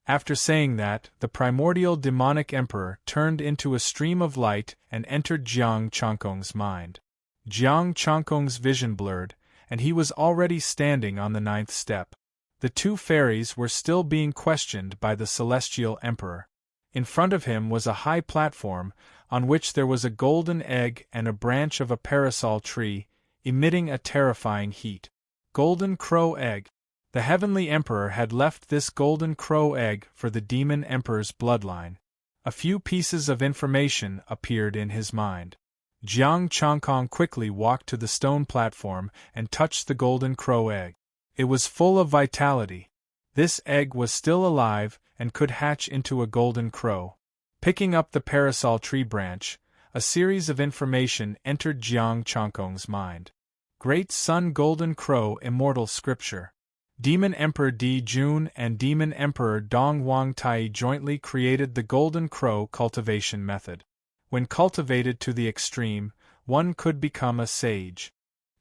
After saying that, the primordial demonic emperor turned into a stream of light and entered Jiang Changkong's mind. Jiang Changkong's vision blurred, and he was already standing on the 9th step. The two fairies were still being questioned by the celestial emperor. In front of him was a high platform, on which there was a golden egg and a branch of a parasol tree, emitting a terrifying heat. Golden crow egg. The heavenly emperor had left this golden crow egg for the demon emperor's bloodline. A few pieces of information appeared in his mind. Jiang Changkong quickly walked to the stone platform and touched the golden crow egg. It was full of vitality. This egg was still alive and could hatch into a golden crow. Picking up the parasol tree branch, a series of information entered Jiang Changkong's mind. Great Sun Golden Crow Immortal Scripture. Demon Emperor Di Jun and Demon Emperor Dong Wang Tai jointly created the Golden Crow cultivation method. When cultivated to the extreme, one could become a sage.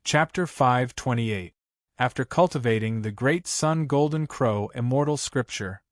Chapter 528. After cultivating the Great Sun Golden Crow Immortal Scripture,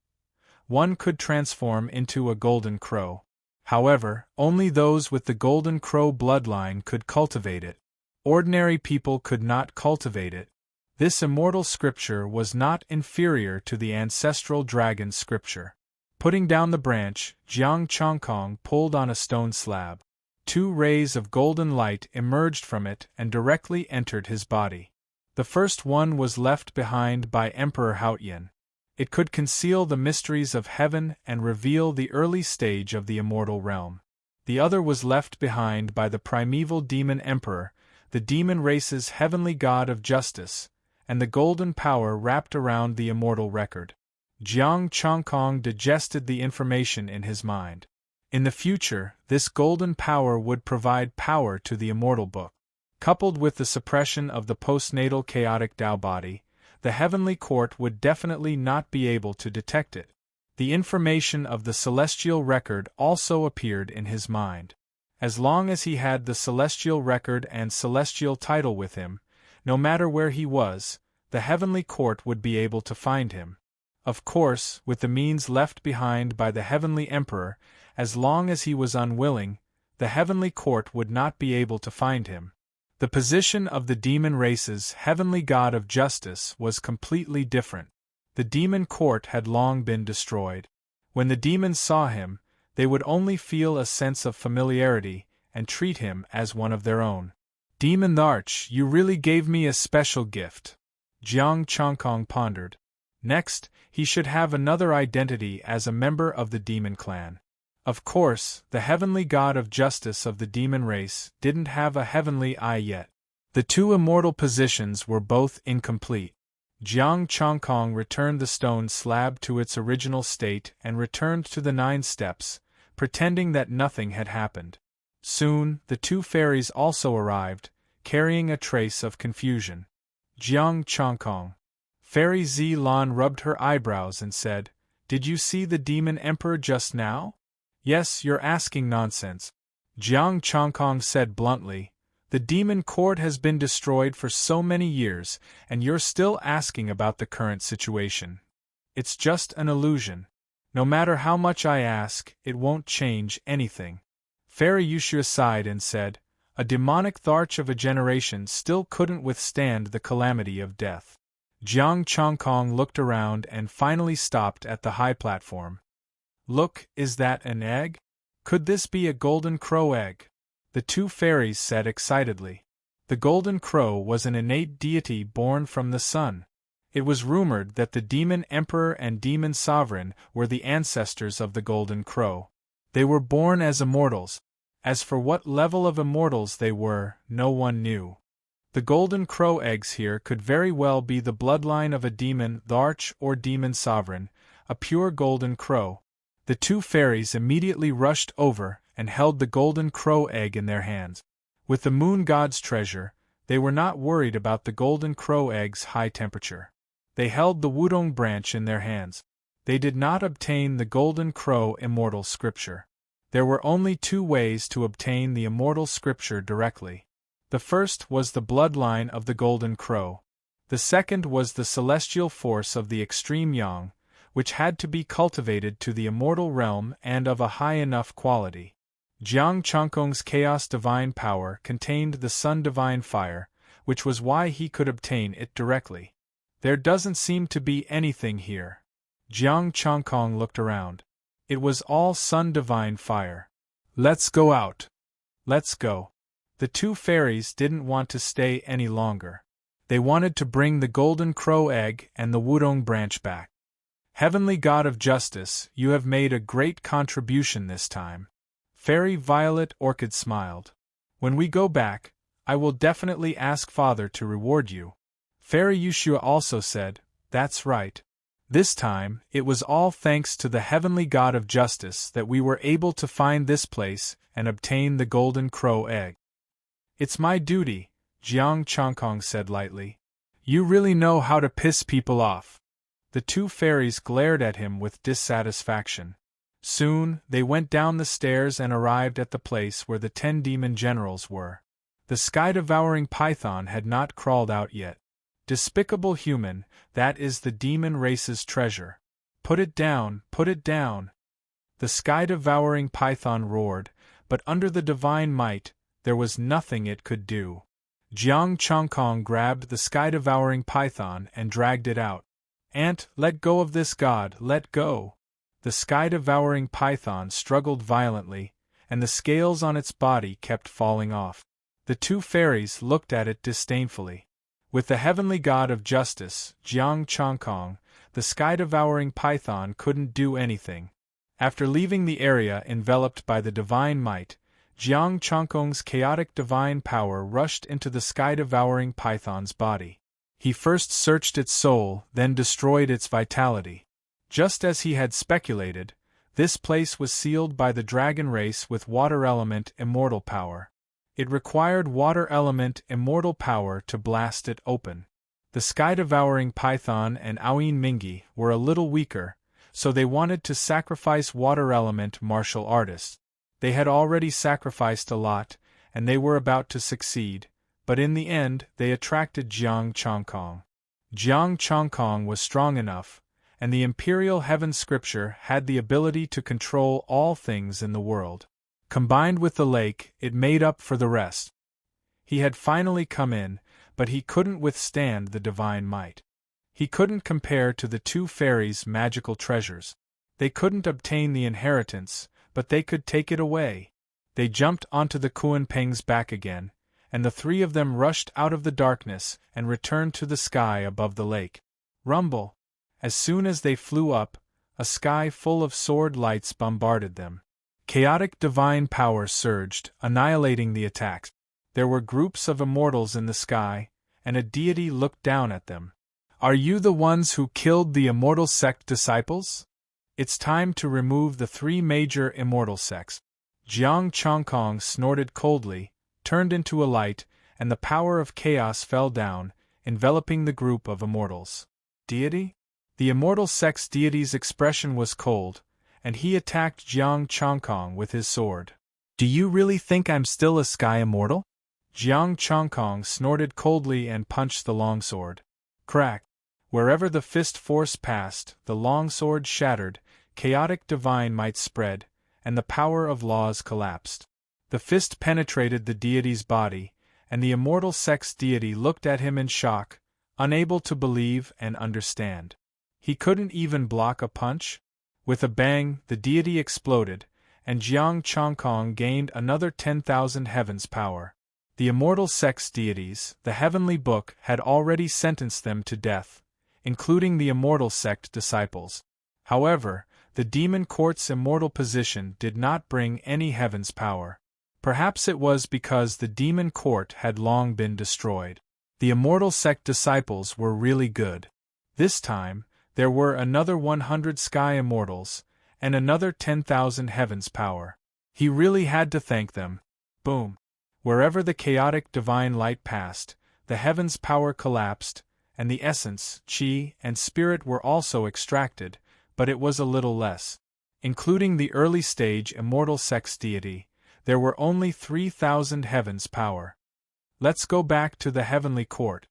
one could transform into a golden crow. However, only those with the golden crow bloodline could cultivate it. Ordinary people could not cultivate it. This immortal scripture was not inferior to the ancestral dragon scripture. Putting down the branch, Jiang Changkong pulled on a stone slab. 2 rays of golden light emerged from it and directly entered his body. The first one was left behind by Emperor Haotian. It could conceal the mysteries of heaven and reveal the early stage of the immortal realm. The other was left behind by the primeval demon emperor, the demon race's heavenly god of justice, and the golden power wrapped around the immortal record. Jiang Changkong digested the information in his mind. In the future, this golden power would provide power to the immortal book. Coupled with the suppression of the postnatal chaotic Tao body, the heavenly court would definitely not be able to detect it. The information of the celestial record also appeared in his mind. As long as he had the celestial record and celestial title with him, no matter where he was, the heavenly court would be able to find him. Of course, with the means left behind by the heavenly emperor, as long as he was unwilling, the heavenly court would not be able to find him. The position of the demon race's heavenly god of justice was completely different. The demon court had long been destroyed. When the demons saw him, they would only feel a sense of familiarity and treat him as one of their own. Demon Arch, you really gave me a special gift. Jiang Changkong pondered. Next, he should have another identity as a member of the demon clan. Of course, the heavenly god of justice of the demon race didn't have a heavenly eye yet. The two immortal positions were both incomplete. Jiang Changkong returned the stone slab to its original state and returned to the 9 steps, pretending that nothing had happened. Soon, the 2 fairies also arrived, carrying a trace of confusion. Jiang Changkong. Fairy Zilan rubbed her eyebrows and said, "Did you see the demon emperor just now?" "Yes, you're asking nonsense." Jiang Changkong said bluntly, "The demon court has been destroyed for so many years, and you're still asking about the current situation. It's just an illusion. No matter how much I ask, it won't change anything." Fairy Yushua sighed and said, "A demonic tharch of a generation still couldn't withstand the calamity of death." Jiang Chongkong looked around and finally stopped at the high platform. "Look, is that an egg? Could this be a golden crow egg?" The two fairies said excitedly. The golden crow was an innate deity born from the sun. It was rumored that the demon emperor and demon sovereign were the ancestors of the golden crow. They were born as immortals. As for what level of immortals they were, no one knew. The golden crow eggs here could very well be the bloodline of a demon tharch or demon sovereign, a pure golden crow. The two fairies immediately rushed over and held the golden crow egg in their hands. With the moon god's treasure, they were not worried about the golden crow egg's high temperature. They held the wudong branch in their hands. They did not obtain the golden crow immortal scripture. There were only two ways to obtain the immortal scripture directly. The first was the bloodline of the golden crow. The second was the celestial force of the extreme yang, which had to be cultivated to the immortal realm and of a high enough quality. Jiang Chongkong's chaos divine power contained the sun divine fire, which was why he could obtain it directly. There doesn't seem to be anything here. Jiang Chongkong looked around. It was all sun divine fire. Let's go out. Let's go. The two fairies didn't want to stay any longer. They wanted to bring the golden crow egg and the wudong branch back. Heavenly God of Justice, you have made a great contribution this time. Fairy Violet Orchid smiled. When we go back, I will definitely ask Father to reward you. Fairy Yushua also said, "That's right. This time, it was all thanks to the Heavenly God of Justice that we were able to find this place and obtain the golden crow egg." "It's my duty," Jiang Chongkong said lightly. "You really know how to piss people off." The two fairies glared at him with dissatisfaction. Soon, they went down the stairs and arrived at the place where the 10 demon generals were. The sky-devouring python had not crawled out yet. Despicable human, that is the demon race's treasure. Put it down, put it down. The sky-devouring python roared, but under the divine might, there was nothing it could do. Jiang Chongkong grabbed the sky-devouring python and dragged it out. "Aunt, let go of this god, let go." The sky-devouring python struggled violently, and the scales on its body kept falling off. The two fairies looked at it disdainfully. With the Heavenly God of Justice, Jiang Chongkong, the sky-devouring python couldn't do anything. After leaving the area enveloped by the divine might, Jiang Chongkong's chaotic divine power rushed into the sky-devouring python's body. He first searched its soul, then destroyed its vitality. Just as he had speculated, this place was sealed by the dragon race with water element immortal power. It required water element immortal power to blast it open. The sky-devouring python and Aoyin Mingi were a little weaker, so they wanted to sacrifice water element martial artists. They had already sacrificed a lot, and they were about to succeed, but in the end they attracted Jiang Chongkong. Jiang Chongkong was strong enough, and the Imperial Heaven Scripture had the ability to control all things in the world. Combined with the lake, it made up for the rest. He had finally come in, but he couldn't withstand the divine might. He couldn't compare to the two fairies' magical treasures. They couldn't obtain the inheritance, but they could take it away. They jumped onto the Kuan-Peng's back again, and the three of them rushed out of the darkness and returned to the sky above the lake. Rumble! As soon as they flew up, a sky full of sword lights bombarded them. Chaotic divine power surged, annihilating the attacks. There were groups of immortals in the sky, and a deity looked down at them. "Are you the ones who killed the immortal sect disciples? It's time to remove the 3 major immortal sects." Jiang Chongkong snorted coldly, turned into a light, and the power of chaos fell down, enveloping the group of immortals. "Deity?" The immortal sect's deity's expression was cold, and he attacked Jiang Chongkong with his sword. "Do you really think I'm still a sky immortal?" Jiang Chongkong snorted coldly and punched the longsword. Crack! Wherever the fist force passed, the longsword shattered, chaotic divine might spread, and the power of laws collapsed. The fist penetrated the deity's body, and the immortal sex deity looked at him in shock, unable to believe and understand. He couldn't even block a punch? With a bang, the deity exploded, and Jiang Chongkong gained another 10,000 heavens power. The immortal sex deities, the heavenly book, had already sentenced them to death, including the immortal sect disciples. However, the demon court's immortal position did not bring any heavens power. Perhaps it was because the demon court had long been destroyed. The immortal sect disciples were really good. This time, there were another 100 sky immortals, and another 10,000 heavens power. He really had to thank them. Boom! Wherever the chaotic divine light passed, the heavens power collapsed, and the essence, chi, and spirit were also extracted, but it was a little less. Including the early stage immortal sex deity, there were only 3,000 heavens power. Let's go back to the heavenly court.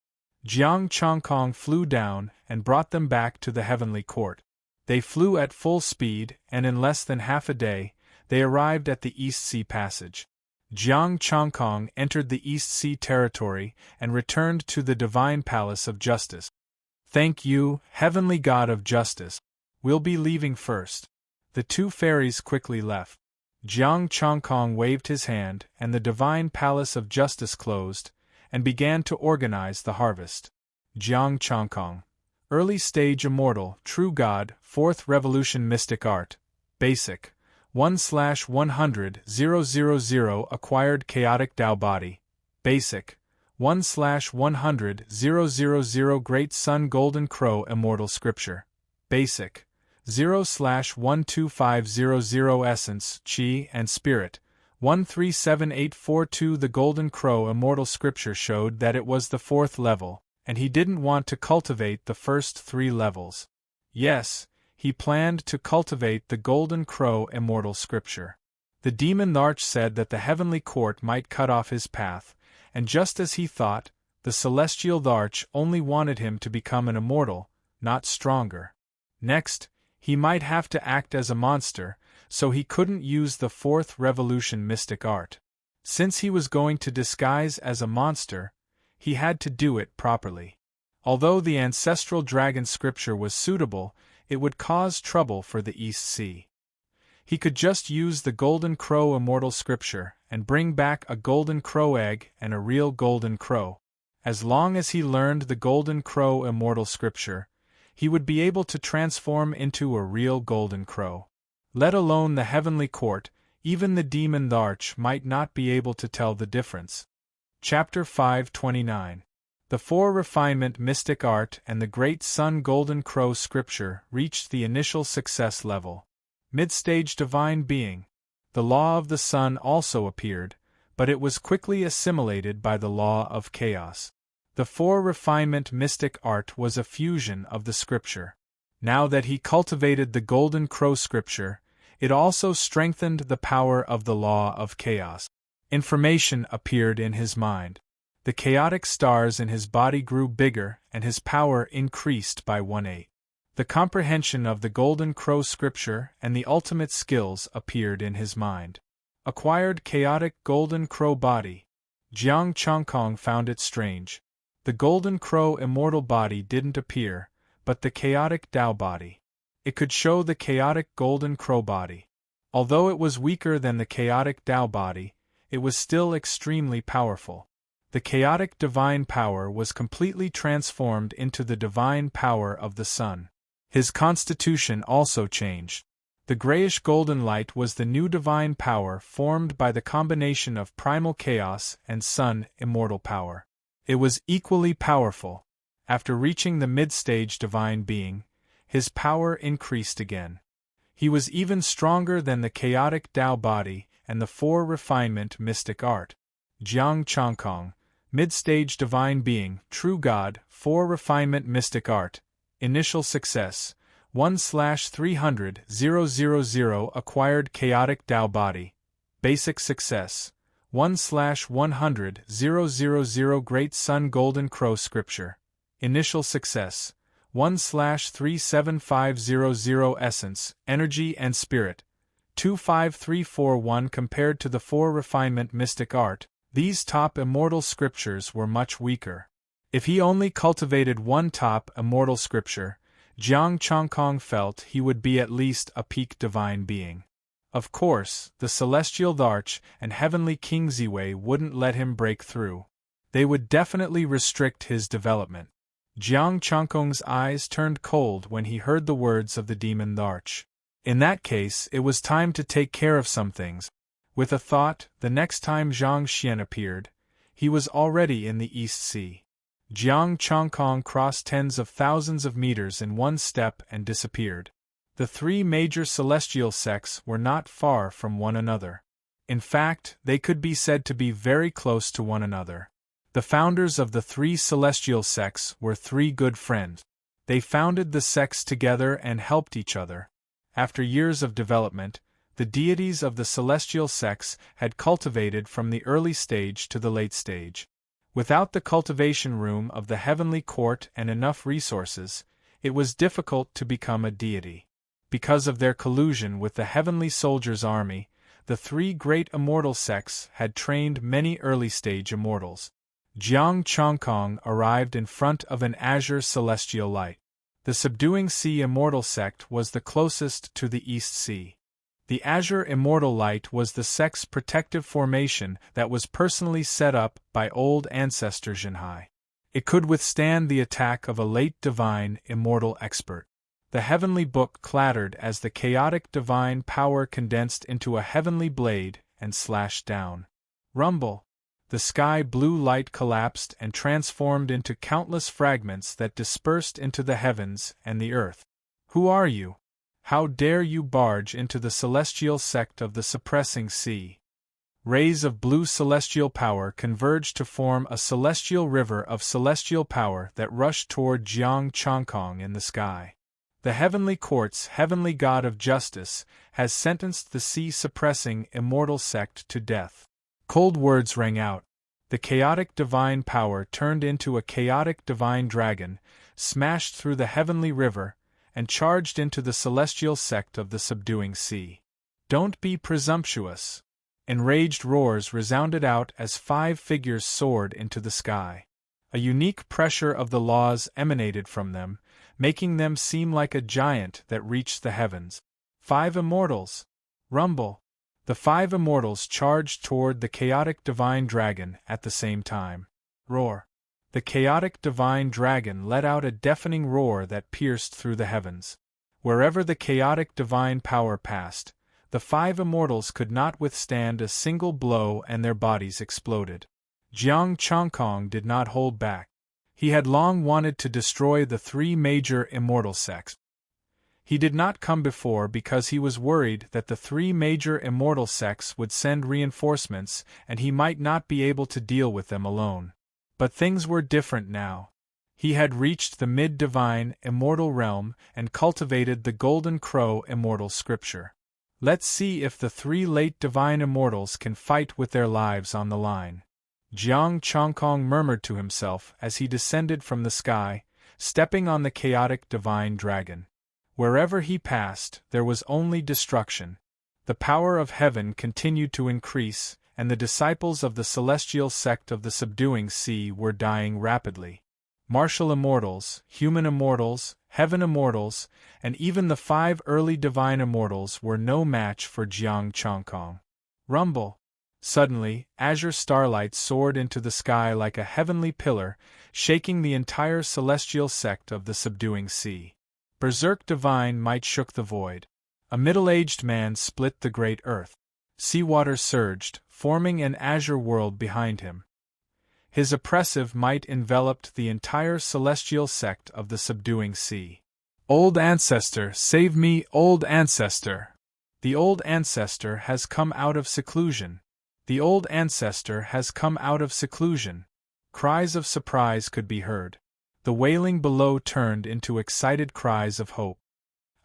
Jiang Chongkong flew down and brought them back to the heavenly court. They flew at full speed, and in less than half a day, they arrived at the East Sea Passage. Jiang Chongkong entered the East Sea territory and returned to the Divine Palace of Justice. Thank you, Heavenly God of Justice. We'll be leaving first. The two fairies quickly left. Jiang Chongkong waved his hand, and the Divine Palace of Justice closed, and began to organize the harvest. Jiang Chongkong. Early Stage Immortal, True God, 4th Revolution Mystic Art. Basic. 1/100,000 Acquired Chaotic Tao Body. Basic. 1/100,000 Great Sun Golden Crow Immortal Scripture. Basic. 0/12500 Essence, Chi, and Spirit. 137842 The Golden Crow Immortal Scripture showed that it was the 4th level, and he didn't want to cultivate the first 3 levels. Yes, he planned to cultivate the Golden Crow Immortal Scripture. The demon Tharch said that the heavenly court might cut off his path, and just as he thought, the celestial Tharch only wanted him to become an immortal, not stronger. Next, he might have to act as a monster, so he couldn't use the 4th Revolution Mystic Art. Since he was going to disguise as a monster, he had to do it properly. Although the ancestral dragon scripture was suitable, it would cause trouble for the East Sea. He could just use the Golden Crow Immortal Scripture and bring back a golden crow egg and a real golden crow. As long as he learned the Golden Crow Immortal Scripture, he would be able to transform into a real golden crow. Let alone the heavenly court, even the demon Tharch might not be able to tell the difference. Chapter 529. The 4 Refinement Mystic Art and the Great Sun Golden Crow Scripture reached the initial success level. Mid-stage Divine Being. The Law of the Sun also appeared, but it was quickly assimilated by the Law of Chaos. The 4 Refinement Mystic Art was a fusion of the Scripture. Now that he cultivated the Golden Crow Scripture, it also strengthened the power of the Law of Chaos. Information appeared in his mind. The chaotic stars in his body grew bigger and his power increased by 1/8. The comprehension of the Golden Crow Scripture and the ultimate skills appeared in his mind. Acquired chaotic Golden Crow body. Jiang Chongkong found it strange. The Golden Crow immortal body didn't appear, but the chaotic Tao body. It could show the chaotic Golden Crow body. Although it was weaker than the chaotic Tao body, it was still extremely powerful. The chaotic divine power was completely transformed into the divine power of the sun. His constitution also changed. The grayish-golden light was the new divine power formed by the combination of primal chaos and sun immortal power. It was equally powerful. After reaching the mid-stage divine being, his power increased again. He was even stronger than the chaotic Tao body and the 4 Refinement Mystic Art. Jiang Chongkong, Mid-Stage Divine Being, True God, 4 Refinement Mystic Art. Initial Success, 1/300,000 Acquired Chaotic Tao Body. Basic Success, 1/100,000 Great Sun Golden Crow Scripture. Initial Success, 1/37500 Essence, Energy and Spirit. 25341 compared to the 4 refinement mystic art, these top immortal scriptures were much weaker. If he only cultivated one top immortal scripture, Jiang Chongkong felt he would be at least a peak divine being. Of course, the celestial Arch and heavenly King Ziwei wouldn't let him break through. They would definitely restrict his development. Jiang Chongkong's eyes turned cold when he heard the words of the demon Arch. In that case, it was time to take care of some things. With a thought, the next time Zhang Xian appeared, he was already in the East Sea. Jiang Chongkong crossed tens of thousands of meters in one step and disappeared. The 3 major celestial sects were not far from one another. In fact, they could be said to be very close to one another. The founders of the 3 celestial sects were 3 good friends. They founded the sects together and helped each other. After years of development, the deities of the celestial sects had cultivated from the early stage to the late stage. Without the cultivation room of the heavenly court and enough resources, it was difficult to become a deity. Because of their collusion with the heavenly soldiers' army, the 3 great immortal sects had trained many early-stage immortals. Jiang Chongkong arrived in front of an azure celestial light. The subduing sea immortal sect was the closest to the East Sea. The azure immortal light was the sect's protective formation that was personally set up by old ancestor Zhenhai. It could withstand the attack of a late divine immortal expert. The heavenly book clattered as the chaotic divine power condensed into a heavenly blade and slashed down. Rumble! The sky blue light collapsed and transformed into countless fragments that dispersed into the heavens and the earth. Who are you? How dare you barge into the celestial sect of the suppressing sea? Rays of blue celestial power converged to form a celestial river of celestial power that rushed toward Jiang Chongkong in the sky. The heavenly court's heavenly god of justice has sentenced the sea-suppressing immortal sect to death. Cold words rang out. The chaotic divine power turned into a chaotic divine dragon, smashed through the heavenly river, and charged into the celestial sect of the subduing sea. Don't be presumptuous. Enraged roars resounded out as 5 figures soared into the sky. A unique pressure of the laws emanated from them, making them seem like a giant that reached the heavens. 5 immortals! Rumble! The 5 immortals charged toward the chaotic divine dragon at the same time. Roar! The chaotic divine dragon let out a deafening roar that pierced through the heavens. Wherever the chaotic divine power passed, the 5 immortals could not withstand a single blow and their bodies exploded. Jiang Chongkong did not hold back. He had long wanted to destroy the 3 major immortal sects. He did not come before because he was worried that the 3 major immortal sects would send reinforcements and he might not be able to deal with them alone. But things were different now. He had reached the mid-divine immortal realm and cultivated the Golden Crow immortal scripture. Let's see if the 3 late divine immortals can fight with their lives on the line. Jiang Chongkong murmured to himself as he descended from the sky, stepping on the chaotic divine dragon. Wherever he passed, there was only destruction. The power of heaven continued to increase, and the disciples of the celestial sect of the subduing sea were dying rapidly. Martial immortals, human immortals, heaven immortals, and even the 5 early divine immortals were no match for Jiang Chongkong. Rumble! Suddenly, azure starlight soared into the sky like a heavenly pillar, shaking the entire celestial sect of the subduing sea. Berserk divine might shook the void. A middle-aged man split the great earth. Seawater surged, forming an azure world behind him. His oppressive might enveloped the entire celestial sect of the subduing sea. Old ancestor, save me, old ancestor! The old ancestor has come out of seclusion. The old ancestor has come out of seclusion. Cries of surprise could be heard. The wailing below turned into excited cries of hope.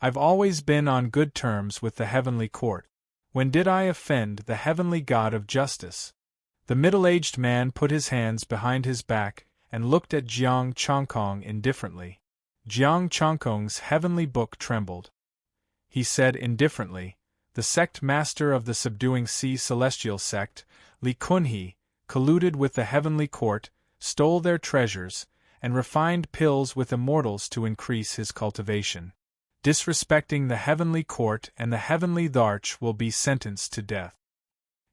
I've always been on good terms with the heavenly court. When did I offend the heavenly God of justice? The middle-aged man put his hands behind his back and looked at Jiang Chongkong indifferently. Jiang Chongkong's heavenly book trembled. He said indifferently, The sect master of the subduing sea celestial sect, Li Kunhe, colluded with the heavenly court, stole their treasures, and refined pills with immortals to increase his cultivation. Disrespecting the heavenly court and the heavenly Dharch will be sentenced to death.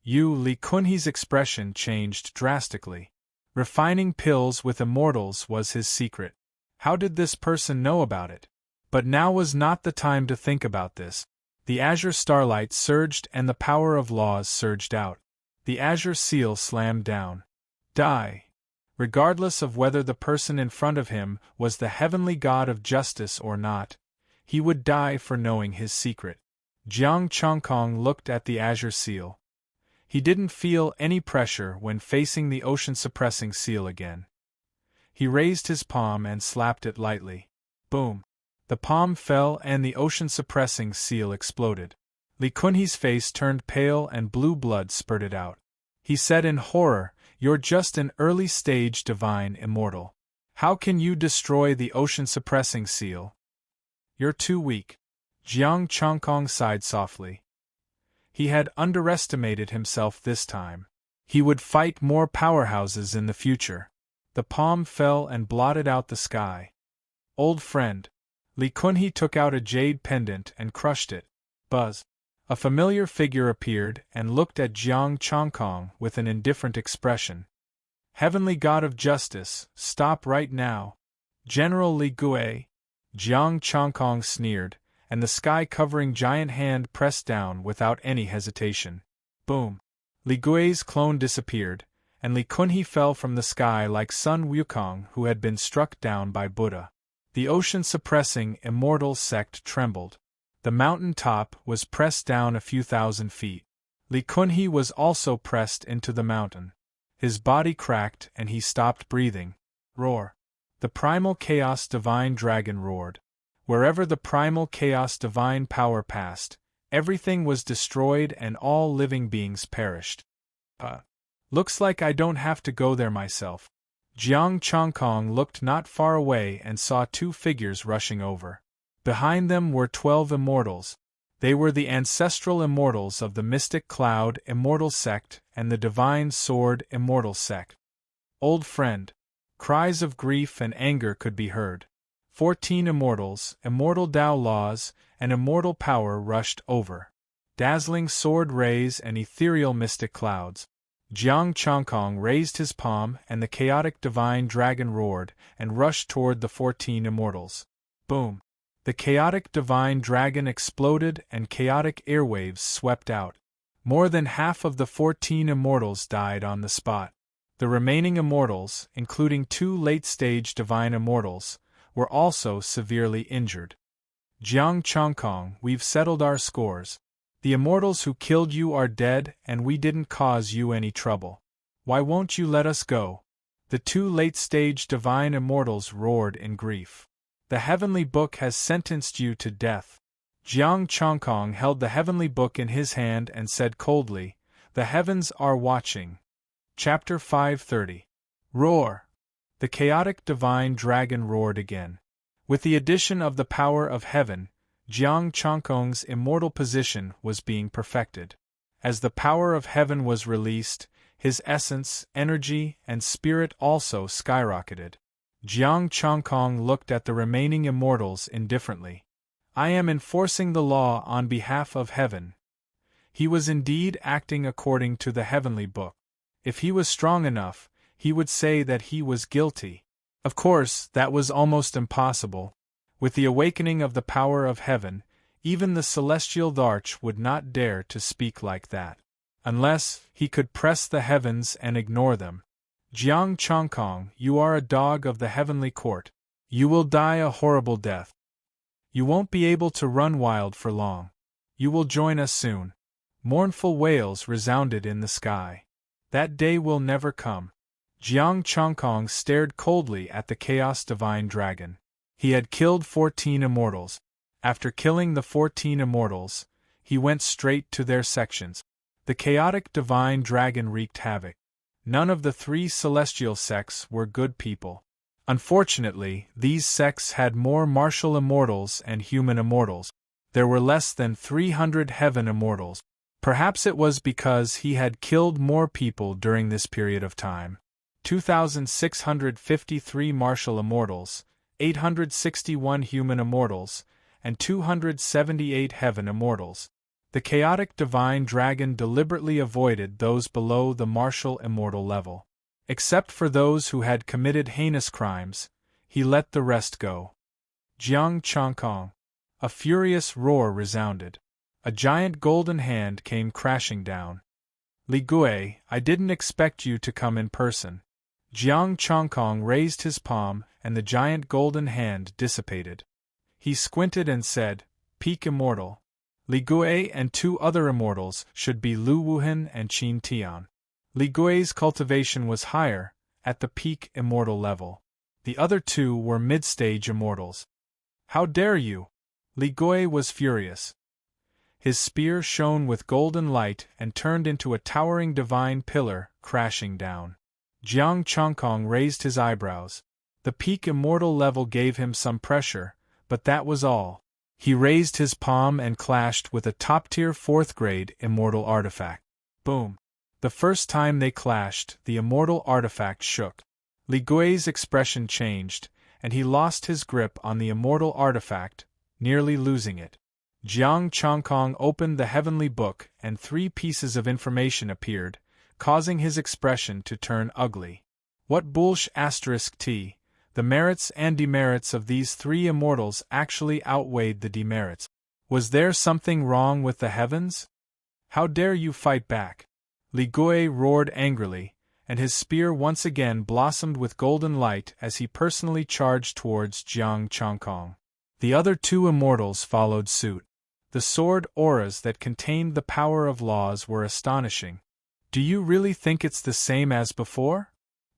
Li Kunhe's expression changed drastically. Refining pills with immortals was his secret. How did this person know about it? But now was not the time to think about this. The azure starlight surged and the power of laws surged out. The azure seal slammed down. Die. Regardless of whether the person in front of him was the heavenly god of justice or not, he would die for knowing his secret. Jiang Chongkong looked at the azure seal. He didn't feel any pressure when facing the ocean-suppressing seal again. He raised his palm and slapped it lightly. Boom! The palm fell and the ocean-suppressing seal exploded. Li Kunhe's face turned pale and blue blood spurted out. He said in horror, "You're just an early-stage divine immortal. How can you destroy the ocean-suppressing seal? You're too weak." Jiang Chongkong sighed softly. He had underestimated himself this time. He would fight more powerhouses in the future. The palm fell and blotted out the sky. "Old friend." Li Kunhe took out a jade pendant and crushed it. Buzz. A familiar figure appeared and looked at Jiang Chongkong with an indifferent expression. "Heavenly God of Justice, stop right now." "General Li Gue." Jiang Chongkong sneered, and the sky-covering giant hand pressed down without any hesitation. Boom! Li Gui's clone disappeared, and Li Kunhe fell from the sky like Sun Wukong who had been struck down by Buddha. The ocean-suppressing immortal sect trembled. The mountain top was pressed down a few thousand feet. Li Kunhe was also pressed into the mountain. His body cracked and he stopped breathing. Roar! The primal chaos divine dragon roared. Wherever the primal chaos divine power passed, everything was destroyed and all living beings perished. Looks like I don't have to go there myself. Jiang Chongkong looked not far away and saw two figures rushing over. Behind them were 12 immortals. They were the ancestral immortals of the Mystic Cloud Immortal Sect and the Divine Sword Immortal Sect. "Old friend." Cries of grief and anger could be heard. 14 immortals, immortal Tao laws, and immortal power rushed over. Dazzling sword rays and ethereal mystic clouds. Jiang Chongkong raised his palm and the chaotic divine dragon roared and rushed toward the 14 immortals. Boom! The chaotic divine dragon exploded and chaotic airwaves swept out. More than half of the 14 immortals died on the spot. The remaining immortals, including 2 late-stage divine immortals, were also severely injured. "Jiang Chongkong, we've settled our scores. The immortals who killed you are dead and we didn't cause you any trouble. Why won't you let us go?" The 2 late-stage divine immortals roared in grief. "The heavenly book has sentenced you to death." Jiang Chongkong held the heavenly book in his hand and said coldly, "The heavens are watching." Chapter 530. Roar! The chaotic divine dragon roared again. With the addition of the power of heaven, Jiang Chongkong's immortal position was being perfected. As the power of heaven was released, his essence, energy, and spirit also skyrocketed. Jiang Chongkong looked at the remaining immortals indifferently. "I am enforcing the law on behalf of heaven." He was indeed acting according to the heavenly book. If he was strong enough, he would say that he was guilty. Of course, that was almost impossible. With the awakening of the power of heaven, even the celestial Dharch would not dare to speak like that. Unless he could press the heavens and ignore them. "Jiang Chongkong, you are a dog of the heavenly court. You will die a horrible death. You won't be able to run wild for long. You will join us soon." Mournful wails resounded in the sky. That day will never come. Jiang Chongkong stared coldly at the Chaos Divine Dragon. He had killed 14 immortals. After killing the 14 immortals, he went straight to their sections. The chaotic Divine Dragon wreaked havoc. None of the 3 celestial sects were good people. Unfortunately, these sects had more martial immortals and human immortals. There were less than 300 heaven immortals. Perhaps it was because he had killed more people during this period of time. 2,653 martial immortals, 861 human immortals, and 278 heaven immortals. The chaotic divine dragon deliberately avoided those below the martial immortal level. Except for those who had committed heinous crimes, he let the rest go. Jiang Changkong. A furious roar resounded. A giant golden hand came crashing down. Li Gui, I didn't expect you to come in person. Jiang Changkong raised his palm and the giant golden hand dissipated. He squinted and said, Peak Immortal. Li Gui and two other immortals should be Lu Wuhan and Qin Tian. Li Gui's cultivation was higher, at the peak immortal level. The other two were mid-stage immortals. How dare you? Li Gui was furious. His spear shone with golden light and turned into a towering divine pillar, crashing down. Jiang Changkong raised his eyebrows. The peak immortal level gave him some pressure, but that was all. He raised his palm and clashed with a top-tier 4th-grade immortal artifact. Boom! The first time they clashed, the immortal artifact shook. Li Gui's expression changed, and he lost his grip on the immortal artifact, nearly losing it. Jiang Changkong opened the heavenly book and 3 pieces of information appeared, causing his expression to turn ugly. What bullsh****? The merits and demerits of these 3 immortals actually outweighed the demerits. Was there something wrong with the heavens? How dare you fight back? Li Gui roared angrily, and his spear once again blossomed with golden light as he personally charged towards Jiang Changkong. The other 2 immortals followed suit. The sword auras that contained the power of laws were astonishing. Do you really think it's the same as before?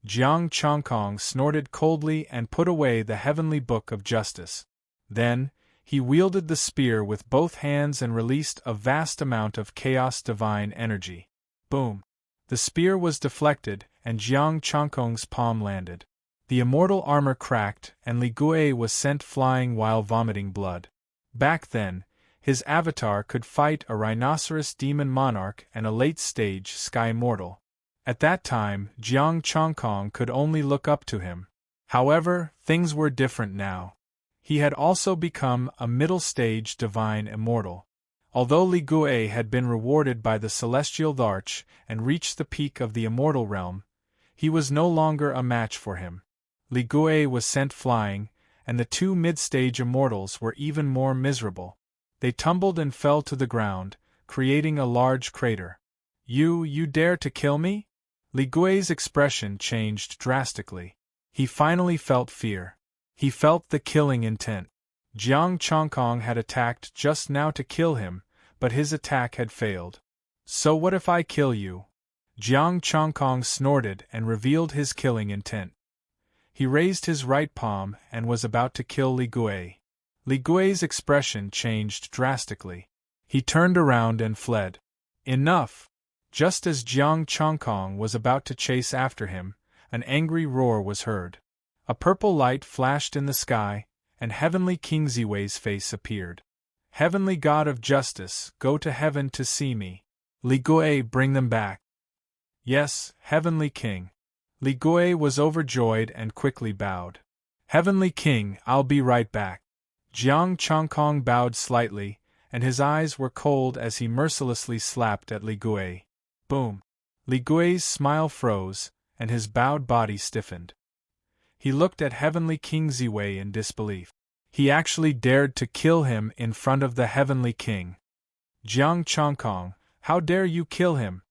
Jiang Changkong snorted coldly and put away the heavenly book of justice. Then, he wielded the spear with both hands and released a vast amount of chaos divine energy. Boom! The spear was deflected, and Jiang Changkong's palm landed. The immortal armor cracked, and Li Gui was sent flying while vomiting blood. Back then, his avatar could fight a rhinoceros demon monarch and a late-stage sky mortal. At that time, Jiang Changkong could only look up to him. However, things were different now. He had also become a middle-stage divine immortal. Although Li Gui had been rewarded by the celestial arch and reached the peak of the immortal realm, he was no longer a match for him. Li Gui was sent flying, and the 2 mid-stage immortals were even more miserable. They tumbled and fell to the ground, creating a large crater. You dare to kill me? Li Gui's expression changed drastically. He finally felt fear. He felt the killing intent. Jiang Changkong had attacked just now to kill him, but his attack had failed. So what if I kill you? Jiang Changkong snorted and revealed his killing intent. He raised his right palm and was about to kill Li Gui. Li Gui's expression changed drastically. He turned around and fled. Enough! Just as Jiang Changkong was about to chase after him, an angry roar was heard. A purple light flashed in the sky, and Heavenly King Ziwei's face appeared. Heavenly God of Justice, go to heaven to see me. Li Gui, bring them back. Yes, Heavenly King. Li Gui was overjoyed and quickly bowed. Heavenly King, I'll be right back. Jiang Changkong bowed slightly, and his eyes were cold as he mercilessly slapped at Li Gui. Boom! Li Gui's smile froze, and his bowed body stiffened. He looked at Heavenly King Ziwei in disbelief. He actually dared to kill him in front of the Heavenly King. Jiang Changkong, how dare you kill him?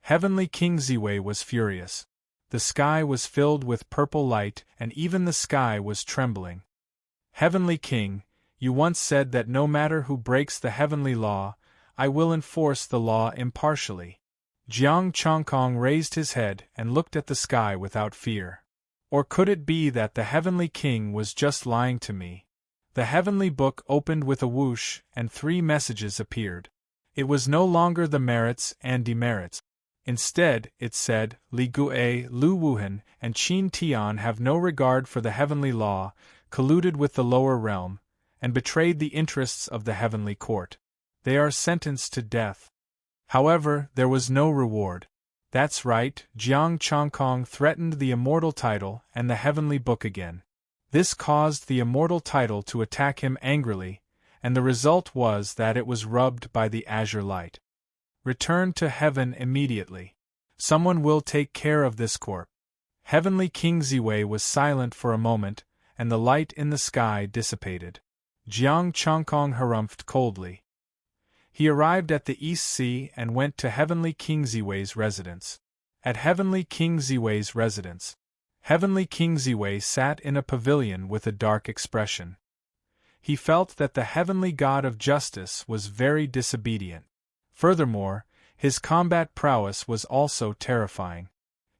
Heavenly King Ziwei was furious. The sky was filled with purple light, and even the sky was trembling. Heavenly King, you once said that no matter who breaks the heavenly law, I will enforce the law impartially. Jiang Changkong raised his head and looked at the sky without fear. Or could it be that the Heavenly King was just lying to me? The heavenly book opened with a whoosh, and 3 messages appeared. It was no longer the merits and demerits. Instead, it said, Li Gui, Lu Wuhan, and Qin Tian have no regard for the heavenly law, colluded with the lower realm, and betrayed the interests of the heavenly court. They are sentenced to death. However, there was no reward. That's right, Jiang Changkong threatened the immortal title and the heavenly book again. This caused the immortal title to attack him angrily, and the result was that it was rubbed by the azure light. Return to heaven immediately. Someone will take care of this corpse. Heavenly King Ziwei was silent for a moment, and the light in the sky dissipated. Jiang Changkong harumphed coldly. He arrived at the East Sea and went to Heavenly King Ziwei's residence. At Heavenly King Ziwei's residence, Heavenly King Ziwei sat in a pavilion with a dark expression. He felt that the heavenly god of justice was very disobedient. Furthermore, his combat prowess was also terrifying.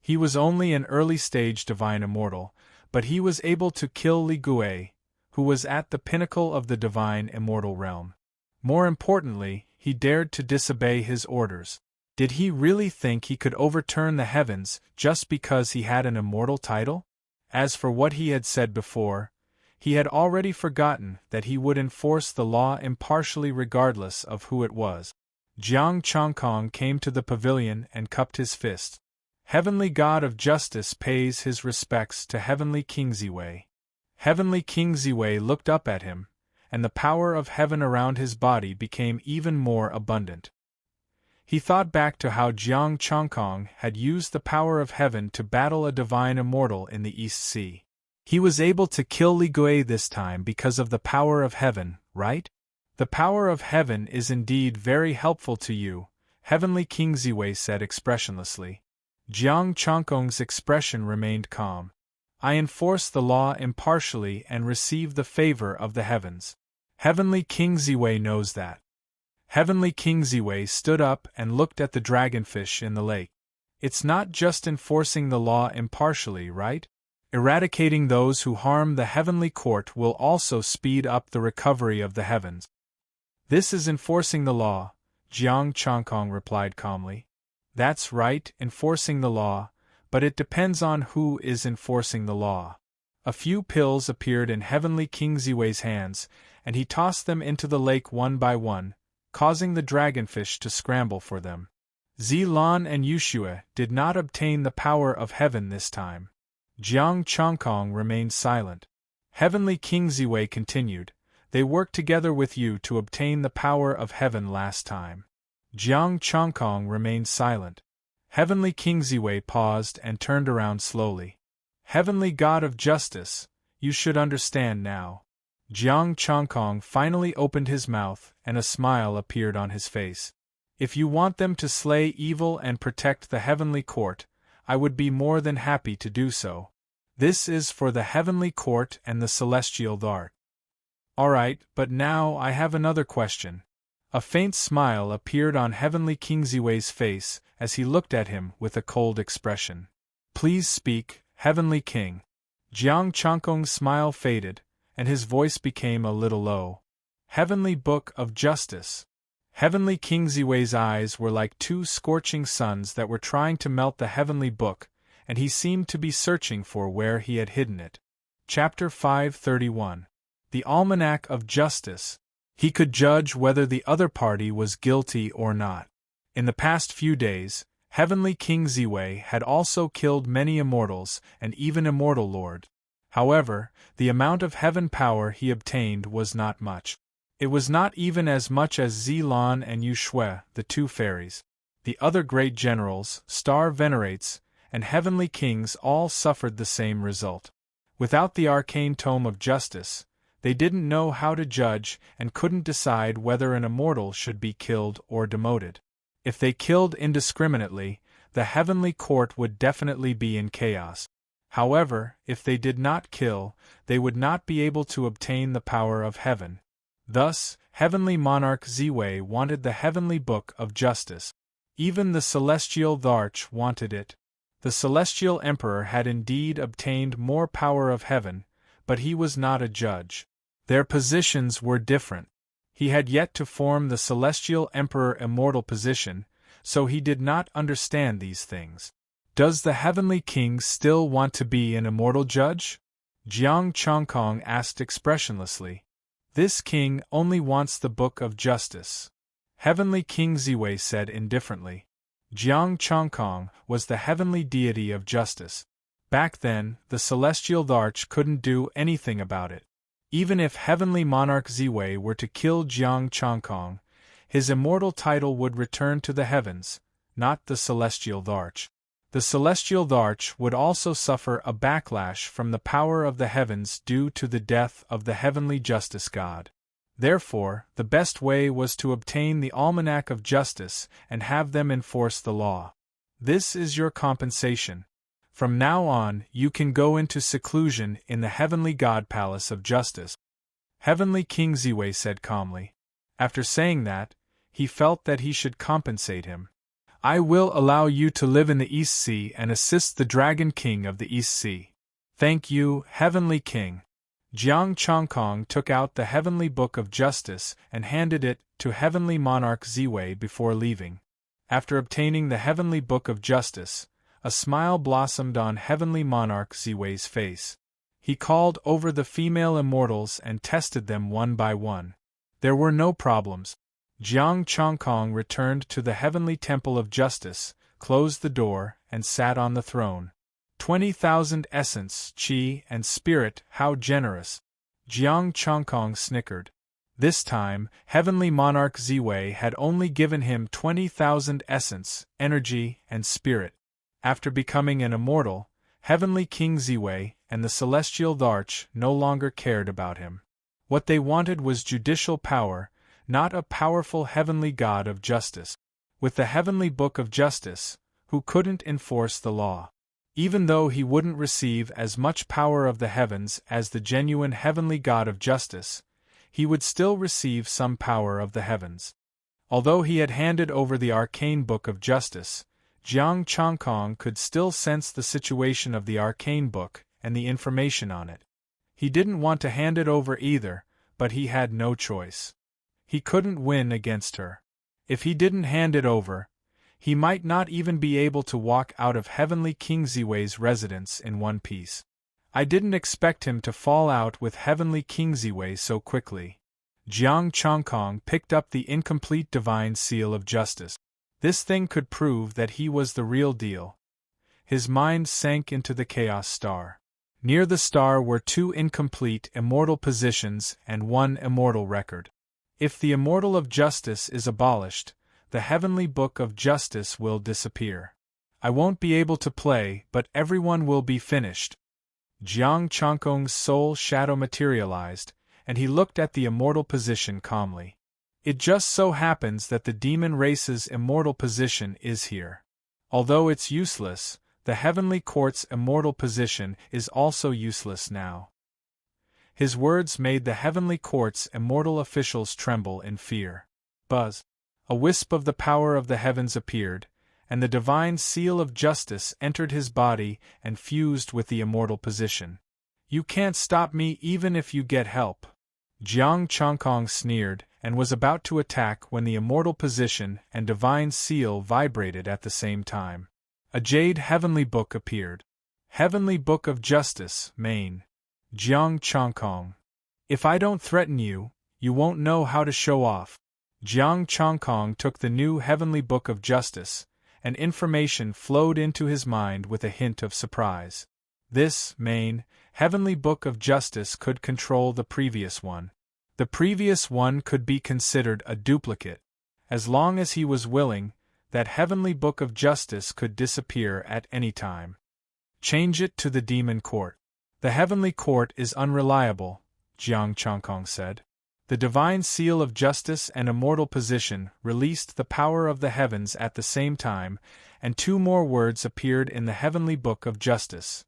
He was only an early-stage divine immortal, but he was able to kill Li Gui, who was at the pinnacle of the divine immortal realm. More importantly, he dared to disobey his orders. Did he really think he could overturn the heavens just because he had an immortal title? As for what he had said before, he had already forgotten that he would enforce the law impartially regardless of who it was. Jiang Changkong came to the pavilion and cupped his fist. Heavenly God of Justice pays his respects to Heavenly King Ziwei. Heavenly King Ziwei looked up at him, and the power of heaven around his body became even more abundant. He thought back to how Jiang Changkong had used the power of heaven to battle a divine immortal in the East Sea. He was able to kill Li Gui this time because of the power of heaven, right? The power of heaven is indeed very helpful to you, Heavenly King Ziwei said expressionlessly. Jiang Changkong's expression remained calm. I enforce the law impartially and receive the favor of the heavens. Heavenly King Ziwei knows that. Heavenly King Ziwei stood up and looked at the dragonfish in the lake. It's not just enforcing the law impartially, right? Eradicating those who harm the heavenly court will also speed up the recovery of the heavens. This is enforcing the law, Jiang Changkong replied calmly. That's right, enforcing the law, but it depends on who is enforcing the law. A few pills appeared in Heavenly King Ziwei's hands, and he tossed them into the lake one by one, causing the dragonfish to scramble for them. Zilan and Yushue did not obtain the power of heaven this time. Jiang Changkong remained silent. Heavenly King Ziwei continued, They worked together with you to obtain the power of heaven last time. Jiang Changkong remained silent. Heavenly King Ziwei paused and turned around slowly. Heavenly God of Justice, you should understand now. Jiang Changkong finally opened his mouth and a smile appeared on his face. If you want them to slay evil and protect the heavenly court, I would be more than happy to do so. This is for the heavenly court and the celestial Dart. Alright, but now I have another question. A faint smile appeared on Heavenly King Ziwei's face as he looked at him with a cold expression. Please speak, Heavenly King. Jiang Changkong's smile faded, and his voice became a little low. Heavenly Book of Justice. Heavenly King Ziwei's eyes were like two scorching suns that were trying to melt the heavenly book, and he seemed to be searching for where he had hidden it. Chapter 531. The Almanac of Justice. He could judge whether the other party was guilty or not. In the past few days, Heavenly King Ziwei had also killed many immortals and even immortal lord. However, the amount of heaven power he obtained was not much. It was not even as much as Zilan and Yushue, the two fairies. The other great generals, star venerates, and heavenly kings all suffered the same result. Without the arcane tome of justice, they didn't know how to judge and couldn't decide whether an immortal should be killed or demoted. If they killed indiscriminately, the heavenly court would definitely be in chaos. However, if they did not kill, they would not be able to obtain the power of heaven. Thus, Heavenly Monarch Ziwei wanted the Heavenly Book of Justice. Even the Celestial Dharch wanted it. The Celestial Emperor had indeed obtained more power of heaven, but he was not a judge. Their positions were different. He had yet to form the Celestial Emperor immortal position, so he did not understand these things. Does the Heavenly King still want to be an immortal judge? Jiang Changkong asked expressionlessly. This king only wants the Book of Justice. Heavenly King Ziwei said indifferently. Jiang Chongkong was the heavenly deity of justice. Back then, the celestial Dharch couldn't do anything about it. Even if heavenly monarch Ziwei were to kill Jiang Chongkong, his immortal title would return to the heavens, not the celestial Dharch. The celestial Dharch would also suffer a backlash from the power of the heavens due to the death of the heavenly justice god. Therefore, the best way was to obtain the Almanac of Justice and have them enforce the law. This is your compensation. From now on, you can go into seclusion in the heavenly god palace of justice. Heavenly King Ziwei said calmly. After saying that, he felt that he should compensate him. I will allow you to live in the East Sea and assist the Dragon King of the East Sea. Thank you, Heavenly King. Jiang Chongkong took out the Heavenly Book of Justice and handed it to Heavenly Monarch Ziwei before leaving. After obtaining the Heavenly Book of Justice, a smile blossomed on Heavenly Monarch Ziwei's face. He called over the female immortals and tested them one by one. There were no problems. Jiang Chongkong returned to the Heavenly Temple of Justice, closed the door, and sat on the throne. 20,000 essence, qi, and spirit, how generous! Jiang Chongkong snickered. This time, Heavenly Monarch Ziwei had only given him 20,000 essence, energy, and spirit. After becoming an immortal, Heavenly King Ziwei and the Celestial Dharch no longer cared about him. What they wanted was judicial power, not a powerful heavenly god of justice. With the Heavenly Book of Justice, who couldn't enforce the law. Even though he wouldn't receive as much power of the heavens as the genuine heavenly god of justice, he would still receive some power of the heavens. Although he had handed over the arcane book of justice, Jiang Chongkong could still sense the situation of the arcane book and the information on it. He didn't want to hand it over either, but he had no choice. He couldn't win against her. If he didn't hand it over, he might not even be able to walk out of Heavenly King Ziwei's residence in one piece. I didn't expect him to fall out with Heavenly King Ziwei so quickly. Jiang Chongkong picked up the incomplete divine seal of justice. This thing could prove that he was the real deal. His mind sank into the chaos star. Near the star were 2 incomplete immortal positions and 1 immortal record. If the immortal of justice is abolished, the Heavenly Book of Justice will disappear. I won't be able to play, but everyone will be finished. Jiang Chongkong's soul shadow materialized, and he looked at the immortal position calmly. It just so happens that the demon race's immortal position is here. Although it's useless, the Heavenly Court's immortal position is also useless now. His words made the Heavenly Court's immortal officials tremble in fear. Buzz. A wisp of the power of the heavens appeared, and the divine seal of justice entered his body and fused with the immortal position. You can't stop me even if you get help. Jiang Chongkong sneered and was about to attack when the immortal position and divine seal vibrated at the same time. A jade heavenly book appeared. Heavenly Book of Justice, main. Jiang Chongkong. If I don't threaten you, you won't know how to show off. Jiang Chongkong took the new Heavenly Book of Justice, and information flowed into his mind with a hint of surprise. This, main, Heavenly Book of Justice could control the previous one. The previous one could be considered a duplicate. As long as he was willing, that Heavenly Book of Justice could disappear at any time. Change it to the Demon Court. The Heavenly Court is unreliable, Jiang Chongkong said. The divine seal of justice and immortal position released the power of the heavens at the same time, and 2 more words appeared in the Heavenly Book of Justice.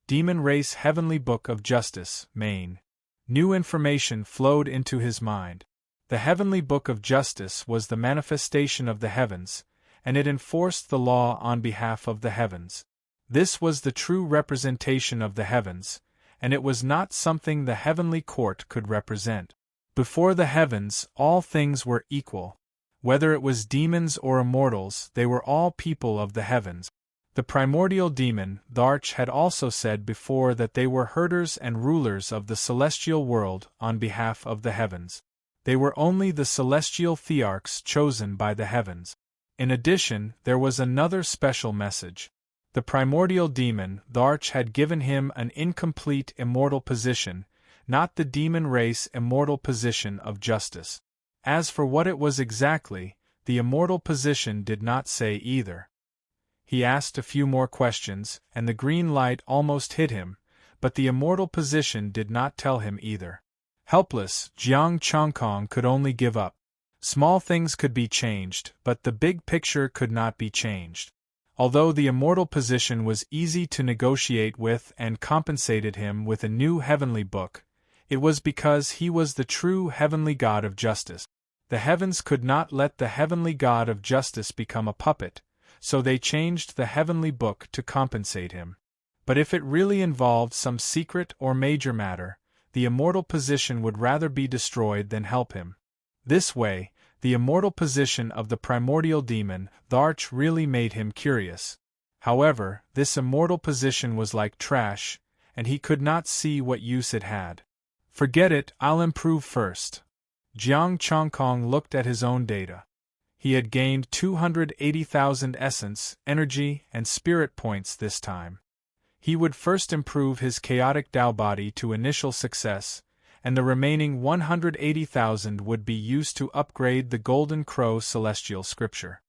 Demon Race Heavenly Book of Justice, main. New information flowed into his mind. The Heavenly Book of Justice was the manifestation of the heavens, and it enforced the law on behalf of the heavens. This was the true representation of the heavens, and it was not something the Heavenly Court could represent. Before the heavens, all things were equal. Whether it was demons or immortals, they were all people of the heavens. The primordial demon, Tharch, had also said before that they were herders and rulers of the celestial world on behalf of the heavens. They were only the celestial thearchs chosen by the heavens. In addition, there was another special message. The primordial demon, Tharch, had given him an incomplete immortal position, not the demon race immortal position of justice. As for what it was exactly, the immortal position did not say either. He asked a few more questions, and the green light almost hit him, but the immortal position did not tell him either. Helpless, Jiang Changkong could only give up. Small things could be changed, but the big picture could not be changed. Although the immortal position was easy to negotiate with and compensated him with a new heavenly book, it was because he was the true heavenly God of justice. The heavens could not let the heavenly God of justice become a puppet, so they changed the heavenly book to compensate him. But if it really involved some secret or major matter, the immortal position would rather be destroyed than help him. This way, the immortal position of the primordial demon, Tharch, really made him curious. However, this immortal position was like trash, and he could not see what use it had. Forget it, I'll improve first. Jiang Changkong looked at his own data. He had gained 280,000 essence, energy, and spirit points this time. He would first improve his chaotic Tao body to initial success, and the remaining 180,000 would be used to upgrade the Golden Crow celestial scripture.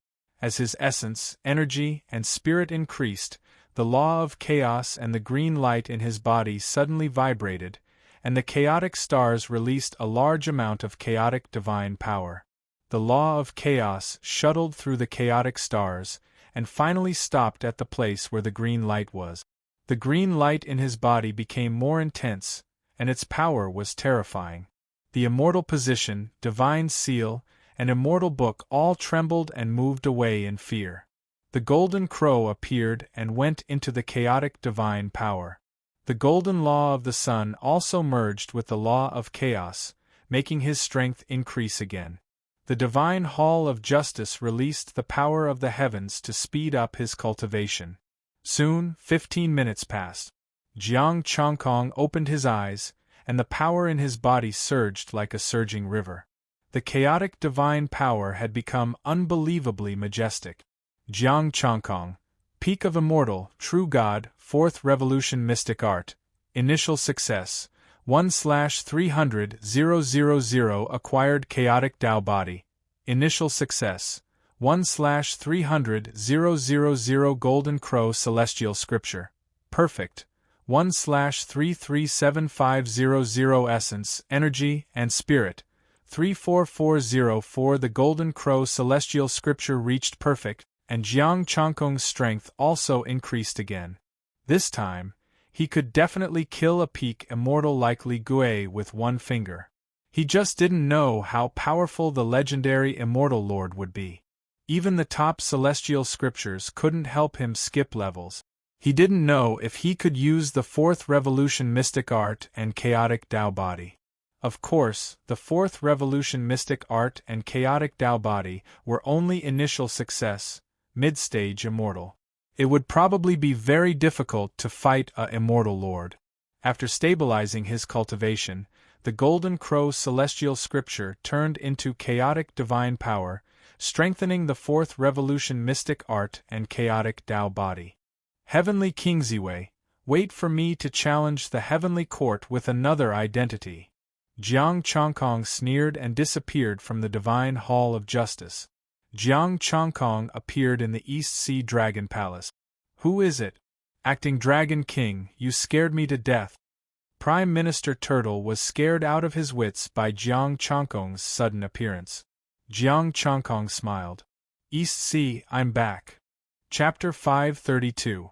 As his essence, energy, and spirit increased, the law of chaos and the green light in his body suddenly vibrated, and the chaotic stars released a large amount of chaotic divine power. The law of chaos shuttled through the chaotic stars, and finally stopped at the place where the green light was. The green light in his body became more intense, and its power was terrifying. The immortal position, divine seal, and immortal book all trembled and moved away in fear. The golden crow appeared and went into the chaotic divine power. The golden law of the sun also merged with the law of chaos, making his strength increase again. The divine hall of justice released the power of the heavens to speed up his cultivation. Soon, 15 minutes passed. Jiang Changkong opened his eyes, and the power in his body surged like a surging river. The chaotic divine power had become unbelievably majestic. Jiang Changkong, peak of immortal, true God, 4th revolution mystic art, initial success, 1/300,000 acquired chaotic Tao body, initial success, 1/300,000 Golden Crow celestial scripture, perfect, 1/337,500 essence, energy, and spirit, 34404 the Golden Crow celestial scripture reached perfect, and Jiang Changkong's strength also increased again. This time, he could definitely kill a peak immortal like Li Gui with one finger. He just didn't know how powerful the legendary immortal lord would be. Even the top celestial scriptures couldn't help him skip levels. He didn't know if he could use the 4th revolution mystic art and chaotic Tao body. Of course, the 4th revolution mystic art and chaotic Tao body were only initial success, mid-stage immortal. It would probably be very difficult to fight a immortal lord. After stabilizing his cultivation, the Golden Crow celestial scripture turned into chaotic divine power, strengthening the 4th revolution mystic art and chaotic Tao body. Heavenly Kingziwei, wait for me to challenge the heavenly court with another identity. Jiang Changkong sneered and disappeared from the divine hall of justice. Jiang Changkong appeared in the East Sea Dragon Palace. Who is it? Acting Dragon King, you scared me to death. Prime Minister Turtle was scared out of his wits by Jiang Changkong's sudden appearance. Jiang Changkong smiled. East Sea, I'm back. Chapter 532.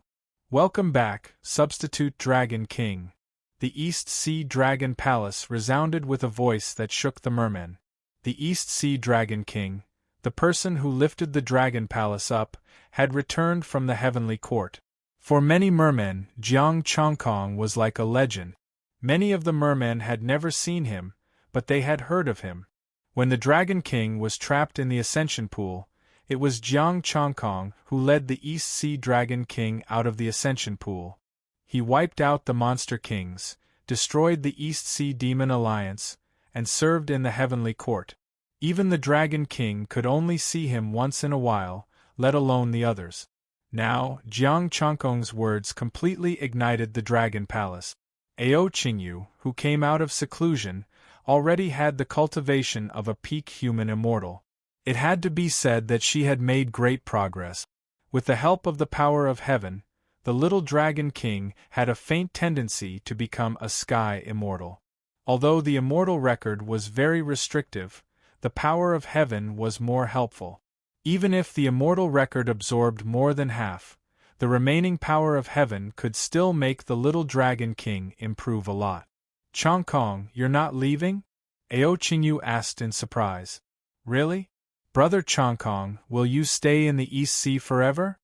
Welcome back, Substitute Dragon King. The East Sea Dragon Palace resounded with a voice that shook the mermen. The East Sea Dragon King, the person who lifted the Dragon Palace up, had returned from the heavenly court. For many mermen, Jiang Changkong was like a legend. Many of the mermen had never seen him, but they had heard of him. When the Dragon King was trapped in the Ascension Pool, It was Jiang Chongkong who led the East Sea Dragon King out of the Ascension Pool. He wiped out the Monster Kings, destroyed the East Sea Demon Alliance, and served in the Heavenly Court. Even the Dragon King could only see him once in a while, let alone the others. Now, Jiang Chongkong's words completely ignited the Dragon Palace. Ao Qingyu, who came out of seclusion, already had the cultivation of a peak human immortal. It had to be said that she had made great progress. With the help of the power of heaven, the little Dragon King had a faint tendency to become a sky immortal. Although the immortal record was very restrictive, the power of heaven was more helpful. Even if the immortal record absorbed more than half, the remaining power of heaven could still make the little Dragon King improve a lot. Chongkong, you're not leaving? Ao Qingyu asked in surprise. Really? Brother Chongkong, will you stay in the East Sea forever?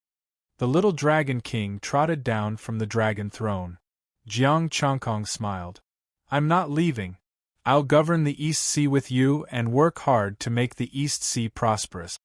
The little Dragon King trotted down from the dragon throne. Jiang Chongkong smiled. I'm not leaving. I'll govern the East Sea with you and work hard to make the East Sea prosperous.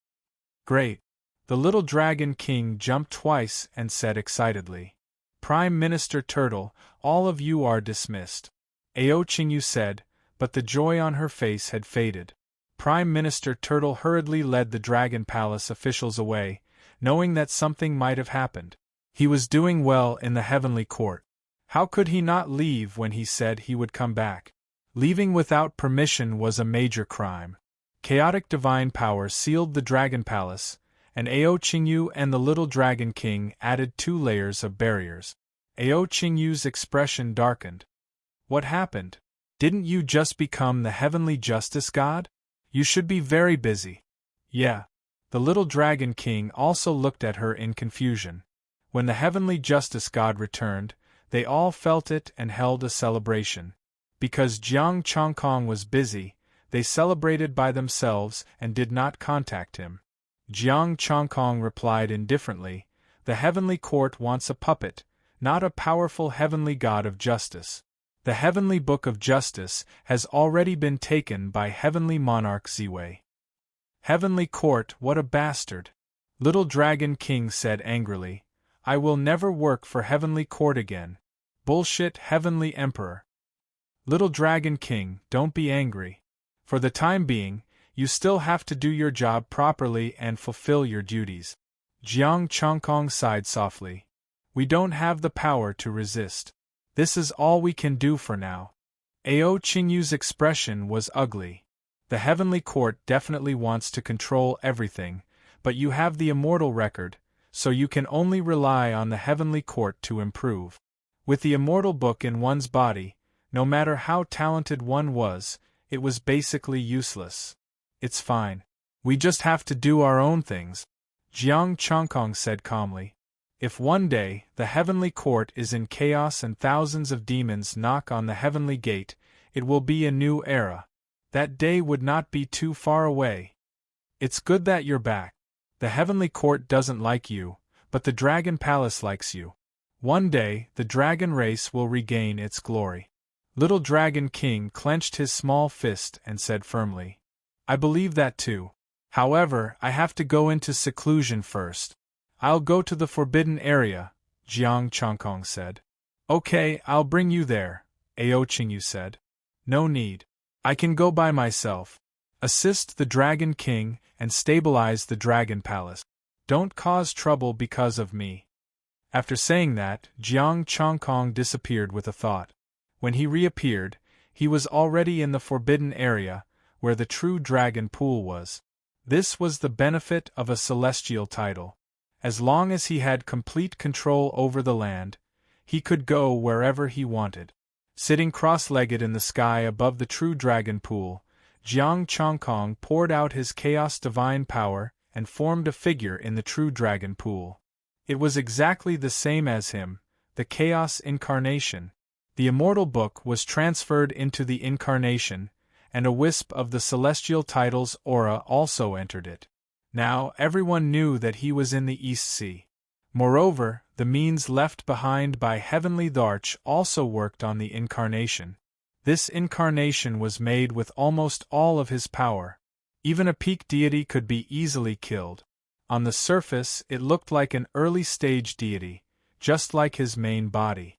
Great. The little Dragon King jumped twice and said excitedly. Prime Minister Turtle, all of you are dismissed. Ao Qingyu said, but the joy on her face had faded. Prime Minister Turtle hurriedly led the Dragon Palace officials away, knowing that something might have happened. He was doing well in the Heavenly Court. How could he not leave when he said he would come back? Leaving without permission was a major crime. Chaotic divine power sealed the Dragon Palace, and Ao Qingyu and the little Dragon King added 2 layers of barriers. Ao Qingyu's expression darkened. What happened? Didn't you just become the Heavenly Justice God? You should be very busy. Yeah. The little Dragon King also looked at her in confusion. When the Heavenly Justice God returned, they all felt it and held a celebration. Because Jiang Chongkong was busy, they celebrated by themselves and did not contact him. Jiang Chongkong replied indifferently, the Heavenly Court wants a puppet, not a powerful Heavenly God of Justice. The Heavenly Book of Justice has already been taken by Heavenly Monarch Ziwei. Heavenly Court, what a bastard! Little Dragon King said angrily. I will never work for Heavenly Court again. Bullshit, Heavenly Emperor. Little Dragon King, don't be angry. For the time being, you still have to do your job properly and fulfill your duties. Jiang Chongkong sighed softly. We don't have the power to resist. This is all we can do for now. Ao Qingyu's expression was ugly. The Heavenly Court definitely wants to control everything, but you have the immortal record, so you can only rely on the Heavenly Court to improve. With the immortal book in one's body, no matter how talented one was, it was basically useless. It's fine. We just have to do our own things, Jiang Chongkong said calmly. If one day the Heavenly Court is in chaos and thousands of demons knock on the Heavenly Gate, it will be a new era. That day would not be too far away. It's good that you're back. The Heavenly Court doesn't like you, but the Dragon Palace likes you. One day, the dragon race will regain its glory. Little Dragon King clenched his small fist and said firmly. I believe that too. However, I have to go into seclusion first. I'll go to the forbidden area, Jiang Chongkong said. Okay, I'll bring you there, Ao Qingyu said. No need. I can go by myself. Assist the Dragon King and stabilize the Dragon Palace. Don't cause trouble because of me. After saying that, Jiang Chongkong disappeared with a thought. When he reappeared, he was already in the forbidden area, where the true dragon pool was. This was the benefit of a celestial title. As long as he had complete control over the land, he could go wherever he wanted. Sitting cross-legged in the sky above the true dragon pool, Jiang Chongkong poured out his chaos divine power and formed a figure in the true dragon pool. It was exactly the same as him, the chaos incarnation. The immortal book was transferred into the incarnation, and a wisp of the celestial title's aura also entered it. Now everyone knew that he was in the East Sea. Moreover, the means left behind by Heavenly Dharch also worked on the incarnation. This incarnation was made with almost all of his power. Even a peak deity could be easily killed. On the surface, it looked like an early-stage deity, just like his main body.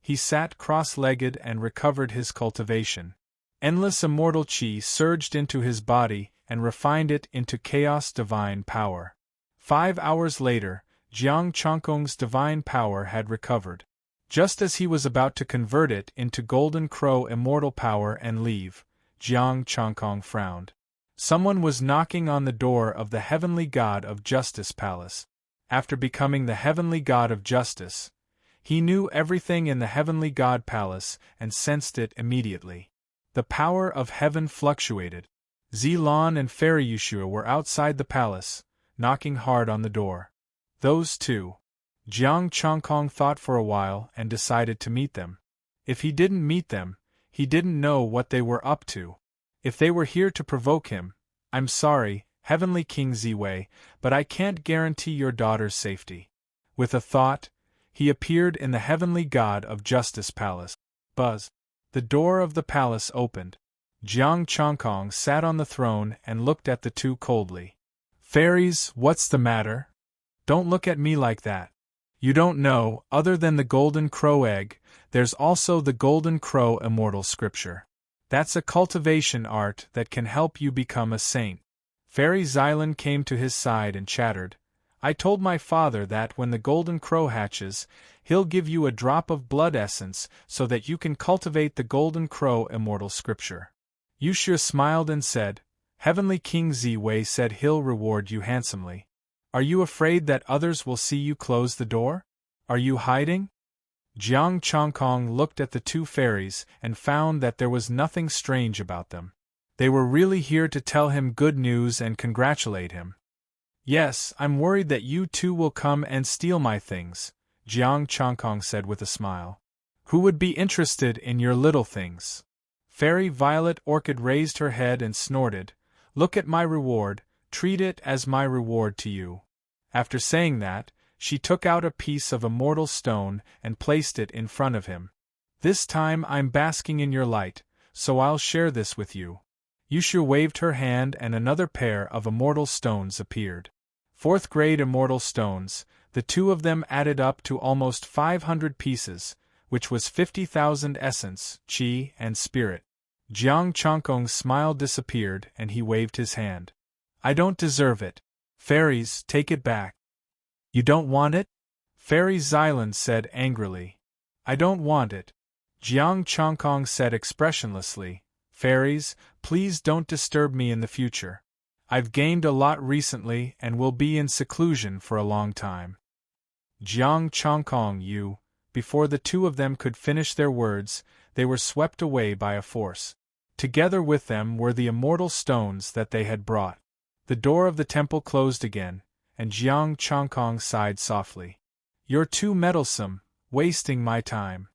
He sat cross-legged and recovered his cultivation. Endless immortal chi surged into his body and refined it into chaos divine power. 5 hours later, Jiang Changkong's divine power had recovered. Just as he was about to convert it into Golden Crow immortal power and leave, Jiang Changkong frowned. Someone was knocking on the door of the Heavenly God of Justice Palace. After becoming the Heavenly God of Justice, he knew everything in the Heavenly God Palace and sensed it immediately. The power of heaven fluctuated. Zilan and Fairy Yushua were outside the palace, knocking hard on the door. Those two. Jiang Changkong thought for a while and decided to meet them. If he didn't meet them, he didn't know what they were up to. If they were here to provoke him, I'm sorry, Heavenly King Ziwei, but I can't guarantee your daughter's safety. With a thought, he appeared in the Heavenly God of Justice Palace. Buzz. The door of the palace opened. Jiang Changkong sat on the throne and looked at the two coldly. Fairies, what's the matter? Don't look at me like that. You don't know, other than the Golden Crow egg, there's also the Golden Crow immortal scripture. That's a cultivation art that can help you become a saint. Fairy Xilan came to his side and chattered. I told my father that when the Golden Crow hatches, he'll give you a drop of blood essence so that you can cultivate the Golden Crow immortal scripture. Yushua smiled and said, Heavenly King Ziwei said he'll reward you handsomely. Are you afraid that others will see you close the door? Are you hiding? Jiang Changkong looked at the two fairies and found that there was nothing strange about them. They were really here to tell him good news and congratulate him. Yes, I'm worried that you two will come and steal my things, Jiang Changkong said with a smile. Who would be interested in your little things? Fairy Violet Orchid raised her head and snorted. Look at my reward, treat it as my reward to you. After saying that, she took out a piece of immortal stone and placed it in front of him. This time I'm basking in your light, so I'll share this with you. Yushua waved her hand and another pair of immortal stones appeared. 4th grade immortal stones, the two of them added up to almost 500 pieces, which was 50,000 essence, chi, and spirit. Jiang Changkong's smile disappeared and he waved his hand. I don't deserve it. Fairies, take it back. You don't want it? Fairy Xilan said angrily. I don't want it. Jiang Changkong said expressionlessly. Fairies, please don't disturb me in the future. I've gained a lot recently and will be in seclusion for a long time. Jiang Changkong, you. Before the two of them could finish their words, they were swept away by a force. Together with them were the immortal stones that they had brought. The door of the temple closed again, and Jiang Changkong sighed softly. You're too meddlesome, wasting my time.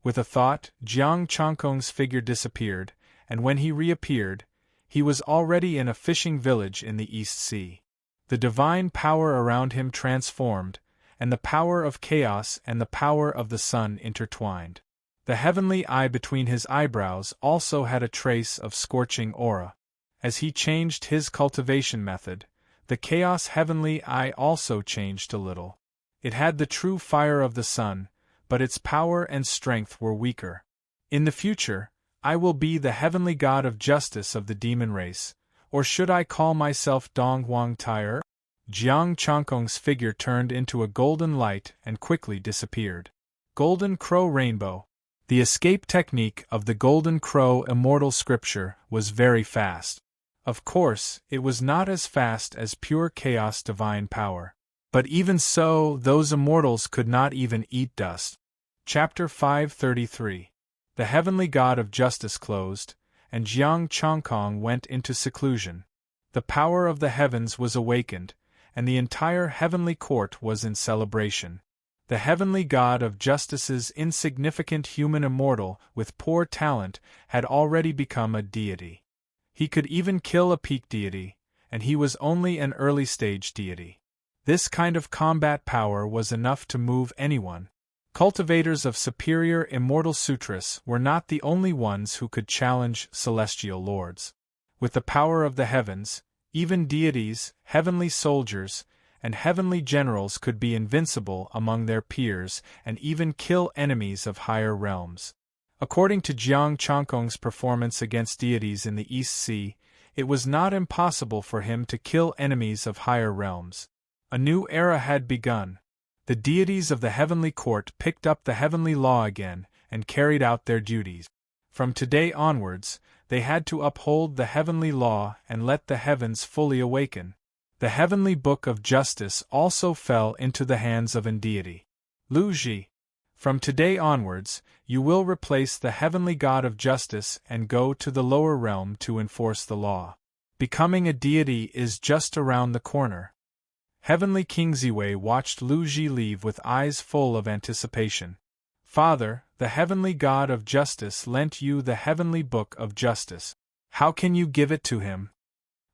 With a thought, Jiang Changkong's figure disappeared, and when he reappeared, he was already in a fishing village in the East Sea. The divine power around him transformed, and the power of chaos and the power of the sun intertwined. The heavenly eye between his eyebrows also had a trace of scorching aura. As he changed his cultivation method, the chaos heavenly eye also changed a little. It had the true fire of the sun, but its power and strength were weaker. In the future, I will be the heavenly god of justice of the demon race, or should I call myself Dong Huang Tire? Jiang Changkong's figure turned into a golden light and quickly disappeared. Golden Crow Rainbow. The escape technique of the Golden Crow immortal scripture was very fast. Of course, it was not as fast as pure chaos divine power. But even so, those immortals could not even eat dust. Chapter 533. The heavenly god of justice closed, and Jiang Changkong went into seclusion. The power of the heavens was awakened, and the entire heavenly court was in celebration. The heavenly god of justice's insignificant human immortal with poor talent had already become a deity. He could even kill a peak deity, and he was only an early-stage deity. This kind of combat power was enough to move anyone. Cultivators of superior immortal sutras were not the only ones who could challenge celestial lords. With the power of the heavens, Even deities, heavenly soldiers, and heavenly generals could be invincible among their peers and even kill enemies of higher realms. According to Jiang Changkong's performance against deities in the East Sea, it was not impossible for him to kill enemies of higher realms. A new era had begun. The deities of the heavenly court picked up the heavenly law again and carried out their duties. From today onwards, they had to uphold the heavenly law and let the heavens fully awaken. The heavenly book of justice also fell into the hands of a deity. Lu Ji. From today onwards, you will replace the heavenly god of justice and go to the lower realm to enforce the law. Becoming a deity is just around the corner. Heavenly King Ziwei watched Lu Ji leave with eyes full of anticipation. Father, the heavenly god of justice lent you the heavenly book of justice. How can you give it to him?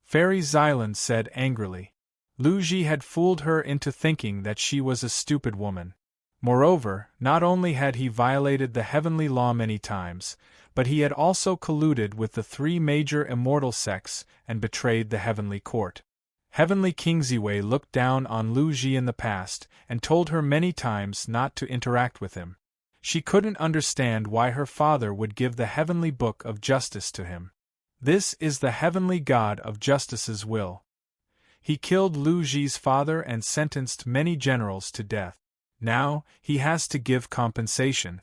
Fairy Xylan said angrily. Lu Ji had fooled her into thinking that she was a stupid woman. Moreover, not only had he violated the heavenly law many times, but he had also colluded with the three major immortal sects and betrayed the heavenly court. Heavenly King Ziwei looked down on Lu Ji in the past and told her many times not to interact with him. She couldn't understand why her father would give the heavenly book of justice to him. This is the heavenly god of justice's will. He killed Lu Ji's father and sentenced many generals to death. Now, he has to give compensation.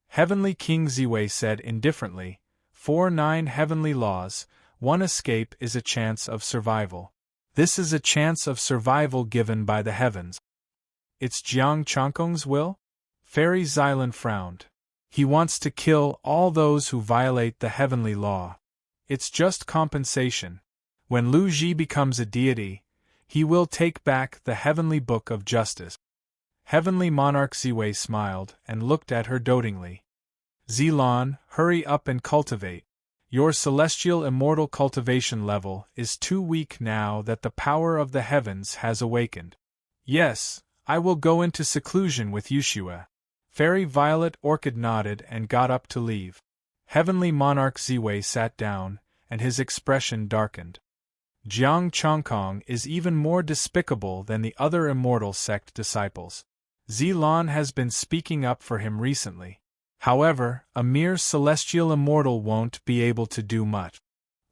Heavenly King Ziwei said indifferently, 9 heavenly laws, 1 escape is a chance of survival. This is a chance of survival given by the heavens. It's Jiang Changkong's will? Fairy Xylan frowned. He wants to kill all those who violate the heavenly law. It's just compensation. When Lu Ji becomes a deity, he will take back the heavenly book of justice. Heavenly Monarch Ziwei smiled and looked at her dotingly. Xilon, hurry up and cultivate. Your celestial immortal cultivation level is too weak now that the power of the heavens has awakened. Yes, I will go into seclusion with Yushua. Fairy Violet Orchid nodded and got up to leave. Heavenly Monarch Ziwei sat down, and his expression darkened. Jiang Changkong is even more despicable than the other immortal sect disciples. Xilon has been speaking up for him recently. However, a mere celestial immortal won't be able to do much.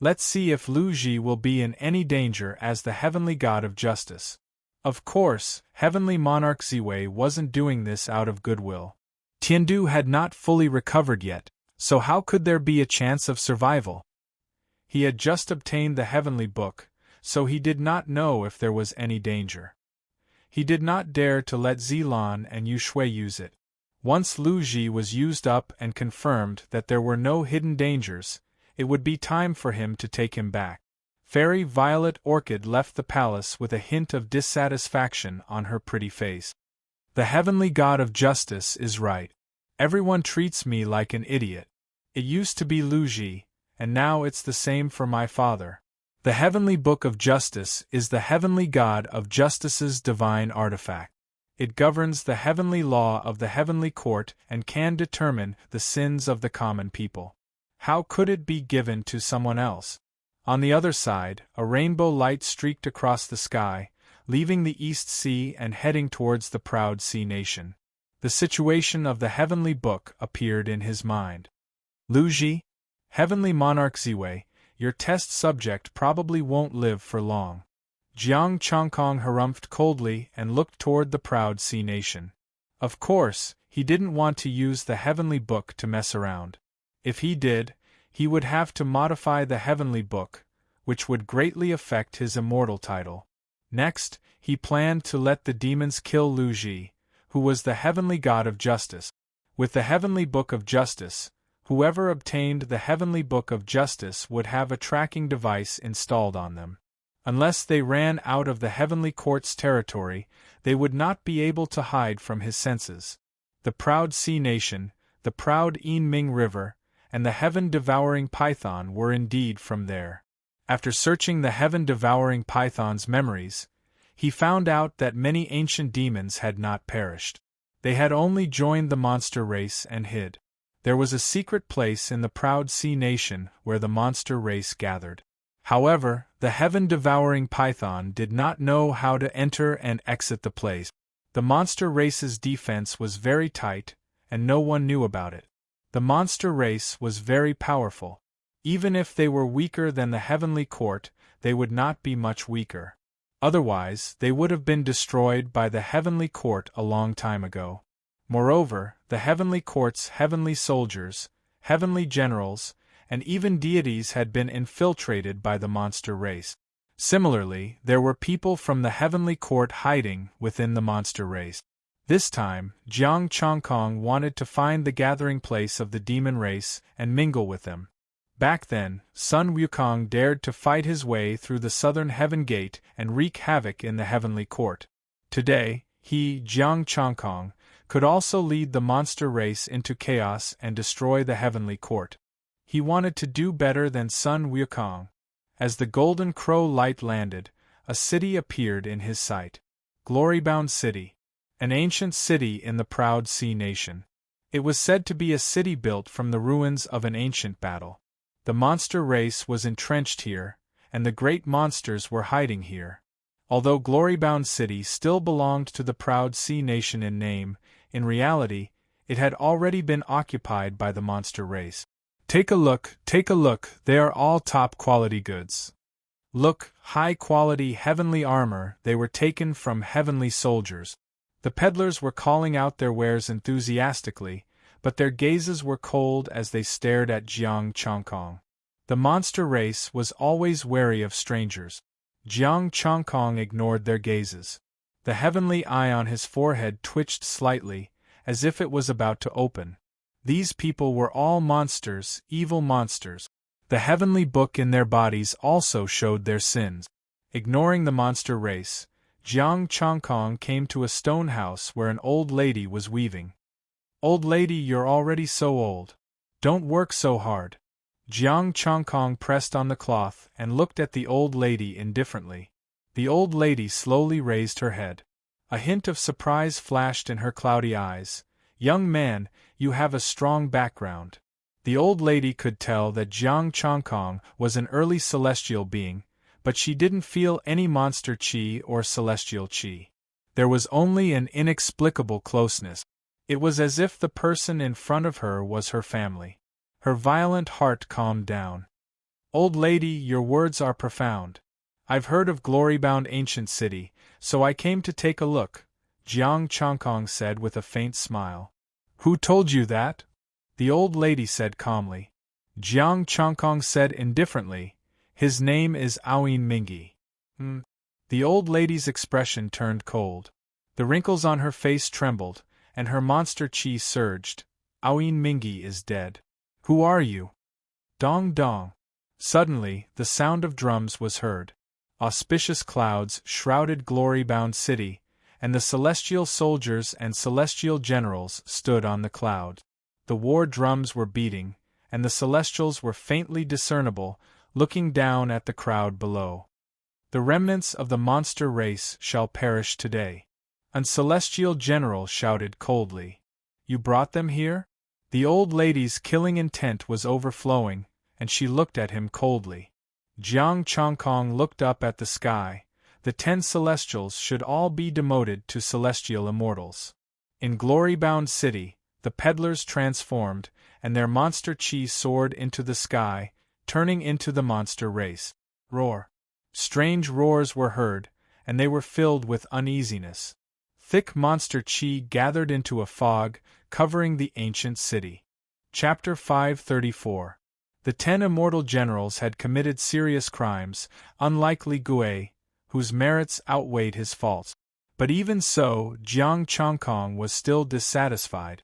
Let's see if Lu Ji will be in any danger as the heavenly god of justice. Of course, Heavenly Monarch Ziwei wasn't doing this out of goodwill. Tiandu had not fully recovered yet, so how could there be a chance of survival? He had just obtained the heavenly book, so he did not know if there was any danger. He did not dare to let Xilon and Yushui use it. Once Lu Ji was used up and confirmed that there were no hidden dangers, it would be time for him to take him back. Fairy Violet Orchid left the palace with a hint of dissatisfaction on her pretty face. The heavenly god of justice is right. Everyone treats me like an idiot. It used to be Lu Ji, and now it's the same for my father. The heavenly book of justice is the heavenly god of justice's divine artifact. It governs the heavenly law of the heavenly court and can determine the sins of the common people. How could it be given to someone else? On the other side, a rainbow light streaked across the sky, leaving the East Sea and heading towards the proud sea nation. The situation of the heavenly book appeared in his mind. Lu Ji, Heavenly Monarch Ziwei, your test subject probably won't live for long. Jiang Changkong harumphed coldly and looked toward the proud sea nation. Of course, he didn't want to use the heavenly book to mess around. If he did, he would have to modify the heavenly book, which would greatly affect his immortal title. Next, he planned to let the demons kill Lu Ji, who was the heavenly god of justice. With the heavenly book of justice, whoever obtained the heavenly book of justice would have a tracking device installed on them. Unless they ran out of the heavenly court's territory, they would not be able to hide from his senses. The proud sea nation, the proud Ming River, and the heaven-devouring python were indeed from there. After searching the heaven-devouring python's memories, he found out that many ancient demons had not perished. They had only joined the monster race and hid. There was a secret place in the proud sea nation where the monster race gathered. However, The heaven-devouring python did not know how to enter and exit the place. The monster race's defense was very tight, and no one knew about it. The monster race was very powerful. Even if they were weaker than the heavenly court, they would not be much weaker. Otherwise, they would have been destroyed by the heavenly court a long time ago. Moreover, the heavenly court's heavenly soldiers, heavenly generals, and even deities had been infiltrated by the monster race. Similarly, there were people from the heavenly court hiding within the monster race. This time, Jiang Chongkong wanted to find the gathering place of the demon race and mingle with them. Back then, Sun Wukong dared to fight his way through the southern heaven gate and wreak havoc in the heavenly court. Today, he, Jiang Chongkong, could also lead the monster race into chaos and destroy the heavenly court. He wanted to do better than Sun Wukong. As the golden crow light landed, a city appeared in his sight. Glory-bound city. An ancient city in the proud sea nation. It was said to be a city built from the ruins of an ancient battle. The monster race was entrenched here, and the great monsters were hiding here. Although Glory-bound city still belonged to the proud sea nation in name, in reality, it had already been occupied by the monster race. Take a look, they are all top-quality goods. Look, high-quality heavenly armor, they were taken from heavenly soldiers. The peddlers were calling out their wares enthusiastically, but their gazes were cold as they stared at Jiang Chongkong. The monster race was always wary of strangers. Jiang Chongkong ignored their gazes. The heavenly eye on his forehead twitched slightly, as if it was about to open. These people were all monsters, evil monsters. The heavenly book in their bodies also showed their sins. Ignoring the monster race, Jiang Chongkong came to a stone house where an old lady was weaving. "Old lady, you're already so old. Don't work so hard." Jiang Chongkong pressed on the cloth and looked at the old lady indifferently. The old lady slowly raised her head. A hint of surprise flashed in her cloudy eyes. "Young man, you have a strong background." The old lady could tell that Jiang Chongkong was an early celestial being, but she didn't feel any monster chi or celestial chi. There was only an inexplicable closeness. It was as if the person in front of her was her family. Her violent heart calmed down. "Old lady, your words are profound. I've heard of glory-bound ancient city, so I came to take a look," Jiang Chongkong said with a faint smile. "Who told you that?" the old lady said calmly. Jiang Chongkong said indifferently, "His name is Aoyin Mingi." The old lady's expression turned cold. The wrinkles on her face trembled, and her monster chi surged. "Aoyin Mingi is dead. Who are you?" Dong dong. Suddenly, the sound of drums was heard. Auspicious clouds shrouded glory-bound city, and the celestial soldiers and celestial generals stood on the cloud. The war drums were beating, and the celestials were faintly discernible, looking down at the crowd below. "The remnants of the monster race shall perish today," a celestial general shouted coldly. "You brought them here?" The old lady's killing intent was overflowing, and she looked at him coldly. Jiang Chongkong looked up at the sky. The 10 celestials should all be demoted to celestial immortals. In glory-bound city, the peddlers transformed, and their monster chi soared into the sky, turning into the monster race. Roar. Strange roars were heard, and they were filled with uneasiness. Thick monster chi gathered into a fog, covering the ancient city. Chapter 534. The 10 immortal generals had committed serious crimes, unlike Li Gui, whose merits outweighed his faults. But even so, Jiang Chongkong was still dissatisfied.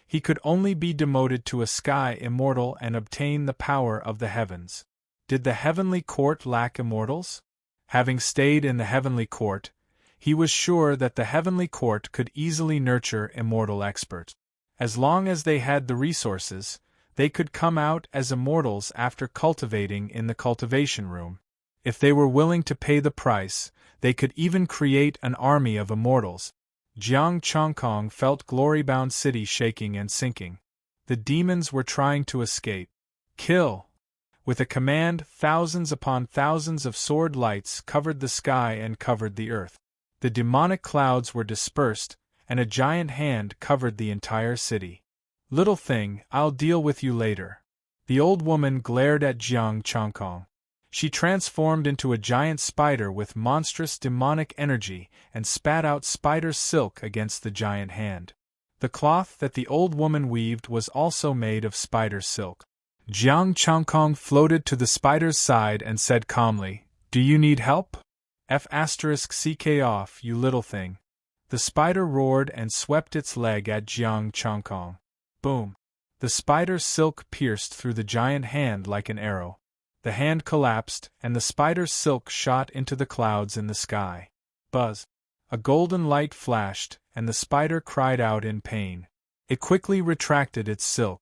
He could only be demoted to a sky immortal and obtain the power of the heavens. Did the heavenly court lack immortals? Having stayed in the heavenly court, he was sure that the heavenly court could easily nurture immortal experts. As long as they had the resources, they could come out as immortals after cultivating in the cultivation room. If they were willing to pay the price, they could even create an army of immortals. Jiang Chongkong felt glory-bound city shaking and sinking. The demons were trying to escape. "Kill! With a command, thousands upon thousands of sword lights covered the sky and covered the earth. The demonic clouds were dispersed, and a giant hand covered the entire city. "Little thing, I'll deal with you later." The old woman glared at Jiang Chongkong. She transformed into a giant spider with monstrous demonic energy and spat out spider silk against the giant hand. The cloth that the old woman weaved was also made of spider silk. Jiang Chongkong floated to the spider's side and said calmly, "Do you need help? F***ck off, you little thing." The spider roared and swept its leg at Jiang Chongkong. Boom! The spider silk pierced through the giant hand like an arrow. The hand collapsed, and the spider's silk shot into the clouds in the sky. Buzz! A golden light flashed, and the spider cried out in pain. It quickly retracted its silk.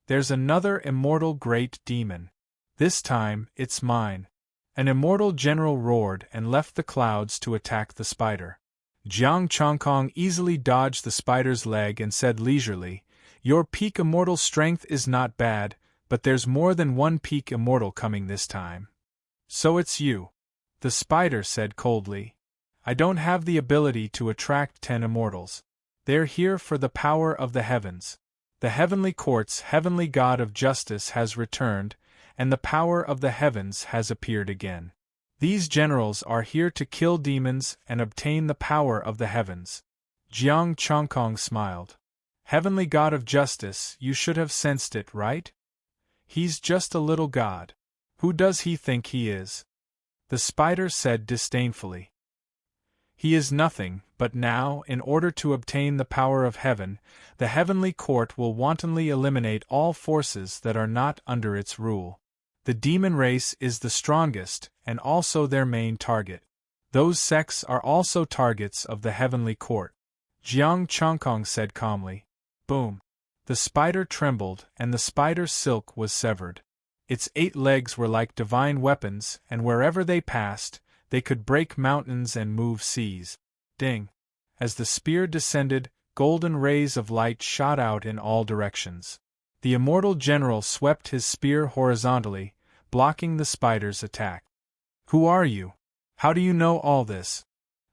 "There's another immortal great demon. This time, it's mine." An immortal general roared and left the clouds to attack the spider. Jiang Chongkong easily dodged the spider's leg and said leisurely, "Your peak immortal strength is not bad, but there's more than one peak immortal coming this time." "So it's you," the spider said coldly. "I don't have the ability to attract 10 immortals. They're here for the power of the heavens. The heavenly court's heavenly god of justice has returned, and the power of the heavens has appeared again. These generals are here to kill demons and obtain the power of the heavens." Jiang Chongkong smiled. "Heavenly god of justice, you should have sensed it, right? He's just a little god. Who does he think he is?" The spider said disdainfully. "He is nothing, but now, in order to obtain the power of heaven, the heavenly court will wantonly eliminate all forces that are not under its rule. The demon race is the strongest, and also their main target. Those sects are also targets of the heavenly court." Jiang Chongkong said calmly. Boom! The spider trembled, and the spider's silk was severed. Its 8 legs were like divine weapons, and wherever they passed, they could break mountains and move seas. Ding! As the spear descended, golden rays of light shot out in all directions. The immortal general swept his spear horizontally, blocking the spider's attack. "Who are you? How do you know all this?"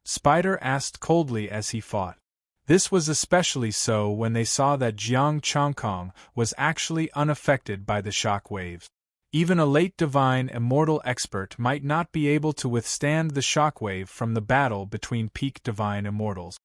Spider asked coldly as he fought. This was especially so when they saw that Jiang Chongkong was actually unaffected by the shock waves. Even a late divine immortal expert might not be able to withstand the shockwave from the battle between peak divine immortals.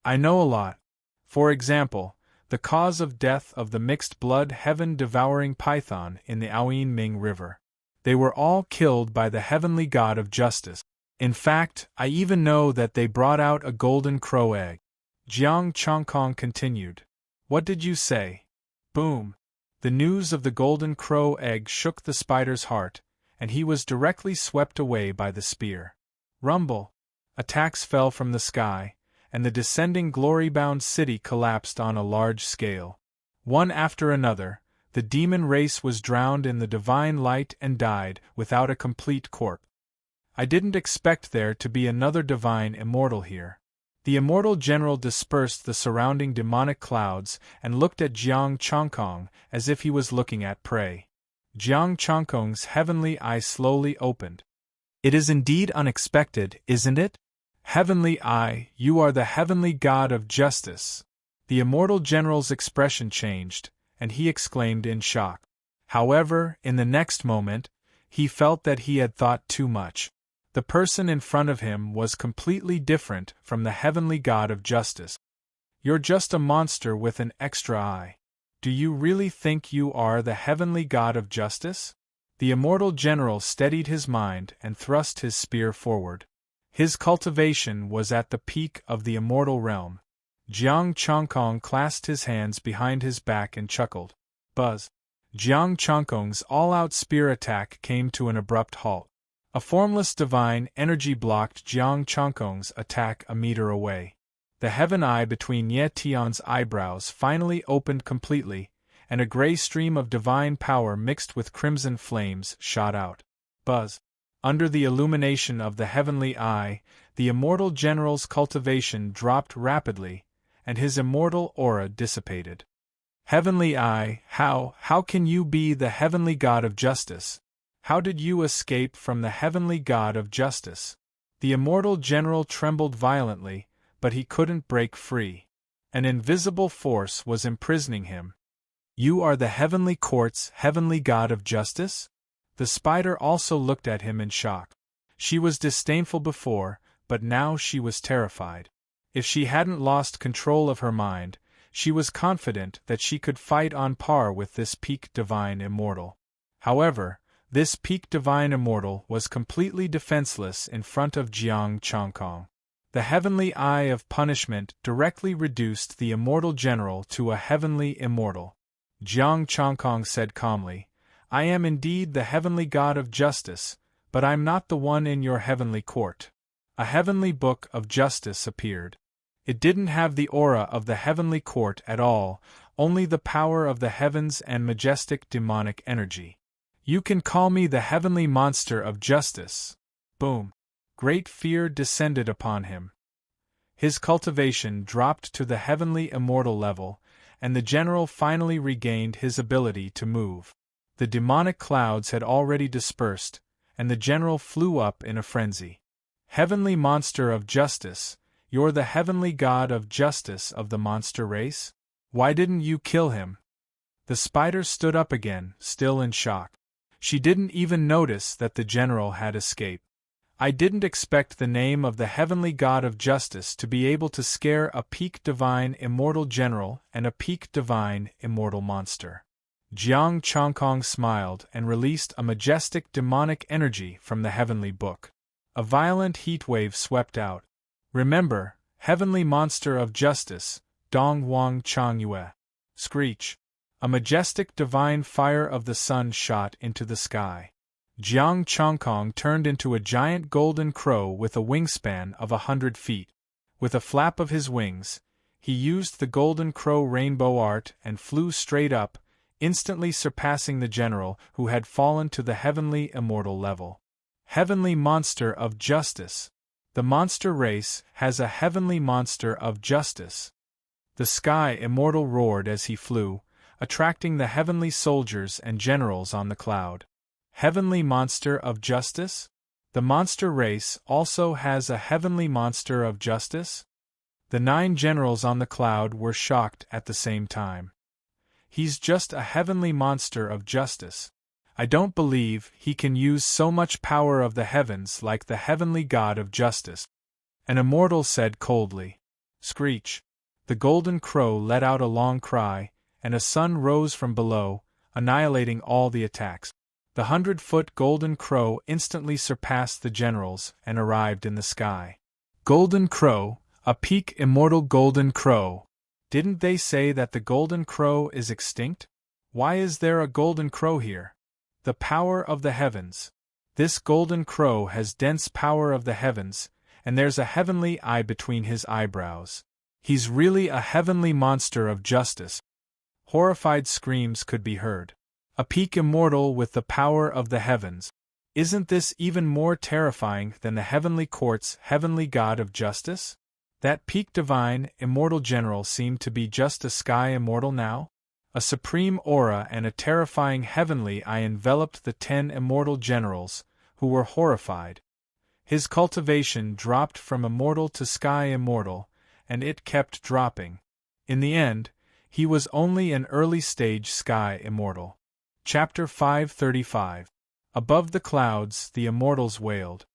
"I know a lot. For example, the cause of death of the mixed-blood heaven-devouring python in the Aoyin Ming River. They were all killed by the heavenly god of justice. In fact, I even know that they brought out a golden crow egg." Jiang Chongkong continued. "What did you say?" Boom! The news of the golden crow egg shook the spider's heart, and he was directly swept away by the spear. Rumble! Attacks fell from the sky, and the descending glory-bound city collapsed on a large scale. One after another, the demon race was drowned in the divine light and died without a complete corpse. "I didn't expect there to be another divine immortal here." The immortal general dispersed the surrounding demonic clouds and looked at Jiang Chongkong as if he was looking at prey. Jiang Chongkong's heavenly eye slowly opened. "It is indeed unexpected, isn't it? Heavenly eye, you are the heavenly god of justice." The immortal general's expression changed, and he exclaimed in shock. However, in the next moment, he felt that he had thought too much. The person in front of him was completely different from the heavenly god of justice. "You're just a monster with an extra eye. Do you really think you are the heavenly god of justice?" The immortal general steadied his mind and thrust his spear forward. His cultivation was at the peak of the immortal realm. Jiang Chongkong clasped his hands behind his back and chuckled. Buzz! Jiang Chongkong's all-out spear attack came to an abrupt halt. A formless divine energy blocked Jiang Chongkong's attack a meter away. The heaven eye between Ye Tian's eyebrows finally opened completely, and a gray stream of divine power mixed with crimson flames shot out. Buzz! Under the illumination of the heavenly eye, the immortal general's cultivation dropped rapidly, and his immortal aura dissipated. "Heavenly eye, how can you be the heavenly god of justice?" How did you escape from the heavenly god of justice? The immortal general trembled violently, but he couldn't break free. An invisible force was imprisoning him. You are the heavenly court's heavenly god of justice? The spider also looked at him in shock. She was disdainful before, but now she was terrified. If she hadn't lost control of her mind, she was confident that she could fight on par with this peak divine immortal. However, this peak divine immortal was completely defenseless in front of Jiang Changkong. The heavenly eye of punishment directly reduced the immortal general to a heavenly immortal. Jiang Changkong said calmly, I am indeed the heavenly god of justice, but I'm not the one in your heavenly court. A heavenly book of justice appeared. It didn't have the aura of the heavenly court at all, only the power of the heavens and majestic demonic energy. You can call me the heavenly monster of justice. Boom. Great fear descended upon him. His cultivation dropped to the heavenly immortal level, and the general finally regained his ability to move. The demonic clouds had already dispersed, and the general flew up in a frenzy. Heavenly monster of justice, you're the heavenly god of justice of the monster race? Why didn't you kill him? The spider stood up again, still in shock. She didn't even notice that the general had escaped. I didn't expect the name of the heavenly god of justice to be able to scare a peak divine immortal general and a peak divine immortal monster. Jiang Changkong smiled and released a majestic demonic energy from the heavenly book. A violent heat wave swept out. Remember, heavenly monster of justice, Dong Wang Chang Yue. Screech. A majestic divine fire of the sun shot into the sky. Jiang Changkong turned into a giant golden crow with a wingspan of 100 feet. With a flap of his wings, he used the golden crow rainbow art and flew straight up, instantly surpassing the general who had fallen to the heavenly immortal level. Heavenly monster of justice. The monster race has a heavenly monster of justice. The sky immortal roared as he flew, attracting the heavenly soldiers and generals on the cloud. Heavenly monster of justice? The monster race also has a heavenly monster of justice? The 9 generals on the cloud were shocked at the same time. He's just a heavenly monster of justice. I don't believe he can use so much power of the heavens like the heavenly god of justice. An immortal said coldly. Screech. The golden crow let out a long cry, and a sun rose from below, annihilating all the attacks. The 100-foot golden crow instantly surpassed the generals and arrived in the sky. Golden crow, a peak immortal golden crow. Didn't they say that the golden crow is extinct? Why is there a golden crow here? The power of the heavens. This golden crow has dense power of the heavens, and there's a heavenly eye between his eyebrows. He's really a heavenly monster of justice. Horrified screams could be heard. A peak immortal with the power of the heavens. Isn't this even more terrifying than the heavenly court's heavenly god of justice? That peak divine, immortal general seemed to be just a sky immortal now? A supreme aura and a terrifying heavenly eye enveloped the 10 immortal generals, who were horrified. His cultivation dropped from immortal to sky immortal, and it kept dropping. In the end, he was only an early-stage sky immortal. Chapter 535. Above the clouds, the immortals wailed.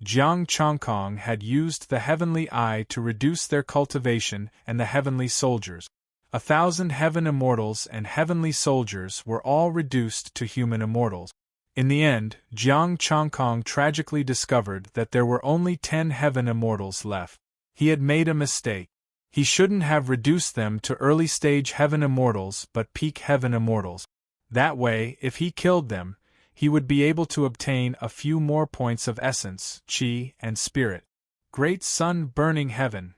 Jiang Changkong had used the heavenly eye to reduce their cultivation and the heavenly soldiers. 1,000 heaven immortals and heavenly soldiers were all reduced to human immortals. In the end, Jiang Changkong tragically discovered that there were only 10 heaven immortals left. He had made a mistake. He shouldn't have reduced them to early-stage heaven immortals but peak heaven immortals. That way, if he killed them, he would be able to obtain a few more points of essence, chi, and spirit. Great sun-burning heaven.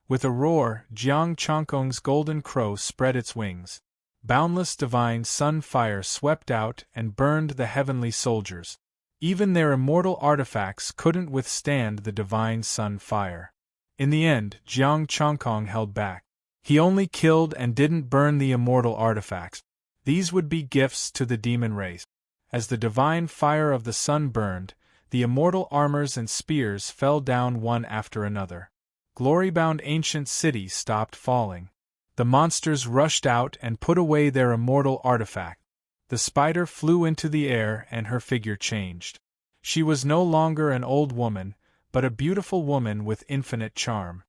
With a roar, Jiang Changkong's golden crow spread its wings. Boundless divine sun fire swept out and burned the heavenly soldiers. Even their immortal artifacts couldn't withstand the divine sun fire. In the end, Jiang Changkong held back. He only killed and didn't burn the immortal artifacts. These would be gifts to the demon race. As the divine fire of the sun burned, the immortal armors and spears fell down one after another. Glory-bound ancient city stopped falling. The monsters rushed out and put away their immortal artifact. The spider flew into the air and her figure changed. She was no longer an old woman, but a beautiful woman with infinite charm.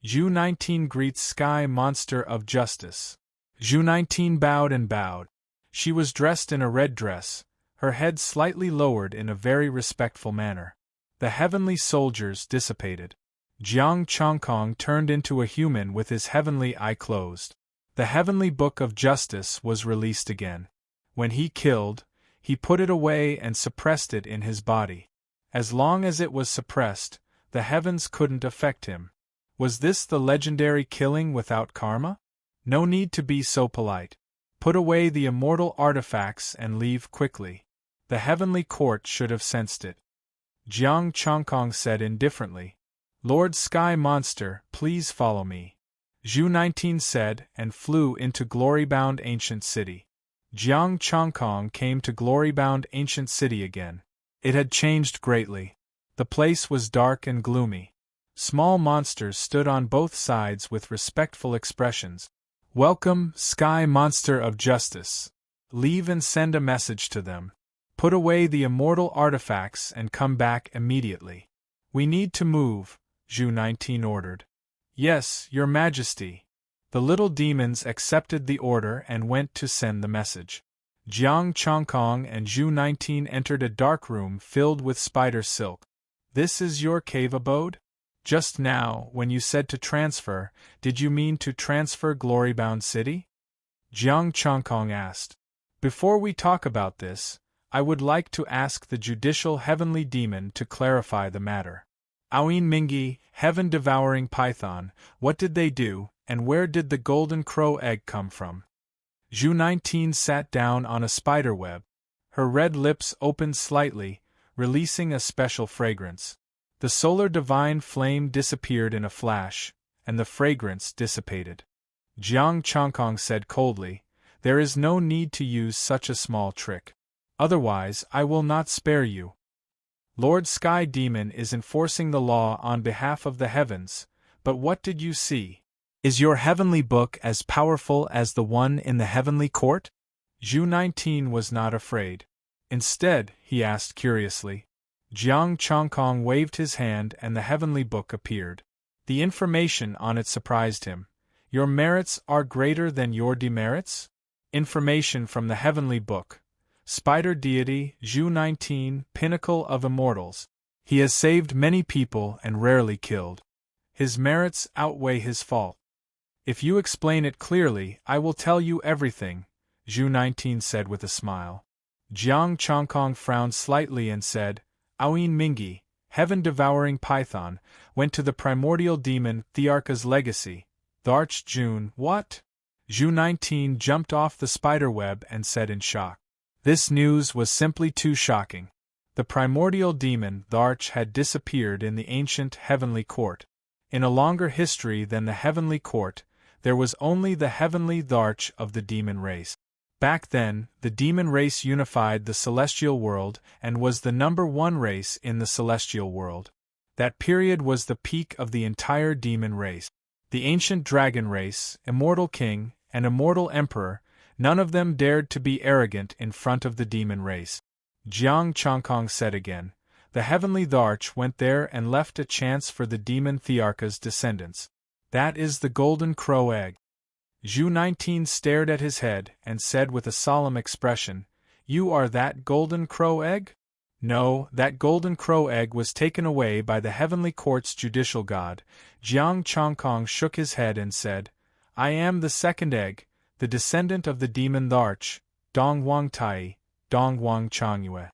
Zhu 19 greets Sky Monster of Justice. Zhu 19 bowed and bowed. She was dressed in a red dress, her head slightly lowered in a very respectful manner. The heavenly soldiers dissipated. Jiang Chongkong turned into a human with his heavenly eye closed. The heavenly book of justice was released again. When he killed, he put it away and suppressed it in his body. As long as it was suppressed, the heavens couldn't affect him. Was this the legendary killing without karma? No need to be so polite. Put away the immortal artifacts and leave quickly. The heavenly court should have sensed it. Jiang Chongkong said indifferently, Lord Sky Monster, please follow me. Zhu 19 said and flew into glory-bound ancient city. Jiang Chongkong came to glory-bound ancient city again. It had changed greatly. The place was dark and gloomy. Small monsters stood on both sides with respectful expressions. Welcome, Sky Monster of Justice. Leave and send a message to them. Put away the immortal artifacts and come back immediately. We need to move, Zhu 19 ordered. Yes, Your Majesty. The little demons accepted the order and went to send the message. Jiang Chongkong and Zhu 19 entered a dark room filled with spider silk. This is your cave abode? Just now, when you said to transfer, did you mean to transfer Glory-bound City? Jiang Chongkong asked. Before we talk about this, I would like to ask the judicial heavenly demon to clarify the matter. Aoin Mingi, heaven-devouring python, what did they do, and where did the golden crow egg come from? Zhu 19 sat down on a spider web. Her red lips opened slightly, releasing a special fragrance. The solar divine flame disappeared in a flash, and the fragrance dissipated. Jiang Chongkong said coldly, There is no need to use such a small trick. Otherwise, I will not spare you. Lord Sky Demon is enforcing the law on behalf of the heavens, but what did you see? Is your heavenly book as powerful as the one in the heavenly court? Zhu 19 was not afraid. Instead, he asked curiously. Jiang Chongkong waved his hand and the heavenly book appeared. The information on it surprised him. Your merits are greater than your demerits? Information from the heavenly book. Spider deity, Zhu 19, pinnacle of immortals. He has saved many people and rarely killed. His merits outweigh his fault. If you explain it clearly, I will tell you everything, Zhu 19 said with a smile. Jiang Chongkong frowned slightly and said, Aoin Mingi, heaven-devouring python, went to the primordial demon Thearka's legacy. Tharch Jun, what? Zhu 19 jumped off the spider web and said in shock. This news was simply too shocking. The primordial demon Tharch had disappeared in the ancient heavenly court. In a longer history than the heavenly court, there was only the heavenly Tharch of the demon race. Back then, the demon race unified the celestial world and was the #1 race in the celestial world. That period was the peak of the entire demon race. The ancient dragon race, immortal king, and immortal emperor, none of them dared to be arrogant in front of the demon race. Jiang Chongkong said again, the heavenly Tharch went there and left a chance for the demon Thearka's descendants. That is the golden crow egg. Zhu 19 stared at his head and said with a solemn expression, You are that golden crow egg? No, that golden crow egg was taken away by the heavenly court's judicial god. Jiang Chongkong shook his head and said, I am the second egg, the descendant of the demon Tharch, Dong Wang Tai, Dong Wang Changyue.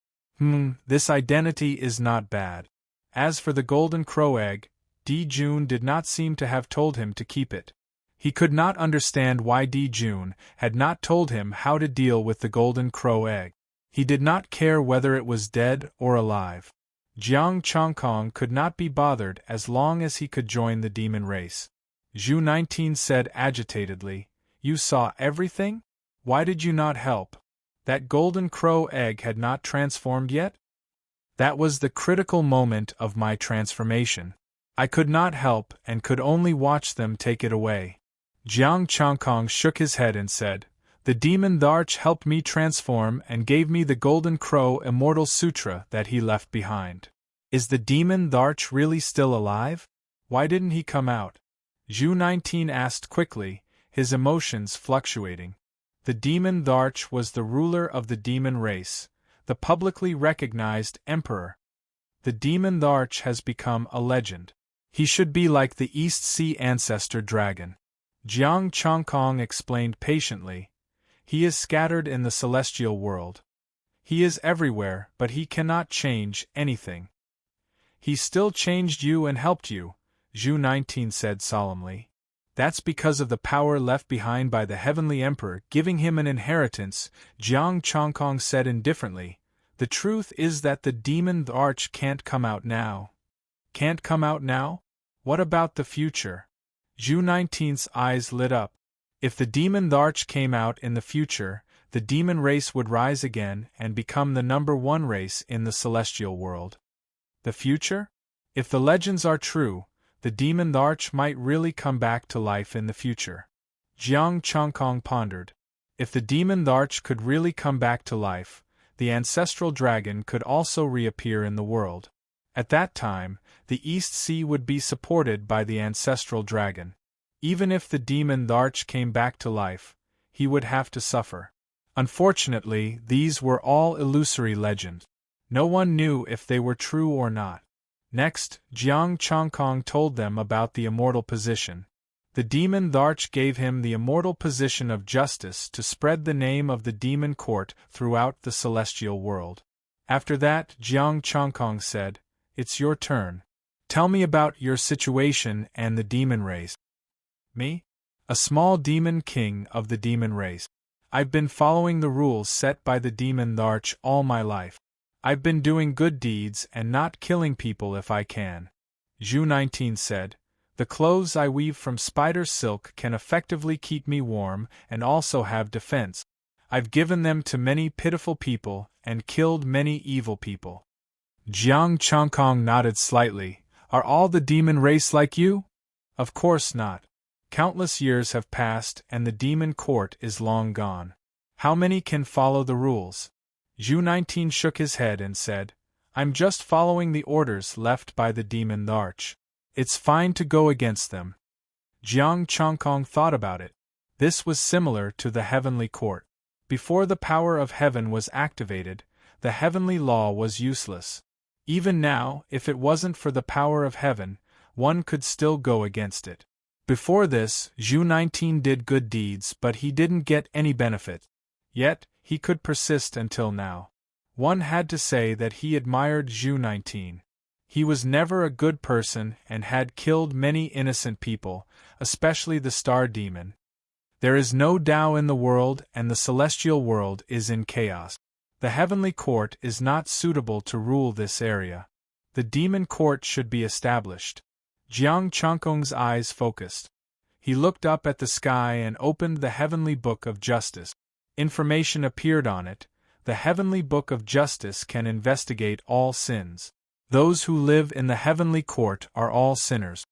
This identity is not bad. As for the golden crow egg, Di Jun did not seem to have told him to keep it. He could not understand why Di Jun had not told him how to deal with the golden crow egg. He did not care whether it was dead or alive. Jiang Chongkong could not be bothered as long as he could join the demon race. Zhu 19 said agitatedly, You saw everything? Why did you not help? That golden crow egg had not transformed yet? That was the critical moment of my transformation. I could not help and could only watch them take it away. Jiang Changkong shook his head and said, "The demon Dharch helped me transform and gave me the Golden Crow Immortal Sutra that he left behind. Is the demon Dharch really still alive? Why didn't he come out?" Zhu 19 asked quickly, his emotions fluctuating. The demon Dharch was the ruler of the demon race, the publicly recognized emperor. The demon Dharch has become a legend. He should be like the East Sea ancestor dragon. Jiang Changkong explained patiently. He is scattered in the celestial world. He is everywhere, but he cannot change anything. He still changed you and helped you, Zhu 19 said solemnly. That's because of the power left behind by the Heavenly Emperor giving him an inheritance, Jiang Changkong said indifferently. The truth is that the demon Dharch can't come out now. Can't come out now? What about the future? Zhu 19's eyes lit up. If the demon Dharch came out in the future, the demon race would rise again and become the #1 race in the celestial world. The future? If the legends are true, the demon Dharch might really come back to life in the future. Jiang Changkong pondered. If the demon Dharch could really come back to life, the ancestral dragon could also reappear in the world. At that time, the East Sea would be supported by the ancestral dragon. Even if the demon Dharch came back to life, he would have to suffer. Unfortunately, these were all illusory legends. No one knew if they were true or not. Next, Jiang Changkong told them about the immortal position. The demon Dharch gave him the immortal position of justice to spread the name of the demon court throughout the celestial world. After that, Jiang Changkong said, "It's your turn. Tell me about your situation and the demon race." "Me? A small demon king of the demon race. I've been following the rules set by the demon Dharch all my life. I've been doing good deeds and not killing people if I can," Zhu 19 said. "The clothes I weave from spider silk can effectively keep me warm and also have defense. I've given them to many pitiful people and killed many evil people." Jiang Changkong nodded slightly. "Are all the demon race like you?" "Of course not. Countless years have passed and the demon court is long gone. How many can follow the rules?" Zhu 19 shook his head and said, "I'm just following the orders left by the demon Dharch. It's fine to go against them." Jiang Changkong thought about it. This was similar to the heavenly court. Before the power of heaven was activated, the heavenly law was useless. Even now, if it wasn't for the power of heaven, one could still go against it. Before this, Zhu 19 did good deeds, but he didn't get any benefit. Yet, he could persist until now. One had to say that he admired Zhu 19. He was never a good person and had killed many innocent people, especially the star demon. There is no Tao in the world and the celestial world is in chaos. The heavenly court is not suitable to rule this area. The demon court should be established. Jiang Changkong's eyes focused. He looked up at the sky and opened the heavenly book of justice. Information appeared on it. The heavenly book of justice can investigate all sins. Those who live in the heavenly court are all sinners.